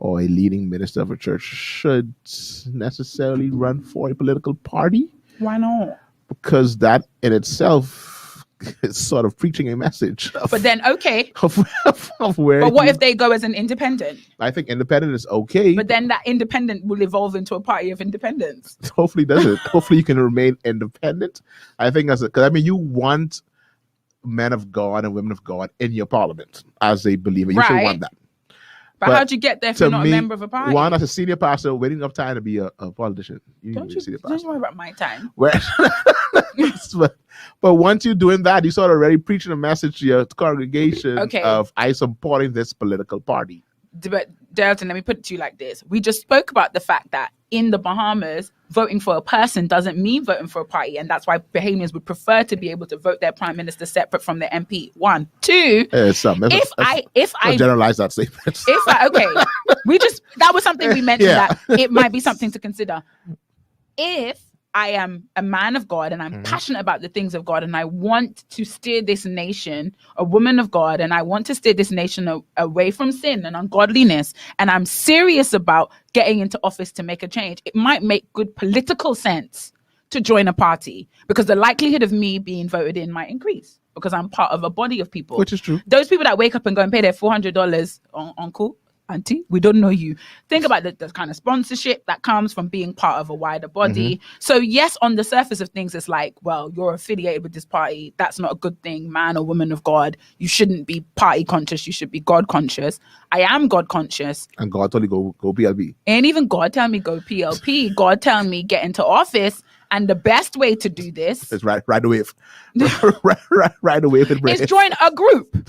or a leading minister of a church should necessarily run for a political party. Why not? Because that in itself is sort of preaching a message. But then, okay. Of where. But what if they go as an independent? I think independent is okay. But then that independent will evolve into a party of independence. Hopefully doesn't. Hopefully you can remain independent. I think because you want men of God and women of God in your parliament as a believer. You should want that. But how'd you get there if you're not a member of a party? One, as a senior pastor, waiting up time to be a politician. Don't worry about my time. But once you're doing that, you sort of already preaching a message to your congregation of I supporting this political party. But Delton, let me put it to you like this. We just spoke about the fact that in the Bahamas, voting for a person doesn't mean voting for a party. And that's why Bahamians would prefer to be able to vote their prime minister separate from their MP. 1, 2, if I generalize that statement. That was something we mentioned that it might be something to consider. If I am a man of God and I'm passionate about the things of God and I want to steer this nation, a woman of God, and I want to steer this nation away from sin and ungodliness, and I'm serious about getting into office to make a change, it might make good political sense to join a party because the likelihood of me being voted in might increase because I'm part of a body of people. Which is true. Those people that wake up and go and pay their $400 on call, auntie, we don't know you. Think about the kind of sponsorship that comes from being part of a wider body. So yes, on the surface of things, it's like, well, you're affiliated with this party. That's not a good thing, man or woman of God. You shouldn't be party conscious. You should be God conscious. I am God conscious. And God told you go PLP. And even God tell me go PLP. God tell me get into office. And the best way to do this is ride the wave. Ride the wave and is join a group.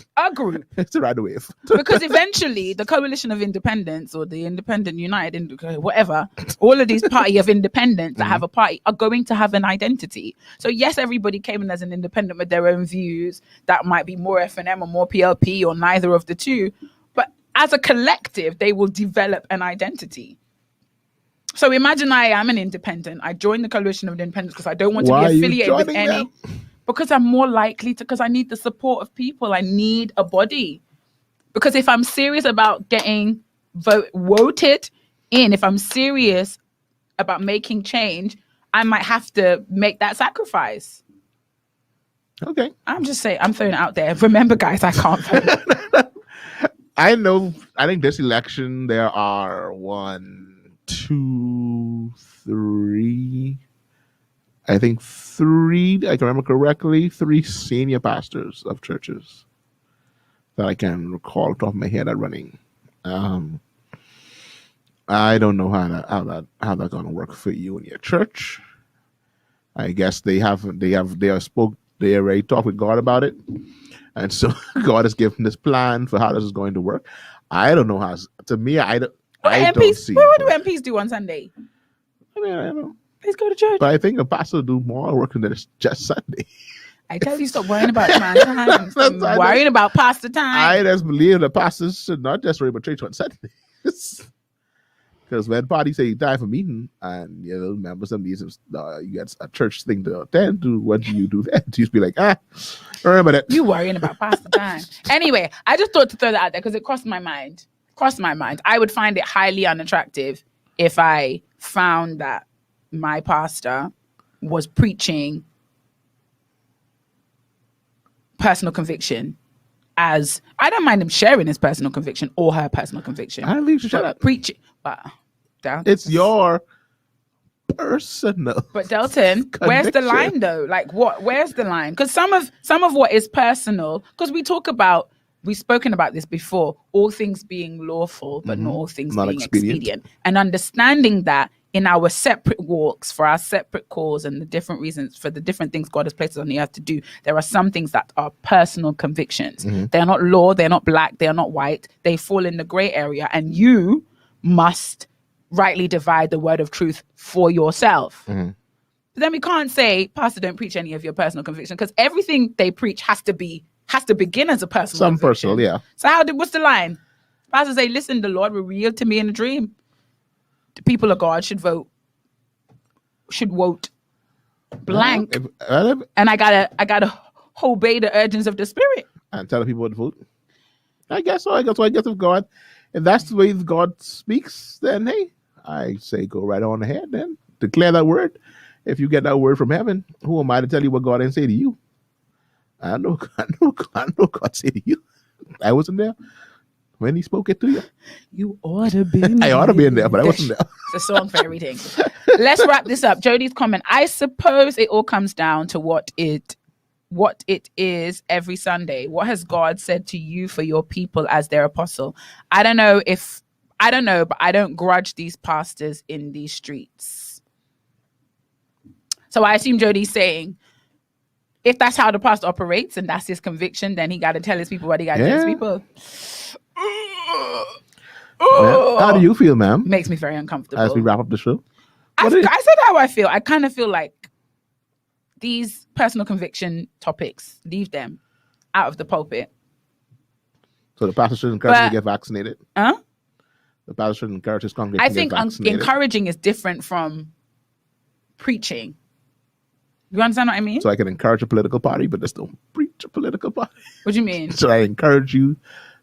It's to ride the wave. Because eventually the Coalition of Independents or the Independent United, whatever, all of these party of independents that have a party are going to have an identity. So yes, everybody came in as an independent with their own views that might be more FNM or more PLP or neither of the two. But as a collective, they will develop an identity. So imagine I am an independent. I joined the Coalition of Independents because I don't want to be affiliated with any. Them? Because I'm more likely to, because I need the support of people. I need a body. Because if I'm serious about getting voted in, if I'm serious about making change, I might have to make that sacrifice. Okay. I'm just saying, I'm throwing it out there. Remember, guys, I can't vote. I think this election, there are 1, 2, 3. I think 3, I can remember correctly, 3 senior pastors of churches that I can recall off the top of my head are running. I don't know how that's going to work for you in your church. I guess they already talked with God about it. And so God has given this plan for how this is going to work. I don't know how, to me, I don't see. What do MPs do on Sunday? I mean, I don't know. Let's go to church. But I think a pastor do more work than just Sunday. I tell you, stop worrying about time. Stop worrying about pastor time. I just believe the pastors should not just worry about church on Sundays. Because when parties say time for meeting, and members of these, you got a church thing to attend to, what do you do then? You just be like, remember that. You worrying about pastor time. Anyway, I just thought to throw that out there because it crossed my mind. I would find it highly unattractive if I found that my pastor was preaching personal conviction. As I don't mind him sharing his personal conviction or her personal conviction. I leave you shut up. Preaching, but it's your personal. But Delton, where's the line though? Like what? Where's the line? Because some of what is personal. Because we've spoken about this before. All things being lawful, but not all things being expedient. And understanding that in our separate walks, for our separate calls and the different reasons for the different things God has placed us on the earth to do, there are some things that are personal convictions. They're not law, they're not black, they're not white. They fall in the gray area, and you must rightly divide the word of truth for yourself. But then we can't say, Pastor, don't preach any of your personal conviction, because everything they preach has to begin as a personal conviction. Personal, yeah. So what's the line? Pastor say, listen, the Lord revealed to me in a dream. The people of God should vote blank, and I gotta obey the urgings of the Spirit and tell people what to vote. I guess so. I guess if God, if that's the way God speaks, then hey, I say go right on ahead. Then declare that word. If you get that word from heaven, who am I to tell you what God didn't say to you? I know God said to you. I wasn't there when he spoke it to you. You ought to be. I ought to be in there, but I wasn't there. It's a song for everything. Let's wrap this up. Jody's comment. I suppose it all comes down to what it is every Sunday. What has God said to you for your people as their apostle? I don't know, but I don't grudge these pastors in these streets. So I assume Jody's saying, if that's how the pastor operates and that's his conviction, then he got to tell his people what he got to tell his people. How do you feel, ma'am? Makes me very uncomfortable. As we wrap up the show. I said how I feel. I kind of feel like these personal conviction topics, leave them out of the pulpit. So the pastor should encourage you to get vaccinated? Huh? The pastor should encourage his congregation to get vaccinated? I think encouraging is different from preaching. You understand what I mean? So I can encourage a political party, but just don't preach a political party. What do you mean? So I encourage you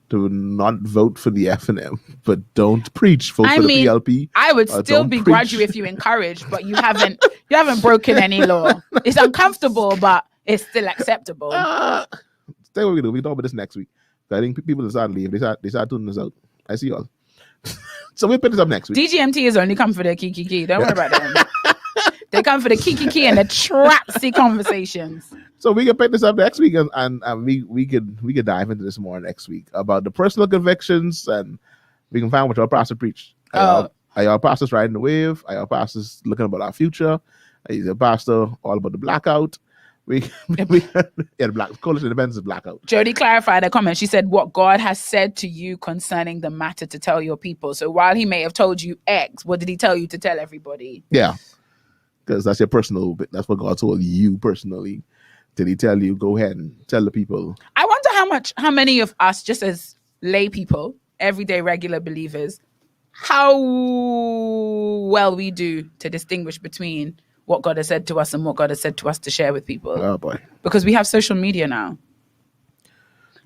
to not vote for the F&M, but don't preach. Vote for the PLP. I would still begrudge you if you encourage, but you haven't broken any law. It's uncomfortable, but it's still acceptable. Stay what we do. We talk about this next week. I think people decide to leave. They start tuning us out. I see y'all. So we'll pick this up next week. DGMT is only come for the kiki. Don't worry about them. They come for the kiki and the trapsy conversations. So we can pick this up next week, and we could dive into this more next week about the personal convictions, and we can find what your pastor preached. Are your pastors riding the wave? Are your pastors looking about our future? Is your pastor all about the blackout? The Black Coalition Independence is blackout. Jody clarified her comment. She said, what God has said to you concerning the matter to tell your people. So while he may have told you X, what did he tell you to tell everybody? Yeah. Because that's your personal bit. That's what God told you personally. Did he tell you, go ahead and tell the people? I wonder how many of us, just as lay people, everyday regular believers, how well we do to distinguish between what God has said to us and what God has said to us to share with people. Oh boy. Because we have social media now.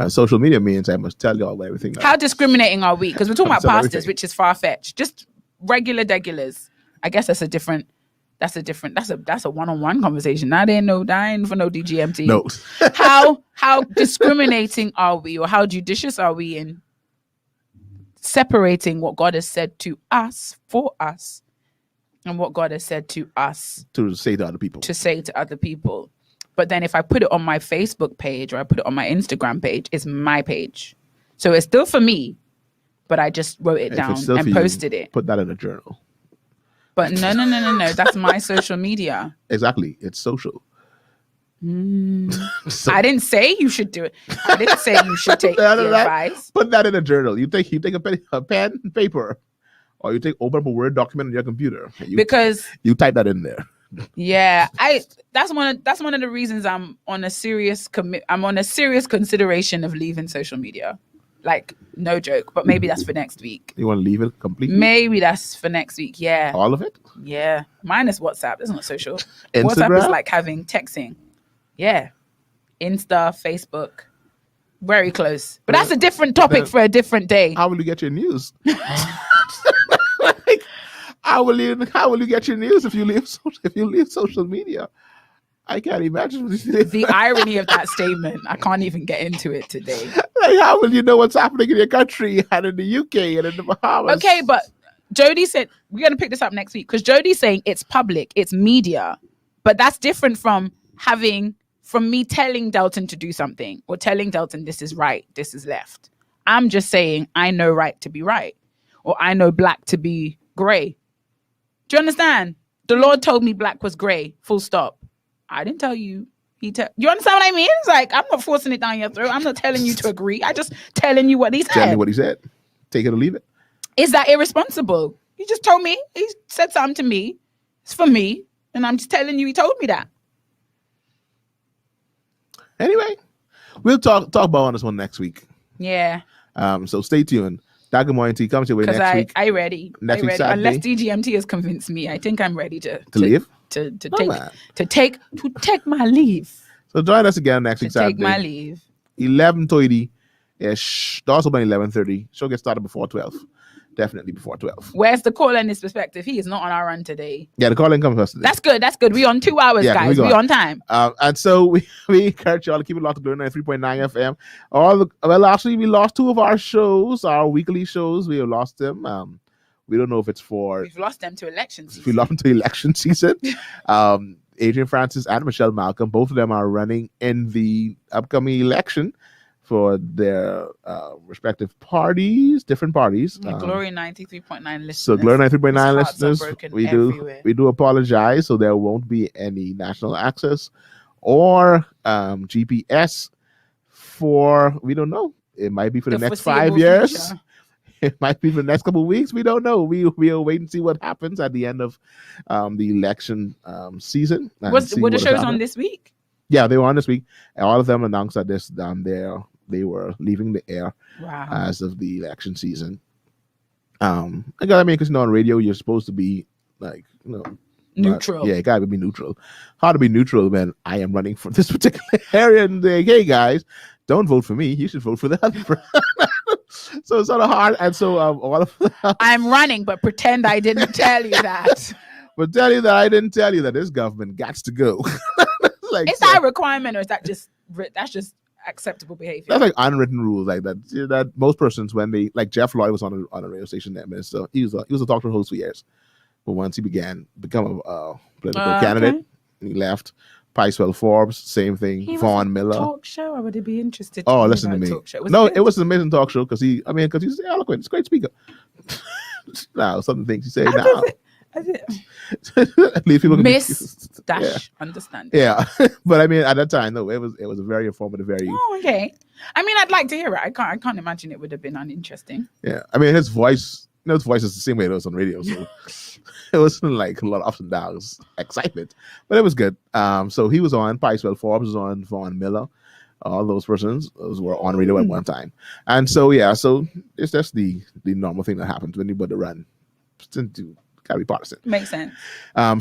And social media means I must tell you all everything. How discriminating are we? Because we're talking about pastors, which is far-fetched. Just regulars. I guess that's a one-on-one conversation. That ain't for no DGMT. No. How discriminating are we, or how judicious are we in separating what God has said to us for us and what God has said to us to say to other people? But then if I put it on my Facebook page or I put it on my Instagram page, it's my page. So it's still for me, but I just wrote it down and posted it. Put that in a journal. But no. That's my social media. Exactly. It's social. So, I didn't say you should do it. I didn't say you should take the advice. Put that in a journal. You take a pen and paper or you open up a Word document on your computer. Because you type that in there. Yeah, that's one of the reasons I'm on a serious consideration of leaving social media. Like, no joke, but maybe that's for next week. You want to leave it completely? Maybe that's for next week. Yeah. All of it? Yeah. Minus WhatsApp. That's not social. Instagram? WhatsApp is like having texting. Yeah. Insta, Facebook. Very close. But that's a different topic for a different day. How will you get your news? How will you get your news if you leave social media? I can't imagine the irony of that statement. I can't even get into it today. Like, how will you know what's happening in your country and in the UK and in the Bahamas? Okay, but Jody said we're going to pick this up next week because Jody's saying it's public, it's media, but that's different from me telling Delton to do something or telling Delton this is right, this is left. I'm just saying I know right to be right, or I know black to be gray. Do you understand? The Lord told me black was gray, full stop. I didn't tell you. You understand what I mean? It's like, I'm not forcing it down your throat. I'm not telling you to agree. I just telling you what he said. Tell me what he said. Take it or leave it. Is that irresponsible? He just told me. He said something to me. It's for me. And I'm just telling you he told me that. Anyway, we'll talk about this one next week. Yeah. So stay tuned. DGMT comes your way next week. I ready. Next week Saturday. Unless DGMT has convinced me, I think I'm ready to leave. To take my leave. So join us again next week Saturday. Take my leave. 11:30 ish. Also by 11:30. Show gets started before 12. Definitely before 12. Where's the call in his perspective? He is not on our run today. Yeah, the call in comes first today. That's good. We on 2 hours, guys. We on time. And so we encourage y'all to keep it locked to Glory 93.9 FM. Actually, we lost 2 of our shows, our weekly shows. We have lost them. We don't know if it's for... We've lost them to election season. We lost them to election season. Adrian Francis and Michelle Malcolm, both of them are running in the upcoming election for their respective parties, different parties. Glory 93.9 listeners. So Glory 93.9 listeners, we do apologize. So there won't be any national access or GPS for, we don't know. It might be for the next 5 years. Future. It might be for the next couple of weeks. We don't know. We'll wait and see what happens at the end of the election season. Were the shows on this week? Yeah, they were on this week. And all of them announced that they were leaving the air as of the election season. Because on radio you're supposed to be like, neutral. You gotta be neutral. How to be neutral when I am running for this particular area and hey guys, don't vote for me. You should vote for the other person. So it's sort of hard. And so all of I'm running, but pretend I didn't tell you that. But tell you that I didn't tell you that this government got to go. Is that a requirement, or is that just acceptable behavior? That's like unwritten rules, like that. That most persons, when they, like Jeff Lloyd was on a radio station that minute, so he was a talk show host for years. But once he become a political candidate, he left. Picewell Forbes, same thing. Vaughn Miller. Talk show. I would be interested. Oh, listen to me. It was an amazing talk show because he's eloquent. He's a great speaker. Now, some things he said now. At least people can understand. Yeah, but I mean, at that time, though, it was a very informative, very. Oh, okay. I mean, I'd like to hear it. I can't imagine it would have been uninteresting. Yeah, I mean, his voice. His voice is the same way it was on radio, so it wasn't like a lot of ups and downs, excitement, but it was good. So he was on. Picewell Forbes was on. Vaughn Miller, all those persons were on radio at one time, and so so it's just the normal thing that happens when you put the run. Gotta be partisan. Makes sense. But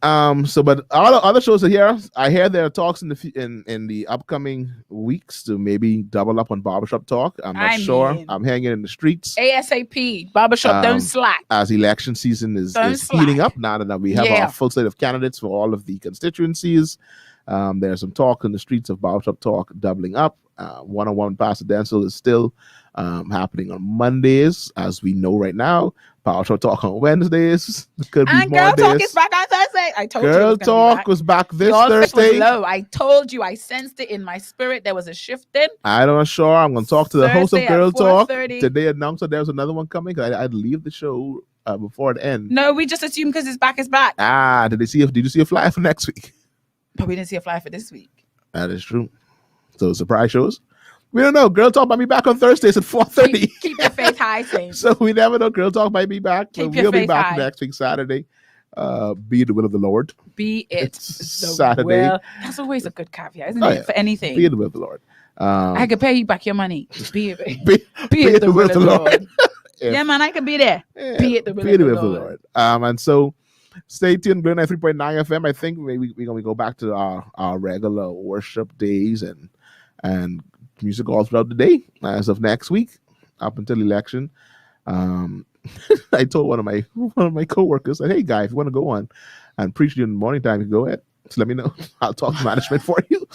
all the other shows are here. I hear there are talks in the upcoming weeks to maybe double up on barbershop talk. I'm not sure. I'm hanging in the streets. ASAP. Barbershop, don't slack. As election season is heating up now that we have our full slate of candidates for all of the constituencies. There's some talk in the streets of barbershop talk doubling up. One-on-one Pastor Denzel is still happening on Mondays, as we know right now. Barbershop talk on Wednesdays. Could be and more Girl days. Talk is back on Thursday. I told you. Girl Talk was back this Thursday. Was low. I told you. I sensed it in my spirit. There was a shift in. I'm not sure. I'm going to talk to the host of Girl Talk. Did they announce that there was another one coming? I'd leave the show before it ends. No, we just assumed because it's back. It's back. Did you see a flyer for next week? But we didn't see a flyer for this week. That is true. So surprise shows. We don't know. Girl Talk might be back on Thursdays at 4:30. Keep your faith high, Saints. So we never know. Girl Talk might be back. Keep But your we'll be faith back high. next week, Saturday. Be the will of the Lord. Be it the Saturday. will. That's always a good caveat, isn't Oh, it? yeah. For anything. Be the will of the Lord. I could pay you back your money. Be it. Be it the will of the Lord. Yeah. Yeah, man, I could be there. Yeah, Be it the will be of the the will of the Lord. Lord. And so stay tuned, Glen 3.9 FM. I think maybe we're gonna go back to our regular worship days and music all throughout the day as of next week, up until election. I told one of my coworkers that, hey guy, if you want to go on and preach during the morning time, you go ahead. Just let me know. I'll talk to management for you.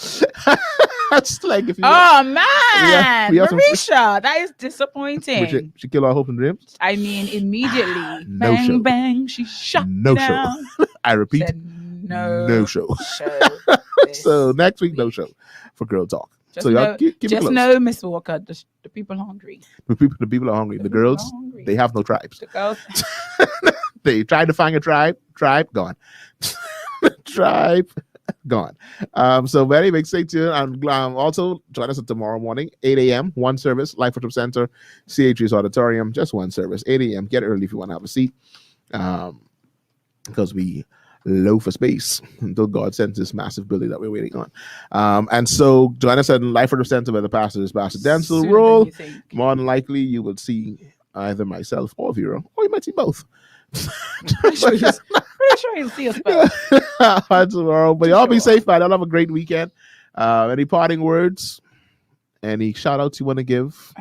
That's like if you man, we have some- Marisha, that is disappointing. she killed our hopes and dreams. I mean, immediately, No bang show. bang, she shut No me show. down. I repeat, Said no show. this So next week, no show for Girl Talk. Just So y'all know, keep it just close. know, Miss Walker, the people are hungry. The people are hungry. The people are girls, hungry. they have no tribes. The girls, They tried to find a tribe gone. Tribe gone. So very big, stay tuned. And also join us tomorrow morning, 8 a.m. One service, Life Worship Center, CHU's auditorium, just one service, 8 a.m. Get early if you want to have a seat. Because we low for space until God sends this massive building that we're waiting on. And so join us at Life Worship Center where the pastor is Pastor Denzel sooner than Roll. you think. More than likely, you will see either myself or Vera, or you might see both. Pretty sure you'll see us both. Tomorrow. But y'all be safe, man. Y'all have a great weekend. Any parting words? Any shout outs you want to give?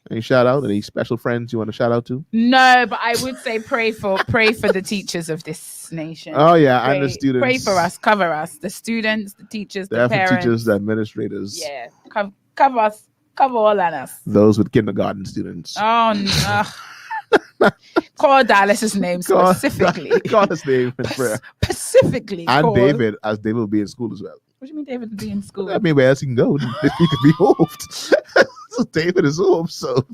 Any shout out? Any special friends you want to shout out to? No, but I would say pray for the teachers of this nation. Oh yeah, Pray, and the students. pray for us, cover us, the students, the teachers, the The parents, teachers, the administrators. Yeah, cover us, cover all on us. Those with kindergarten students. Oh no. Call Dallas's name specifically. Call his name in prayer. Specifically. And call. David, as David will be in school as well. What do you mean David will be in school? I mean, where else he can go? He could be moved. So David is home. So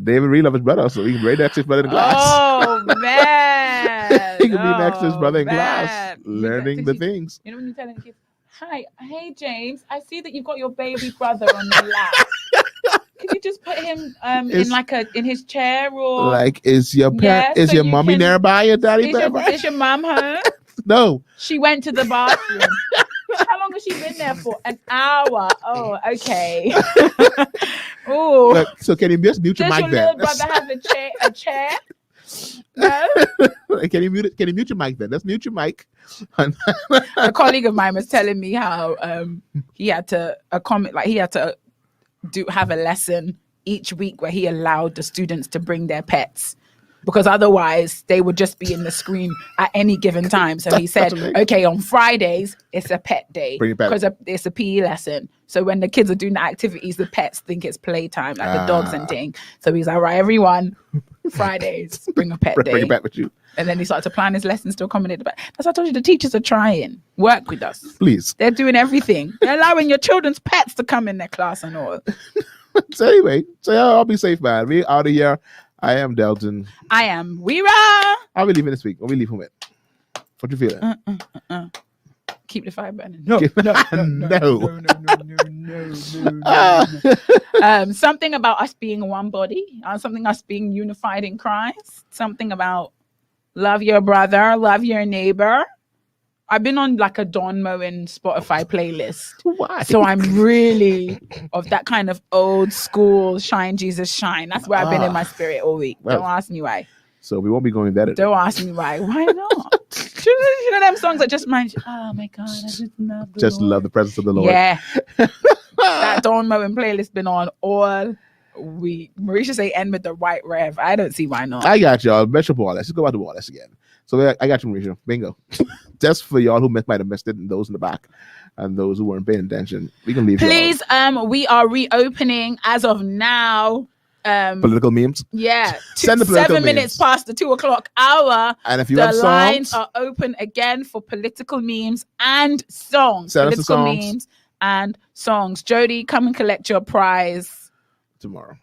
David really loves his brother, so he can be right next to his brother in class. Oh man. He can be next to his brother in man. class, learning the things. You know when you're telling the kids, hey James, I see that you've got your baby brother on your lap. Can you just put him in his chair or like is your so you mommy can- nearby or daddy nearby? Is your mom home? No. She went to the bathroom. How long has she been there for? An hour. Oh, okay. Oh. Look, so can you just mute your Does mic your then? little brother have a chair? No. Can you mute your mic then? Let's mute your mic. A colleague of mine was telling me how he had to have a lesson each week where he allowed the students to bring their pets, because otherwise they would just be in the screen at any given time. So he said, okay, on Fridays it's a pet day because it's a PE lesson. So when the kids are doing the activities, the pets think it's playtime, like the dogs and thing. So he's like, right, everyone, Fridays, bring a pet day. Bring it back with you. And then he started to plan his lessons to accommodate the pet. That's why I told you the teachers are trying. Work with us. Please. They're doing everything. They're allowing your children's pets to come in their class and all. So anyway, I'll be safe, man. We out of here. I am Delton. I am Vera. I'll be leaving this week. What we leave him with? What you feeling? Keep the fire burning. No. Something about us being one body. Something us being unified in Christ. Something about love your brother, love your neighbor. I've been on like a Dawn Moen Spotify playlist. Why? So I'm really of that kind of old school shine Jesus shine. That's where I've been in my spirit all week. Well, don't ask me why. So we won't be going there today. Don't ask me why. Why not? You know them songs that just mind you. Oh my God, I just love the Lord. Love the presence of the Lord. Yeah. That Dawn Moen playlist been on all week. Marisha say end with the white rev. I don't see why not. I got y'all. Bishop Wallace. Let's go back to Wallace again. So I got you, Marisha. Bingo. Just for y'all who might have missed it, and those in the back, and those who weren't paying attention, we can leave. Please, we are reopening as of now. Political memes. Yeah, Send the political 7 minutes memes. past the 2:00 hour. And if you the have songs, lines are open again for political memes and songs. Send us the Political songs. memes and songs. Jody, come and collect your prize. tomorrow.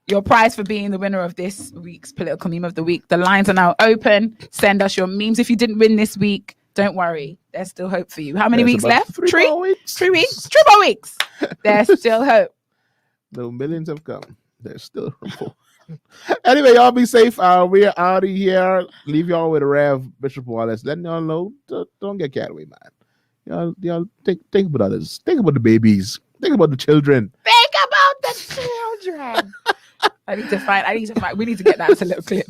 Your prize for being the winner of this week's political meme of the week. The lines are now open. Send us your memes. If you didn't win this week, don't worry. There's still hope for you. How many There's weeks about left? 3 more weeks. 3 weeks? 3 more weeks. There's still hope. The millions have come. There's still hope. Anyway, y'all be safe. We're out of here. Leave y'all with Rev Bishop Wallace. Letting y'all know, don't get carried away, man. Y'all think about others. Think about the babies. Think about the children. Think about the children. I need to find. We need to get that as a little clip.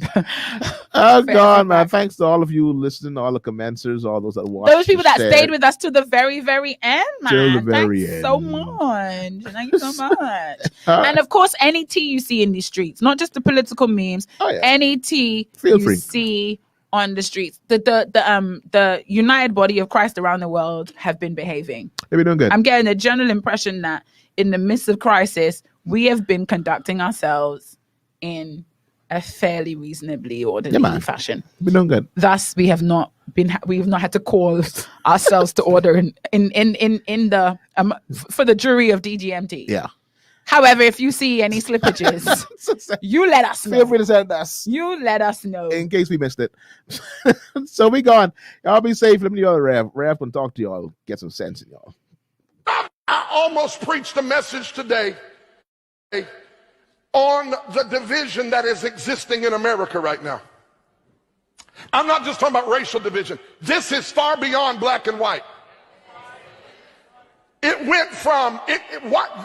Oh God, man! Thanks to all of you listening, all the commenters, all those that watched. Those people that stayed with us to the very, very end, man. Till the very Thanks end. so much. Thank you so much. And of course, any tea you see in the streets, not just the political memes. Oh, yeah. Any tea Feel you free. see on the streets, the united body of Christ around the world have been behaving. They've been doing good. I'm getting a general impression that in the midst of crisis, we have been conducting ourselves in a fairly reasonably orderly fashion. Been doing good. Thus, we have not had to call ourselves to order in the for the jury of DGMT. Yeah. However, if you see any slippages, you let us know. Feel free to send us. You let us know. In case we missed it. So we gone. Y'all be safe. Let me know the Rev. Rev can talk to y'all. Get some sense in y'all. I almost preached a message today on the division that is existing in America right now. I'm not just talking about racial division. This is far beyond black and white. It went from,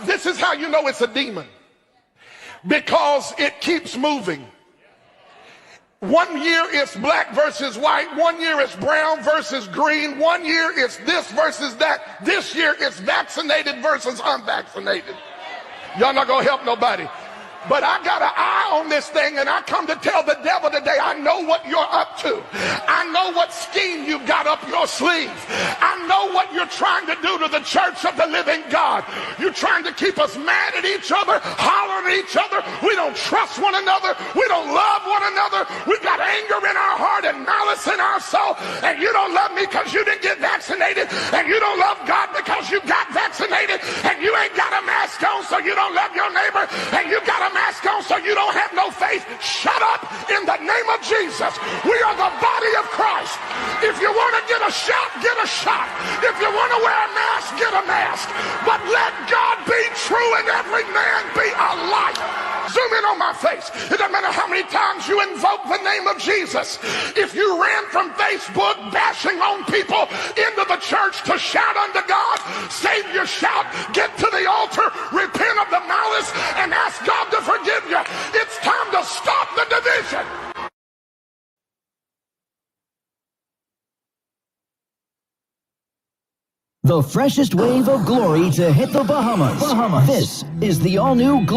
this is how you know it's a demon. Because it keeps moving. 1 year it's black versus white. 1 year it's brown versus green. 1 year it's this versus that. This year it's vaccinated versus unvaccinated. Y'all not gonna help nobody. But I got an eye on this thing, and I come to tell the devil today, I know what you're up to. I know what scheme you've got up your sleeve. I know what you're trying to do to the church of the living God. You're trying to keep us mad at each other, hollering at each other. We don't trust one another. We don't love one another. We've got anger in our heart and malice in our soul. And you don't love me because you didn't get vaccinated. And you don't love God because you got vaccinated. And you ain't got a mask on, so you don't love your neighbor. And you got a mask on so you don't have no faith. Shut up in the name of Jesus. We are the body of Christ. If you want to get a shot, get a shot. If you want to wear a mask, get a mask. But let God be true and every man be a liar. Zoom in on my face. It doesn't matter how many times you invoke the name of Jesus. If you ran from Facebook bashing on people into the church to shout unto God, save your shout, get to the altar, repent of the malice, and ask God to forgive you. It's time to stop the division. The freshest wave of glory to hit the Bahamas. This is the all-new